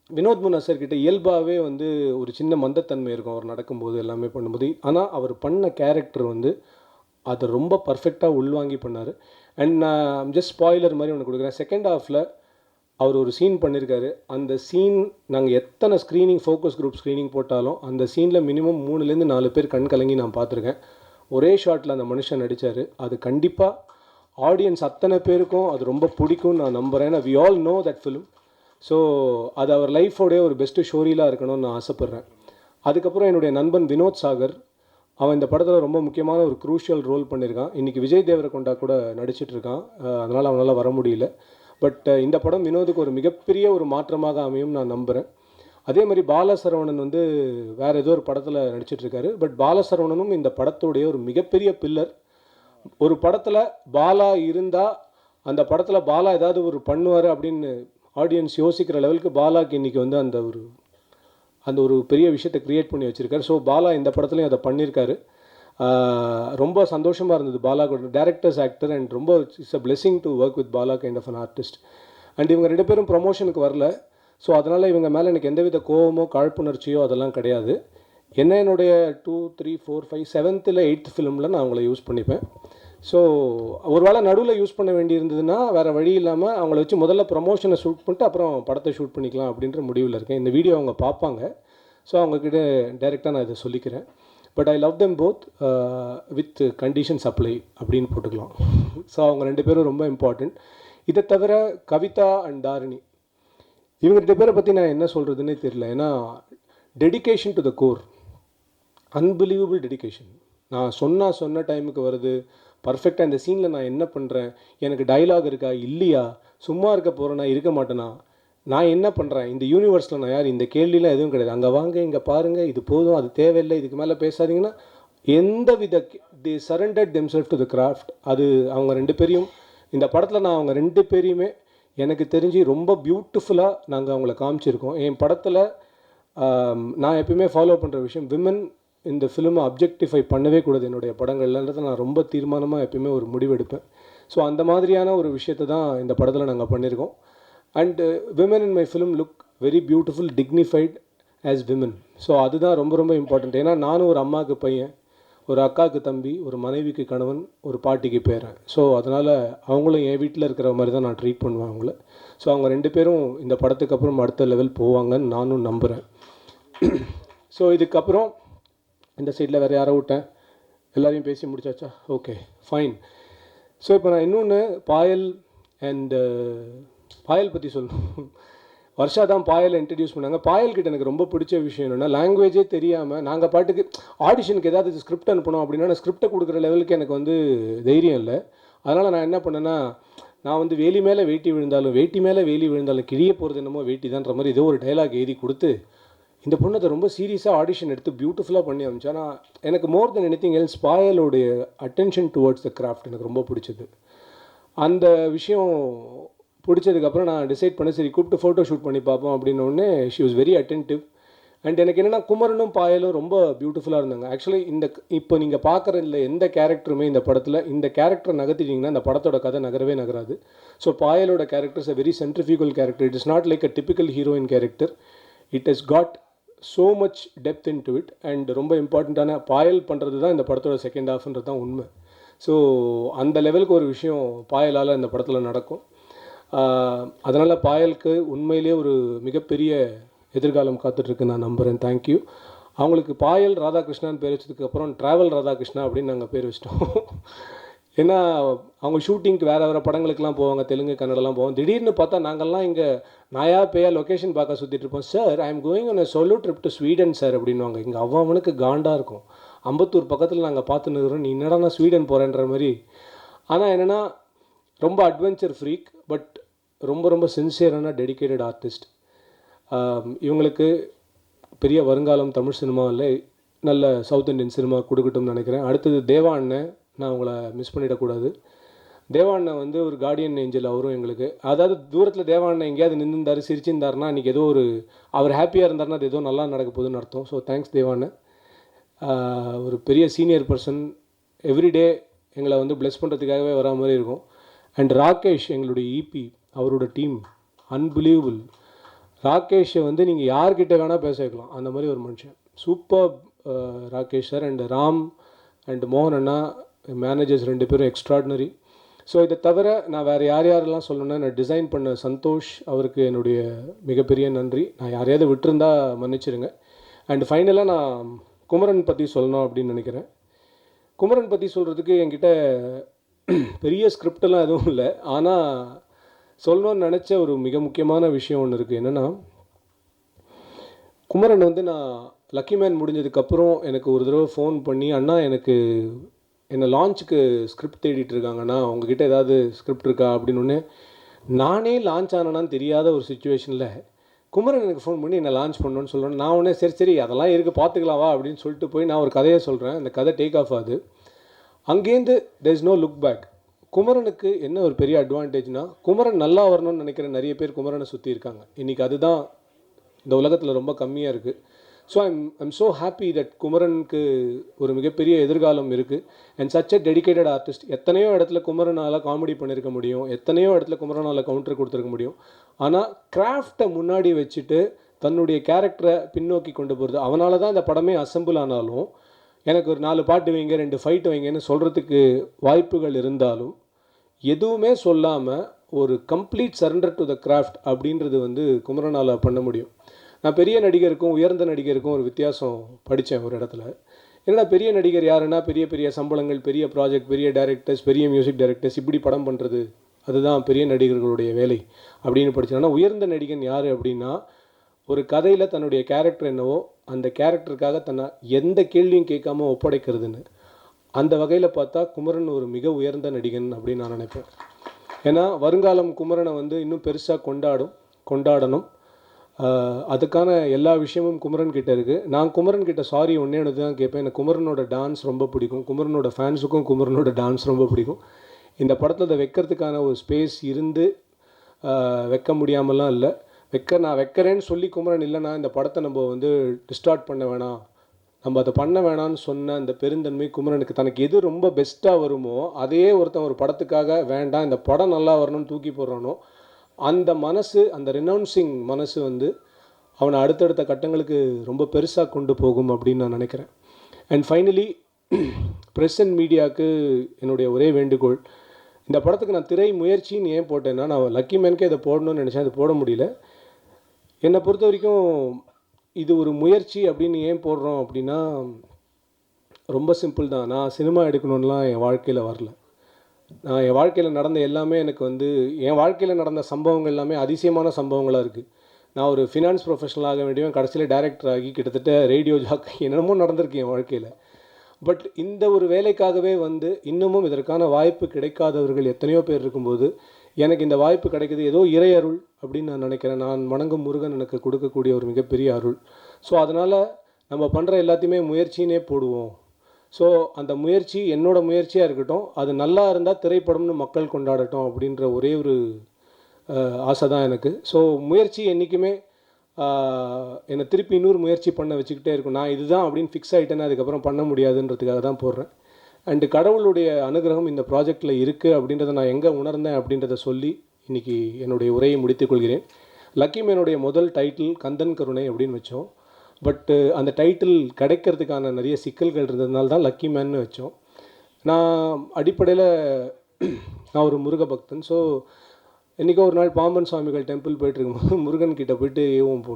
வினோத் முன்னா சார் கிட்ட இயல்பாகவே வந்து ஒரு சின்ன மந்தத்தன்மை இருக்கும் அவர் நடக்கும்போது எல்லாமே பண்ணும்போது. ஆனால் அவர் பண்ண கேரக்டர் வந்து அதை ரொம்ப பர்ஃபெக்டாக உள்வாங்கி பண்ணார். அண்ட் நான் ஜஸ்ட் ஸ்பாய்லர் மாதிரி ஒன்று கொடுக்குறேன். செகண்ட் ஹாஃபில் அவர் ஒரு சீன் பண்ணியிருக்காரு. அந்த சீன் நாங்கள் எத்தனை ஸ்க்ரீனிங் ஃபோக்கஸ் குரூப் ஸ்க்ரீனிங் போட்டாலும் அந்த சீனில் மினிமம் 3-4 பேர் கண் கலங்கி நான் பார்த்துருக்கேன். ஒரே ஷாட்டில் அந்த மனுஷன் நடித்தார். அது கண்டிப்பாக ஆடியன்ஸ் அத்தனை பேருக்கும் அது ரொம்ப பிடிக்கும்னு நான் நம்புகிறேன். ஏன்னா we all know that film. So அது அவர் லைஃபோடைய ஒரு பெஸ்ட்டு ஸ்டோரிலாம் இருக்கணும்னு நான் ஆசைப்பட்றேன். அதுக்கப்புறம் என்னுடைய நண்பன் வினோத் சாகர், அவன் இந்த படத்தில் ரொம்ப முக்கியமான ஒரு க்ரூஷியல் ரோல் பண்ணியிருக்கான். இன்றைக்கி விஜய் தேவரகொண்டா கூட நடிச்சிட்ருக்கான், அதனால் அவனால் வர முடியல. பட் இந்த படம் வினோதுக்கு ஒரு மிகப்பெரிய ஒரு மாற்றமாக அமையும் நான் நம்புகிறேன். அதே மாதிரி பாலசரவணன் வந்து வேறு ஏதோ ஒரு படத்தில் நடிச்சிட்ருக்காரு. பட் பாலசரவணனும் இந்த படத்துடைய ஒரு மிகப்பெரிய பில்லர். ஒரு படத்தில் பாலா இருந்தால் அந்த படத்தில் பாலா ஏதாவது ஒரு பண்ணுவார் அப்படின்னு ஆடியன்ஸ் யோசிக்கிற லெவலுக்கு பாலாக்கு இன்றைக்கி வந்து அந்த ஒரு பெரிய விஷயத்தை க்ரியேட் பண்ணி வச்சுருக்காரு. ஸோ பாலா இந்த படத்துலையும் அதை பண்ணியிருக்காரு. ரொம்ப சந்தோஷமாக இருந்தது பாலா கூட டேரக்டர்ஸ் ஆக்டர். அண்ட் ரொம்ப it's a blessing to work with Bala kind of an artist. And இவங்க 2 பேரும் ப்ரொமோஷனுக்கு வரல. ஸோ அதனால் இவங்க மேலே எனக்கு எந்தவித கோவமோ காழ்ப்புணர்ச்சியோ அதெல்லாம் கிடையாது. என்னுடைய 2, 3, 4, 5, 7th இல்லை 8th ஃபிலிமில் நான் அவங்கள யூஸ் பண்ணிப்பேன். ஸோ ஒரு வேளை நடுவில் யூஸ் பண்ண வேண்டியிருந்ததுன்னா வேறு வழி இல்லாமல் அவங்கள வச்சு முதல்ல ப்ரமோஷனை ஷூட் பண்ணிட்டு அப்புறம் படத்தை ஷூட் பண்ணிக்கலாம் அப்படின்ற முடிவில் இருக்கேன். இந்த வீடியோ அவங்க பார்ப்பாங்க. ஸோ அவங்கக்கிட்ட டைரெக்டாக நான் இதை சொல்லிக்கிறேன். But I love them both with conditions apply அப்படின்னு போட்டுக்கலாம். ஸோ அவங்க 2 பேரும் ரொம்ப இம்பார்ட்டண்ட். இதை தவிர கவிதா அண்ட் தாரிணி, இவங்க 2 பேரை பற்றி நான் என்ன சொல்கிறதுன்னே தெரியல. ஏன்னா dedication to the core, unbelievable dedication. நான் சொன்ன டைமுக்கு வருது பர்ஃபெக்டாக. இந்த சீனில் நான் என்ன பண்ணுறேன், எனக்கு டைலாக் இருக்கா இல்லையா, சும்மா இருக்க போகிறேன்னா இருக்க மாட்டேனா, நான் என்ன பண்ணுறேன், இந்த யூனிவர்ஸில் நான் யார், இந்த கேள்விலாம் எதுவும் கிடையாது. அங்கே வாங்க, இங்கே பாருங்கள், இது போதும், அது தேவையில்லை, இதுக்கு மேலே பேசாதீங்கன்னா எந்த வித the surrendered themselves to the craft. அது அவங்க 2 பேரையும் இந்த படத்தில் நான் அவங்க 2 பேரையுமே எனக்கு தெரிஞ்சு ரொம்ப பியூட்டிஃபுல்லாக நாங்கள் அவங்கள காமிச்சிருக்கோம். என் படத்தில் நான் எப்பயுமே ஃபாலோ பண்ணுற விஷயம், விமன் இந்த ஃபிலிமை அப்ஜெக்டிஃபை பண்ணவே கூடாது என்னுடைய படங்கள்ன்றதை நான் ரொம்ப தீர்மானமாக எப்பயுமே ஒரு முடிவெடுப்பேன். ஸோ அந்த மாதிரியான ஒரு விஷயத்தை தான் இந்த படத்தில் நாங்கள் பண்ணியிருக்கோம். And women in my film look very beautiful, dignified as women. So அதுதான் ரொம்ப ரொம்ப இம்பார்ட்டண்ட். ஏன்னா நானும் ஒரு அம்மாவுக்கு பையன், ஒரு அக்காவுக்கு தம்பி, ஒரு மனைவிக்கு கணவன், ஒரு பாட்டிக்கு பேரன். ஸோ அதனால் அவங்களும் என் வீட்டில் இருக்கிற மாதிரி தான் நான் ட்ரீட் பண்ணுவேன் அவங்கள. ஸோ அவங்க 2 பேரும் இந்த படத்துக்கு அப்புறம் அடுத்த லெவல் போவாங்கன்னு நானும் நம்புகிறேன். ஸோ இதுக்கப்புறம் இந்த சைடில் வேறு யாரை விட்டேன், எல்லோரையும் பேசி முடிச்சாச்சா? Okay, fine. ஸோ இப்போ நான் இன்னொன்று பாயல் பற்றி சொல்லணும். வர்ஷா தான் பாயலை இன்ட்ரடியூஸ் பண்ணாங்க. பாயல்கிட்ட எனக்கு ரொம்ப பிடிச்ச விஷயம் என்னென்னா, லாங்குவேஜே தெரியாமல் நாங்கள் பாட்டுக்கு ஆடிஷனுக்கு ஏதாவது ஸ்கிரிப்ட் அனுப்பணும் அப்படின்னா நான் ஸ்கிரிப்டை கொடுக்குற லெவலுக்கு எனக்கு வந்து தைரியம் இல்லை. அதனால் நான் என்ன பண்ணேன்னா, நான் வந்து வேலி மேலே வேட்டி விழுந்தாலும் வேட்டி மேலே வேலி விழுந்தாலும் கிழிய போகிறது என்னமோ வேட்டி தான்ற மாதிரி ஏதோ ஒரு டைலாக் எழுதி கொடுத்து இந்த பொண்ணு அதை ரொம்ப சீரியஸாக ஆடிஷன் எடுத்து பியூட்டிஃபுல்லாக பண்ணி அமைச்சா. ஆனால் எனக்கு மோர் தென் எனிதிங் எல்ஸ் பாயலோடைய அட்டென்ஷன் டுவர்ட்ஸ் த கிராஃப்ட் எனக்கு ரொம்ப பிடிச்சது. அந்த விஷயம் பிடிச்சதுக்கப்புறம் நான் டிசைட் பண்ண, சரி கூப்பிட்டு ஃபோட்டோ ஷூட் பண்ணி பார்ப்போம் அப்படின்னோடனே she was very attentive. And எனக்கு என்னென்னா, குமரனும் பாயலும் ரொம்ப பியூட்டிஃபுல்லாக இருந்தாங்க. ஆக்சுவலி இப்போ நீங்கள் பார்க்குற இல்லை எந்த கேரக்டருமே இந்த படத்தில் இந்த கேரக்டரை நகர்த்திட்டிங்கன்னா இந்த படத்தோட கதை நகரவே நகராது. ஸோ பாயலோட characters a very centrifugal character. It is not like a typical heroine character. It has got so much depth into it. And ரொம்ப இம்பார்ட்டண்ட்டான பாயல் பண்ணுறது தான் இந்த படத்தோட செகண்ட் ஹாஃப்ன்றது தான் உண்மை. ஸோ அந்த லெவலுக்கு ஒரு விஷயம் பாயலால் இந்த படத்தில் நடக்கும். அதனால் பாயலுக்கு உண்மையிலே ஒரு மிகப்பெரிய எதிர்காலம் காத்துட்ருக்கு நான் நம்புகிறேன். தேங்க்யூ. அவங்களுக்கு பாயல் ராதாகிருஷ்ணான்னு பேர் வச்சதுக்கப்புறம் ட்ராவல் ராதாகிருஷ்ணா அப்படின்னு நாங்கள் பேர் வச்சிட்டோம். ஏன்னா அவங்க ஷூட்டிங்க்கு வேறு படங்களுக்கெலாம் போவாங்க, தெலுங்கு கன்னடலாம் போவோம். திடீர்னு பார்த்தா நாங்கள்லாம் இங்கே நாயா பேயா லொக்கேஷன் பார்க்க சுற்றிட்டு இருப்போம். Sir, I am going on a solo trip to Sweden sir அப்படின்வாங்க. இங்கே அவனுக்கு காண்டாக இருக்கும். அம்பத்தூர் பக்கத்தில் நாங்கள் பார்த்துன்னு இருக்கிறோம், நீ என்னடா நான் ஸ்வீடன் போகிறேன்ற மாதிரி. ஆனால் என்னென்னா ரொம்ப அட்வென்ச்சர் ஃப்ரீக். பட் ரொம்ப ரொம்ப சின்சியரான டெடிகேட்டட் ஆர்டிஸ்ட். இவங்களுக்கு பெரிய வருங்காலம் தமிழ் சினிமாவில் நல்ல சவுத் இண்டியன் சினிமா கொடுக்கட்டும்னு நினைக்கிறேன். அடுத்தது தேவா அண்ணன், நான் உங்களை மிஸ் பண்ணிடக்கூடாது. தேவா அண்ணன் வந்து ஒரு கார்டியன் ஏஞ்சல் அவரும் எங்களுக்கு. அதாவது தூரத்தில் தேவா அண்ணன் எங்கேயாவது நின்றுந்தார் சிரிச்சிருந்தாருன்னா அன்றைக்கி ஏதோ ஒரு அவர் ஹாப்பியாக இருந்தாருன்னா அது ஏதோ நல்லா நடக்க போகுதுன்னு அர்த்தம். ஸோ தேங்க்ஸ் தேவா அண்ணன். ஒரு பெரிய சீனியர் பர்சன், எவ்ரிடே எங்களை வந்து ப்ளெஸ் பண்ணுறதுக்காகவே வரா மாதிரி இருக்கும். அண்ட் ராகேஷ், எங்களுடைய இபி, அவரோட டீம் அன்பிலீவபிள். ராகேஷை வந்து நீங்கள் யார்கிட்ட வேணால் பேச வைக்கலாம், அந்த மாதிரி ஒரு மனுஷன். Super Rakesh sir. And Ram and மோகன் அண்ணா, மேனேஜர்ஸ் 2 பேரும் எக்ஸ்ட்ராடினரி. ஸோ இதை தவிர நான் வேறு யாரெல்லாம் சொல்லணுன்னா, நான் டிசைன் பண்ண சந்தோஷ், அவருக்கு என்னுடைய மிகப்பெரிய நன்றி. நான் யாரையாவது விட்டுருந்தா மன்னிச்சிருங்க. அண்ட் ஃபைனலாக நான் குமரன் பற்றி சொல்லணும் அப்படின்னு நினைக்கிறேன். குமரன் பற்றி சொல்கிறதுக்கு என்கிட்ட பெரிய ஸ்கிரிப்டெல்லாம் எதுவும் இல்லை. ஆனால் சொல்லணும்னு நினச்ச ஒரு மிக முக்கியமான விஷயம் ஒன்று இருக்குது. என்னென்னா, குமரன் வந்து நான் லக்கி மேன் முடிஞ்சதுக்கப்புறம் எனக்கு ஒரு தடவை ஃபோன் பண்ணி, அண்ணா எனக்கு என்னை லான்ச்சுக்கு ஸ்கிரிப்ட் தேடிட்டு இருக்காங்கண்ணா, உங்ககிட்ட ஏதாவது ஸ்கிரிப்ட் இருக்கா அப்படின்னு. நானே லான்ச் ஆனேன்னு தெரியாத ஒரு சுச்சுவேஷனில் குமரன் எனக்கு ஃபோன் பண்ணி என்னை லான்ச் பண்ணணுன்னு சொல்கிறேன். நான் உடனே சரி அதெல்லாம் இருக்குது பார்த்துக்கலாவா அப்படின்னு சொல்லிட்டு போய் நான் ஒரு கதையை சொல்கிறேன். அந்த கதை டேக் ஆஃப் ஆகுது. அங்கேருந்து there is no look back. குமரனுக்கு என்ன ஒரு பெரிய அட்வான்டேஜ்னால், குமரன் நல்லா வரணும்னு நினைக்கிற நிறைய பேர் குமரனை சுற்றி இருக்காங்க. இன்றைக்கி அதுதான் இந்த உலகத்தில் ரொம்ப கம்மியாக இருக்குது. So I'm so happy that குமரனுக்கு ஒரு மிகப்பெரிய எதிர்காலம் இருக்குது. And such a dedicated artist. எத்தனையோ இடத்துல குமரனால் காமெடி பண்ணியிருக்க முடியும், எத்தனையோ இடத்துல குமரனால் கவுண்டர் கொடுத்துருக்க முடியும். ஆனால் கிராஃப்டை முன்னாடி வச்சுட்டு தன்னுடைய கேரக்டரை பின்னோக்கி கொண்டு போகிறது, அவனால தான் இந்த படமே அசம்பிள் ஆனாலும், எனக்கு ஒரு 4 பாட்டு வைங்க 2 ஃபைட்டு வைங்கன்னு சொல்கிறதுக்கு வாய்ப்புகள் இருந்தாலும் எதுவுமே சொல்லாமல் ஒரு complete surrender to the craft அப்படின்றது வந்து குமரனால் பண்ண முடியும். நான் பெரிய நடிகருக்கும் உயர்ந்த நடிகருக்கும் ஒரு வித்தியாசம் படித்தேன் ஒரு இடத்துல. என்னடா பெரிய நடிகர் யாருன்னா, பெரிய பெரிய சம்பளங்கள், பெரிய ப்ராஜெக்ட், பெரிய டைரக்டர்ஸ், பெரிய மியூசிக் டைரக்டர்ஸ், இப்படி படம் பண்ணுறது, அதுதான் பெரிய நடிகர்களுடைய வேலை அப்படின்னு படித்தேன். ஆனால் உயர்ந்த நடிகன் யார் அப்படின்னா, ஒரு கதையில் தன்னுடைய கேரக்டர் என்னவோ அந்த கேரக்டருக்காக தன்னை எந்த கேள்வியும் கேட்காம ஒப்படைக்கிறதுன்னு. அந்த வகையில் பார்த்தா குமரன் ஒரு மிக உயர்ந்த நடிகன் அப்படின்னு நான் நினைப்பேன். ஏன்னா வருங்காலம் குமரனை வந்து இன்னும் பெருசாக கொண்டாடணும். அதுக்கான எல்லா விஷயமும் குமரன் கிட்டே இருக்குது. நான் குமரன் கிட்ட சாரி ஒன்றே ஒன்று தான் கேட்பேன். எனக்கு குமரனோட டான்ஸ் ரொம்ப பிடிக்கும். குமரனோட ஃபேன்ஸுக்கும் குமரனோட டான்ஸ் ரொம்ப பிடிக்கும். இந்த படத்தில் அதை வைக்கிறதுக்கான ஒரு ஸ்பேஸ் இருந்து வைக்க முடியாமலாம் இல்லை. நான் வைக்கிறேன்னு சொல்லி குமரன் இல்லைனா இந்த படத்தை நம்ம வந்து டிஸ்டார்ட் பண்ண வேணாம், நம்ம அதை பண்ண வேணான்னு சொன்ன அந்த பெருந்தன்மை குமரனுக்கு. தனக்கு எது ரொம்ப பெஸ்ட்டாக வருமோ அதையே ஒருத்தன் ஒரு படத்துக்காக வேண்டாம் இந்த படம் நல்லா வரணும்னு தூக்கி போடுறானோ, அந்த மனசு, அந்த ரெனவுன்சிங் மனசு வந்து அவனை அடுத்தடுத்த கட்டங்களுக்கு ரொம்ப பெருசாக கொண்டு போகும் அப்படின்னு நான் நினைக்கிறேன். அண்ட் ஃபைனலி ப்ரெஸ் அண்ட் மீடியாவுக்கு என்னுடைய ஒரே வேண்டுகோள், இந்த படத்துக்கு நான் திரை முயற்சின்னு ஏன் போட்டேன்னா, நான் லக்கி மேனுக்கே இதை போடணும்னு நினச்சேன், அது போட முடியல. என்னை பொறுத்த வரைக்கும் இது ஒரு முயற்சி அப்படின்னு ஏன் போடுறோம் அப்படின்னா, ரொம்ப சிம்பிள் தான். நான் சினிமா எடுக்கணுன்னெலாம் என் வாழ்க்கையில் வரல. நான் என் வாழ்க்கையில் நடந்த எல்லாமே எனக்கு வந்து என் வாழ்க்கையில் நடந்த சம்பவங்கள் எல்லாமே அதிசயமான சம்பவங்களாக இருக்குது. நான் ஒரு ஃபினான்ஸ் ப்ரொஃபஷனல் ஆக வேண்டியவன், கடைசியில் டைரக்டர் ஆகி கிட்டத்தட்ட ரேடியோ ஜாக் என்னென்னமோ நடந்திருக்கு என் வாழ்க்கையில். பட் இந்த ஒரு வேலைக்காகவே வந்து இன்னமும் இதற்கான வாய்ப்பு கிடைக்காதவர்கள் எத்தனையோ பேர் இருக்கும்போது எனக்கு இந்த வாய்ப்பு கிடைக்குது, ஏதோ இறை அருள் அப்படின்னு நான் நினைக்கிறேன். நான் வணங்கும் முருகன் எனக்கு கொடுக்கக்கூடிய ஒரு மிகப்பெரிய அருள். ஸோ அதனால் நம்ம பண்ணுற எல்லாத்தையுமே முயற்சினே போடுவோம். ஸோ அந்த முயற்சி என்னோட முயற்சியாக இருக்கட்டும், அது நல்லா இருந்தால் திரைப்படம்னு மக்கள் கொண்டாடட்டும் அப்படின்ற ஒரே ஒரு ஆசை தான் எனக்கு. ஸோ முயற்சி என்றைக்குமே என்னை திருப்பி இன்னொரு முயற்சி பண்ண வச்சுக்கிட்டே இருக்கும். நான் இதுதான் அப்படின்னு ஃபிக்ஸ் ஆகிட்டேன்னா அதுக்கப்புறம் பண்ண முடியாதுன்றதுக்காக தான் போடுறேன். அண்டு கடவுளுடைய அனுகிரகம் இந்த ப்ராஜெக்டில் இருக்குது அப்படின்றத நான் எங்கே உணர்ந்தேன் அப்படின்றத சொல்லி இன்றைக்கி என்னுடைய உரையை முடித்துக்கொள்கிறேன். லக்கி மேனுடைய முதல் டைட்டில் கந்தன் கருணை அப்படின்னு வச்சோம். பட்டு அந்த டைட்டில் கிடைக்கிறதுக்கான நிறைய சிக்கல்கள் இருந்ததுனால தான் லக்கி மேன்னு வச்சோம். நான் அடிப்படையில் நான் ஒரு முருக பக்தன். ஸோ இன்றைக்கி ஒரு நாள் பாம்பன் சுவாமிகள் டெம்பிள் போய்ட்டுருக்கும்போது முருகன் கிட்டே போய்ட்டு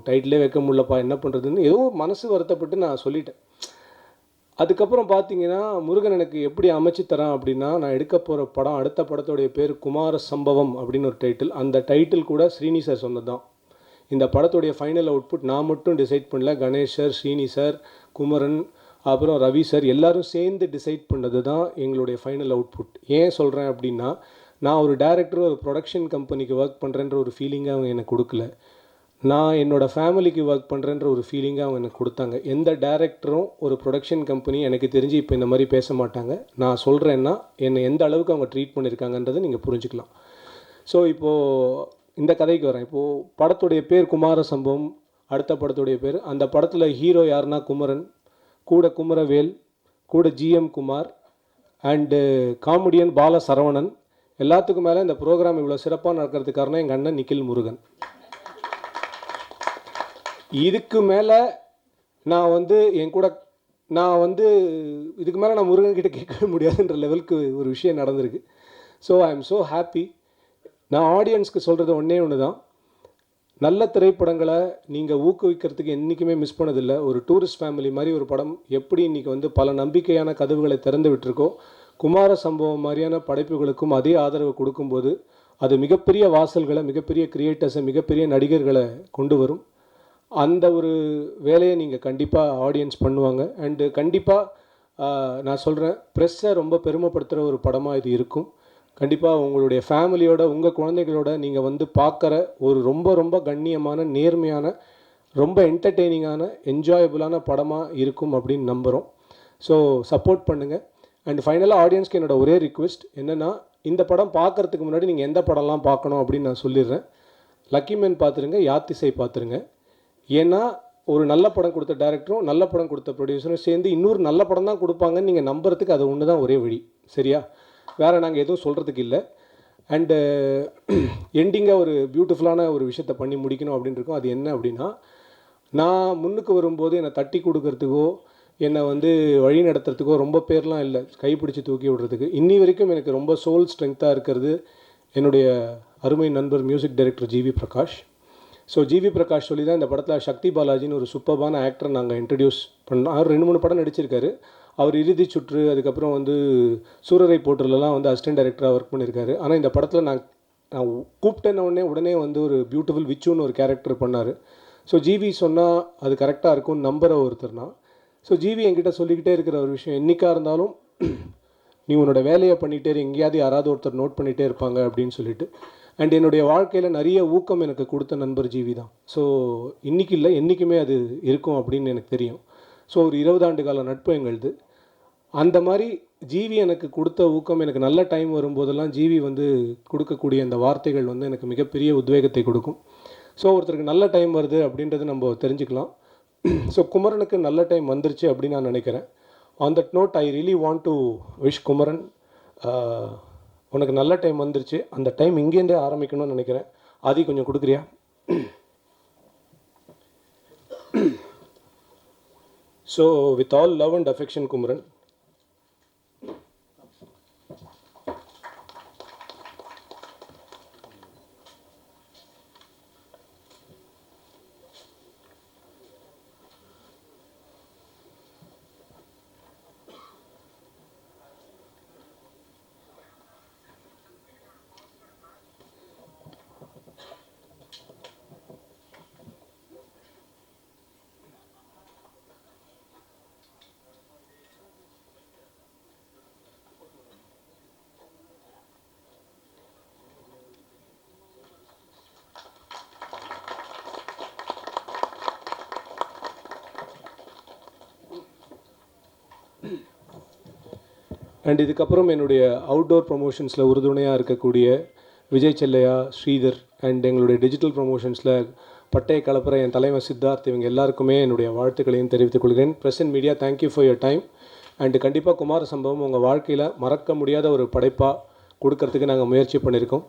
டைட்டிலே வைக்க முடியலப்பா என்ன பண்ணுறதுன்னு ஏதோ மனசு வருத்தப்பட்டு நான் சொல்லிட்டேன். அதுக்கப்புறம் பார்த்தீங்கன்னா முருகன் எனக்கு எப்படி அமைச்சு தரான் அப்படின்னா, நான் எடுக்க போகிற படம், அடுத்த படத்தோடைய பேர் குமார சம்பவம் அப்படின்னு ஒரு டைட்டில். அந்த டைட்டில் கூட ஸ்ரீனி சார் சொன்னது தான். இந்த படத்துடைய ஃபைனல் அவுட்புட் நான் மட்டும் டிசைட் பண்ணல, கணேஷ் சார், ஸ்ரீனி சார், குமரன், அப்புறம் ரவி சார் எல்லாரும் சேர்ந்து டிசைட் பண்ணது தான் எங்களுடைய ஃபைனல் அவுட்புட். ஏன் சொல்கிறேன் அப்படின்னா, நான் ஒரு டேரக்டர் ஒரு ப்ரொடக்ஷன் கம்பெனிக்கு ஒர்க் பண்ணுறேன்ற ஒரு ஃபீலிங்கை அவங்க எனக்கு கொடுக்கல. நான் என்னோடய ஃபேமிலிக்கு ஒர்க் பண்ணுறேன்ற ஒரு ஃபீலிங்கை அவங்க எனக்கு கொடுத்தாங்க. எந்த டேரக்டரும் ஒரு ப்ரொடக்ஷன் கம்பெனி எனக்கு தெரிஞ்சு இப்போ இந்த மாதிரி பேச மாட்டாங்க. நான் சொல்கிறேன்னா என்னை எந்த அளவுக்கு அவங்க ட்ரீட் பண்ணியிருக்காங்கன்றதை நீங்கள் புரிஞ்சுக்கலாம். ஸோ இப்போது இந்த கதைக்கு வரேன். இப்போது படத்துடைய பேர் குமார சம்பவம். அடுத்த படத்துடைய பேர், அந்த படத்தில் ஹீரோ யாருன்னா குமரன், கூட குமரவேல், கூட ஜிஎம் குமார் அண்டு காமெடியன் பால சரவணன். எல்லாத்துக்கும் மேலே இந்த ப்ரோக்ராம் இவ்வளோ சிறப்பாக நடக்கிறதுக்கு காரணம் எங்கள் அண்ணன் நிக்கில் முருகன். இதுக்கு மேலே நான் வந்து இதுக்கு மேலே நான் முருகன்கிட்ட கேட்கவே முடியாதுன்ற லெவலுக்கு ஒரு விஷயம் நடந்திருக்கு. So I am so happy. நான் ஆடியன்ஸ்க்கு சொல்கிறது ஒன்று தான், நல்ல திரைப்படங்களை நீங்கள் ஊக்குவிக்கிறதுக்கு என்றைக்குமே மிஸ் பண்ணதில்லை. ஒரு டூரிஸ்ட் ஃபேமிலி மாதிரி ஒரு படம் எப்படி இன்றைக்கி வந்து பல நம்பிக்கையான கதவுகளை திறந்து விட்டுருக்கோ, குமார சம்பவம் மாதிரியான படைப்புகளுக்கும் அதே ஆதரவு கொடுக்கும்போது அது மிகப்பெரிய வாசல்களை, மிகப்பெரிய கிரியேட்டர்ஸை, மிகப்பெரிய நடிகர்களை கொண்டு வரும். அந்த ஒரு வேலையை நீங்கள் கண்டிப்பாக ஆடியன்ஸ் பண்ணுவாங்க. அண்டு கண்டிப்பாக நான் சொல்கிறேன், ப்ரெஸ்ஸை ரொம்ப பெருமைப்படுத்துகிற ஒரு படமாக இது இருக்கும். கண்டிப்பாக உங்களுடைய ஃபேமிலியோட, உங்கள் குழந்தைகளோட நீங்கள் வந்து பார்க்குற ஒரு ரொம்ப ரொம்ப கண்ணியமான, நேர்மையான, ரொம்ப என்டர்டெய்னிங்கான, என்ஜாயபுளான படமாக இருக்கும் அப்படின்னு நம்புகிறோம். ஸோ சப்போர்ட் பண்ணுங்கள். அண்ட் ஃபைனலாக ஆடியன்ஸ்க்கு என்னோடய ஒரே ரிக்வெஸ்ட் என்னென்னா, இந்த படம் பார்க்குறதுக்கு முன்னாடி நீங்கள் எந்த படம்லாம் பார்க்கணும் அப்படின்னு நான் சொல்லிடுறேன். லக்கி மேன் பார்த்துருங்க, யாத்திசை பார்த்துருங்க. ஏன்னா ஒரு நல்ல படம் கொடுத்த டேரக்டரும் நல்ல படம் கொடுத்த ப்ரொடியூசரும் சேர்ந்து இன்னொரு நல்ல படம் தான் கொடுப்பாங்கன்னு நீங்கள் நம்புறதுக்கு அது ஒன்று தான் ஒரே வழி. சரியா? வேறு நாங்கள் எதுவும் சொல்கிறதுக்கு இல்லை. அண்டு எண்டிங்காக ஒரு பியூட்டிஃபுல்லான ஒரு விஷயத்தை பண்ணி முடிக்கணும் அப்படின்னு இருக்கோம். அது என்ன அப்படின்னா, நான் முன்னுக்கு வரும்போது என்னை தட்டி கொடுக்கறதுக்கோ, என்னை வந்து வழி நடத்துறதுக்கோ ரொம்ப பேர்லாம் இல்லை, கைப்பிடிச்சி தூக்கி விடுறதுக்கு. இன்னி வரைக்கும் எனக்கு ரொம்ப சோல் ஸ்ட்ரென்த்தாக இருக்கிறது என்னுடைய அருமை நண்பர் music director GV Prakash. So GV Prakash சொல்லி தான் இந்த படத்தில் சக்தி பாலாஜின்னு ஒரு சூப்பர்பான ஆக்டரை நாங்கள் இன்ட்ரடியூஸ் பண்ணோம். அவர் 2-3 படம் நடிச்சிருக்காரு. அவர் இறுதி சுற்று, அதுக்கப்புறம் வந்து சூரரை போட்டுலலாம் வந்து அசிஸ்டன்ட் டைரக்டராக ஒர்க் பண்ணியிருக்காரு. ஆனால் இந்த படத்தில் நான் கூப்பிட்டேன்ன உடனே வந்து ஒரு பியூட்டிஃபுல் விச்சுன்னு ஒரு கேரக்டர் பண்ணார். ஸோ ஜிவி சொன்னால் அது கரெக்டாக இருக்கும்னு நம்புகிற ஒருத்தர்னா. ஸோ ஜிவி என்கிட்ட சொல்லிக்கிட்டே இருக்கிற ஒரு விஷயம், என்றைக்காக இருந்தாலும் நீ உன்னோட வேலையை பண்ணிகிட்டே எங்கேயாவது யாராவது ஒருத்தர் நோட் பண்ணிகிட்டே இருப்பாங்க அப்படின்னு சொல்லிட்டு. அண்ட் என்னுடைய வாழ்க்கையில் நிறைய ஊக்கம் எனக்கு கொடுத்த நண்பர் ஜிவி தான். ஸோ இன்றைக்கி இல்லை, என்றைக்குமே அது இருக்கும் அப்படின்னு எனக்கு தெரியும். ஸோ ஒரு 20 ஆண்டு கால நட்பு எங்களுது. அந்த மாதிரி ஜிவி எனக்கு கொடுத்த ஊக்கம், எனக்கு நல்ல டைம் வரும்போதெல்லாம் ஜிவி வந்து கொடுக்கக்கூடிய அந்த வார்த்தைகள் வந்து எனக்கு மிகப்பெரிய உத்வேகத்தை கொடுக்கும். ஸோ ஒருத்தருக்கு நல்ல டைம் வருது அப்படின்றது நம்ம தெரிஞ்சுக்கலாம். ஸோ குமரனுக்கு நல்ல டைம் வந்துருச்சு அப்படின்னு நான் நினைக்கிறேன். On that note I really want to wish Kumaran, உனக்கு நல்ல டைம் வந்துருச்சு. அந்த டைம் இங்கேருந்தே ஆரம்பிக்கணும்னு நினைக்கிறேன். ஆதி கொஞ்சம் கொடுக்குறியா? So with all love and affection Kumaran. And இதுக்கப்புறம் என்னுடைய அவுட்டோர் ப்ரொமோஷன்ஸில் உறுதுணையாக இருக்கக்கூடிய விஜய் செல்லையா, ஸ்ரீதர் அண்ட் எங்களுடைய டிஜிட்டல் ப்ரொமோஷன்ஸில் பட்டைய கலப்புற என் தலைவர் சித்தார்த், இவங்க எல்லாருக்குமே என்னுடைய வாழ்த்துக்களையும் தெரிவித்துக் கொள்கிறேன். Press and media, thank you for your time. And கண்டிப்பாக குமார சம்பவம் உங்கள் வாழ்க்கையில் மறக்க முடியாத ஒரு படைப்பாக கொடுக்கறதுக்கு நாங்கள் முயற்சி பண்ணியிருக்கோம்.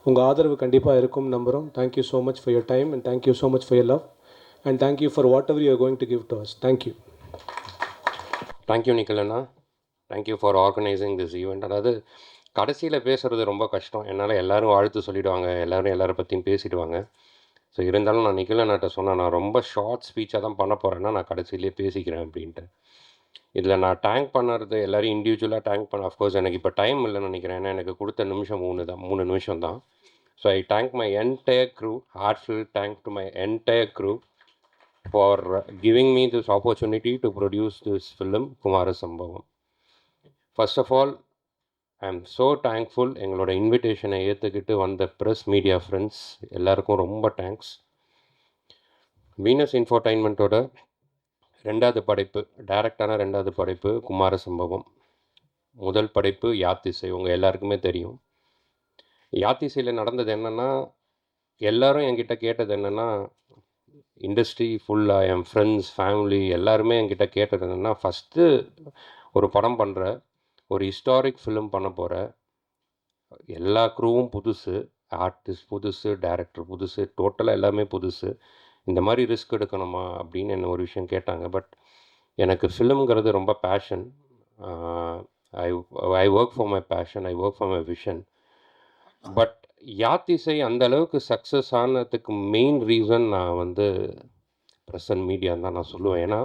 உங்கள் ஆதரவு கண்டிப்பாக இருக்கும் நம்புகிறோம். Thank you so much for your time and thank you so much for your love and thank you for what ever you are going to give to us. Thank you. Thank you Nikhil Anna. Thank you for organising this event. அதாவது கடைசியில் பேசுகிறது ரொம்ப கஷ்டம். என்னால் எல்லோரும் வாழ்த்து சொல்லிவிடுவாங்க, எல்லோரும் எல்லாரை பற்றியும் பேசிடுவாங்க. ஸோ இருந்தாலும் நான் நிக்கில் அண்ணாட்ட சொன்னேன், நான் ரொம்ப ஷார்ட் ஸ்பீச்சாக தான் பண்ண போகிறேன்னா நான் கடைசியிலே பேசிக்கிறேன் அப்படின்ட்டு. இதில் நான் டேங்க் பண்ணுறது எல்லோரும் இண்டிவிஜுவலாக டேங்க் பண்ண, அஃப்கோர்ஸ் எனக்கு இப்போ டைம் இல்லைன்னு நினைக்கிறேன். ஏன்னா எனக்கு கொடுத்த நிமிஷம் 3 நிமிஷம் தான். So I thank my entire crew, heartful thank to my entire crew for giving me this opportunity to produce this film Kumara Sambavam. First of all, I am so thankful. எங்களோட இன்விடேஷனை ஏற்றுக்கிட்டு வந்த ப்ரெஸ் மீடியா ஃப்ரெண்ட்ஸ் எல்லாருக்கும் ரொம்ப thanks. Venus இன்ஃபோடைன்மெண்ட்டோட 2வது படைப்பு, டைரக்டான 2வது படைப்பு குமார சம்பவம். முதல் படைப்பு யாத்திசை, உங்கள் எல்லாருக்குமே தெரியும். யாத்திசையில் நடந்தது என்னென்னா, எல்லோரும் என்கிட்ட கேட்டது என்னென்னா, இண்டஸ்ட்ரி ஃபுல்லாக என் ஃப்ரெண்ட்ஸ் ஃபேமிலி எல்லாருமே என்கிட்ட கேட்டது என்னென்னா, ஃபஸ்ட்டு ஒரு படம் பண்ணுற, ஒரு ஹிஸ்டாரிக் ஃபிலிம் பண்ண போகிற, எல்லா க்ரூவும் புதுசு, ஆர்டிஸ்ட் புதுசு, டைரக்டர் புதுசு, டோட்டலாக எல்லாமே புதுசு, இந்த மாதிரி ரிஸ்க் எடுக்கணுமா அப்படின்னு என்ன ஒரு விஷயம் கேட்டாங்க. பட் எனக்கு ஃபிலிம்ங்கிறது ரொம்ப passion. I work for my passion, I work for my vision. But Yaathisai அந்த அளவுக்கு சக்ஸஸ் ஆனதுக்கு மெயின் ரீசன் நான் வந்து ப்ரெஸ் அண்ட் மீடியான்னு தான் நான் சொல்லுவேன். ஏன்னா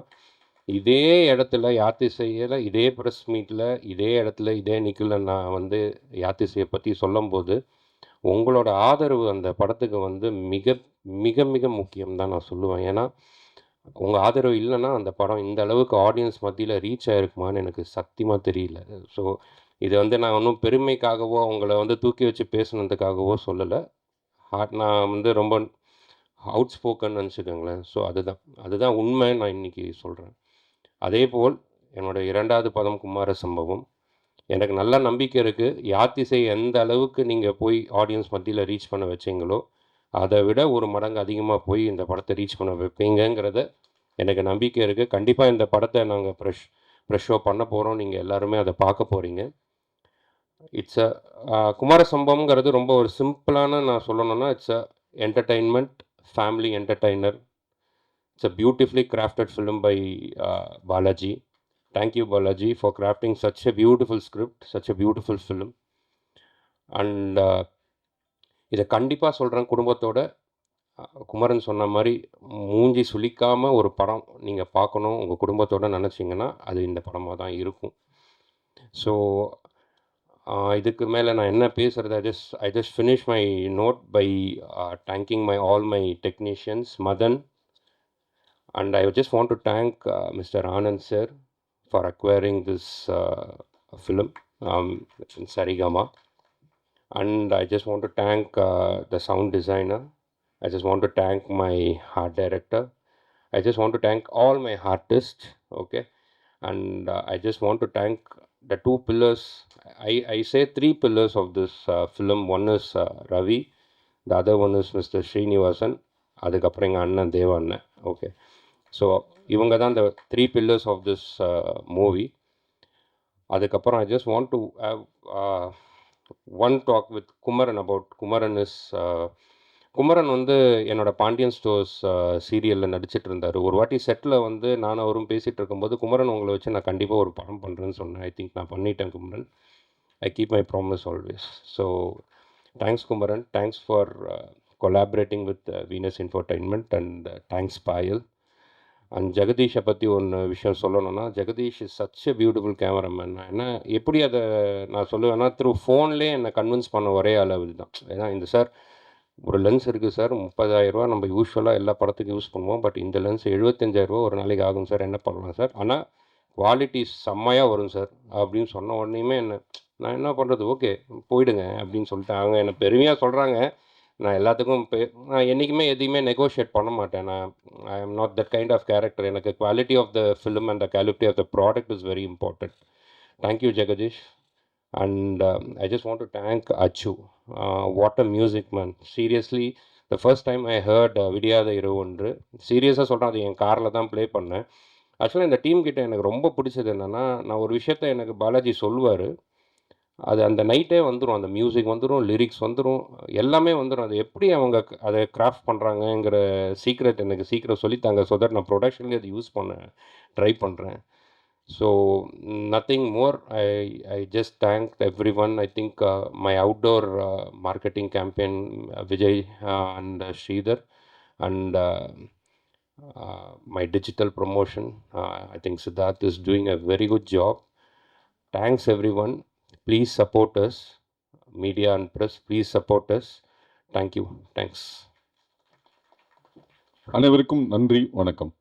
இதே இடத்துல யாத்திசையில், இதே ப்ரெஸ் மீட்டில், இதே இடத்துல, இதே நிக்கில் நான் வந்து யாத்திசையை பற்றி சொல்லும்போது உங்களோட ஆதரவு அந்த படத்துக்கு வந்து மிக மிக மிக முக்கியம் தான் நான் சொல்லுவேன். ஏன்னா உங்கள் ஆதரவு இல்லைன்னா அந்த படம் இந்த அளவுக்கு ஆடியன்ஸ் மத்தியில் ரீச் ஆகிருக்குமான்னு எனக்கு சத்தியமாக தெரியல. ஸோ இது வந்து நான் ஒன்றும் பெருமைக்காகவோ அவங்கள வந்து தூக்கி வச்சு பேசுனதுக்காகவோ சொல்லலை. நான் வந்து ரொம்ப அவுட் ஸ்போக்கன் நினச்சிக்கோங்களேன். ஸோ அதுதான் உண்மை நான் இன்றைக்கி சொல்கிறேன். அதேபோல் என்னோடய 2வது படம் குமார சம்பவம், எனக்கு நல்ல நம்பிக்கை இருக்குது. யாத்திசை எந்த அளவுக்கு நீங்கள் போய் ஆடியன்ஸ் மத்தியில் ரீச் பண்ண வச்சிங்களோ அதை விட ஒரு மடங்கு அதிகமாக போய் இந்த படத்தை ரீச் பண்ண வைப்பீங்கிறத எனக்கு நம்பிக்கை இருக்குது. கண்டிப்பாக இந்த படத்தை நாங்கள் ப்ரெஷ் ஷோ பண்ண போகிறோம். நீங்கள் எல்லாருமே அதை பார்க்க போகிறீங்க. இட்ஸ் குமார சம்பவம்ங்கிறது ரொம்ப ஒரு சிம்பிளான நான் சொல்லணும்னா, it's entertainment, family entertainer. It's a beautifully crafted film by Balaji. Thank you, Balaji, for crafting such a beautiful script, such a beautiful film. And இதை கண்டிப்பாக சொல்கிறேன், குடும்பத்தோட குமரன் சொன்ன மாதிரி மூஞ்சி சுளிக்காமல் ஒரு படம் நீங்கள் பார்க்கணும் உங்கள் குடும்பத்தோடு நினச்சிங்கன்னா அது இந்த படமாக தான் இருக்கும். ஸோ இதுக்கு மேலே நான் என்ன பேசுகிறது, I just finish my note by thanking all my technicians, Madan. And I just want to thank Mr. Anand sir for acquiring this film, Sarigama. And I just want to thank the sound designer. I just want to thank my art director. I just want to thank all my artists, okay? And I just want to thank the 2 pillars. I say 3 pillars of this film. One is Ravi, the other one is Mr. Srinivasan, அதுக்கப்புறம் எங்கள் அண்ணன் தேவ அண்ணன், okay? So இவங்க தான் the 3 pillars of this movie. அதுக்கப்புறம் I just want to have one talk with Kumaran about Kumaran is Kumaran வந்து என்னோடய பாண்டியன் ஸ்டோர்ஸ் சீரியலில் நடிச்சிட்டு இருந்தார். ஒரு வாட்டி செட்டில் வந்து நானும் அவரும் பேசிகிட்டு இருக்கும்போது, குமரன் உங்களை வச்சு நான் கண்டிப்பாக ஒரு படம் பண்ணுறேன்னு சொன்னேன். ஐ திங்க் நான் பண்ணிட்டேன் Kumaran. I keep my promise always. So thanks Kumaran, thanks for collaborating with Venus Infotainment, அண்ட் தேங்க்ஸ் பாயல். அண்ட் ஜெகதீஷை பற்றி ஒன்று விஷயம் சொல்லணும்னா, Jagadish is such a beautiful cameraman. ஏன்னா எப்படி அதை நான் சொல்லுவேன்னா, த்ரூ ஃபோன்லேயே என்னை கன்வின்ஸ் பண்ண ஒரே அளவு தான். ஏன்னா இந்த சார் ஒரு லென்ஸ் இருக்குது சார், 30,000 நம்ம யூஸ்வலாக எல்லா படத்துக்கும் யூஸ் பண்ணுவோம், பட் இந்த லென்ஸ் 75,000 ஒரு நாளைக்கு ஆகும் சார், என்ன பண்ணலாம் சார், ஆனால் குவாலிட்டி செம்மையாக வரும் சார் அப்படின்னு சொன்ன உடனேயுமே நான் என்ன பண்ணுறது, ஓகே போயிடுங்க அப்படின்னு சொல்லிட்டு அவங்க என்னை பெருமையாக சொல்கிறாங்க. நான் எல்லாத்துக்கும் நான் என்றைக்குமே எதையுமே நெகோஷியேட் பண்ண மாட்டேன். I am not that kind of character. எனக்கு quality of the film and the quality of the product is very important. Thank you Jagadish. And I just want to thank Achu. What a music, man. Seriously, the first time I heard விடியாத இரவு ஒன்று, சீரியஸாக சொல்கிறேன், அது என் காரில் தான் play பண்ணேன். ஆக்சுவலாக இந்த டீம் கிட்ட எனக்கு ரொம்ப பிடிச்சது என்னென்னா, நான் ஒரு விஷயத்த எனக்கு பாலாஜி சொல்லுவார், அது அந்த நைட்டே வந்துடும், அந்த மியூசிக் வந்துடும், லிரிக்ஸ் வந்துடும், எல்லாமே வந்துடும். அது எப்படி அவங்க அதை கிராஃப்ட் பண்ணுறாங்கங்கிற சீக்ரெட் எனக்கு சீக்கிரம் சொல்லித்தாங்க. ஸோ தட் நான் ப்ரொடக்ஷன்லேயே அதை யூஸ் பண்ண ட்ரை பண்ணுறேன். So nothing more. I just thank everyone. I think my outdoor marketing campaign, Vijay and Sridhar, and my digital promotion, I think Siddharth is doing a very good job. Thanks everyone. Please support us, media and press. Please support us. Thank you. Thanks. அனைவருக்கும் நன்றி, வணக்கம்.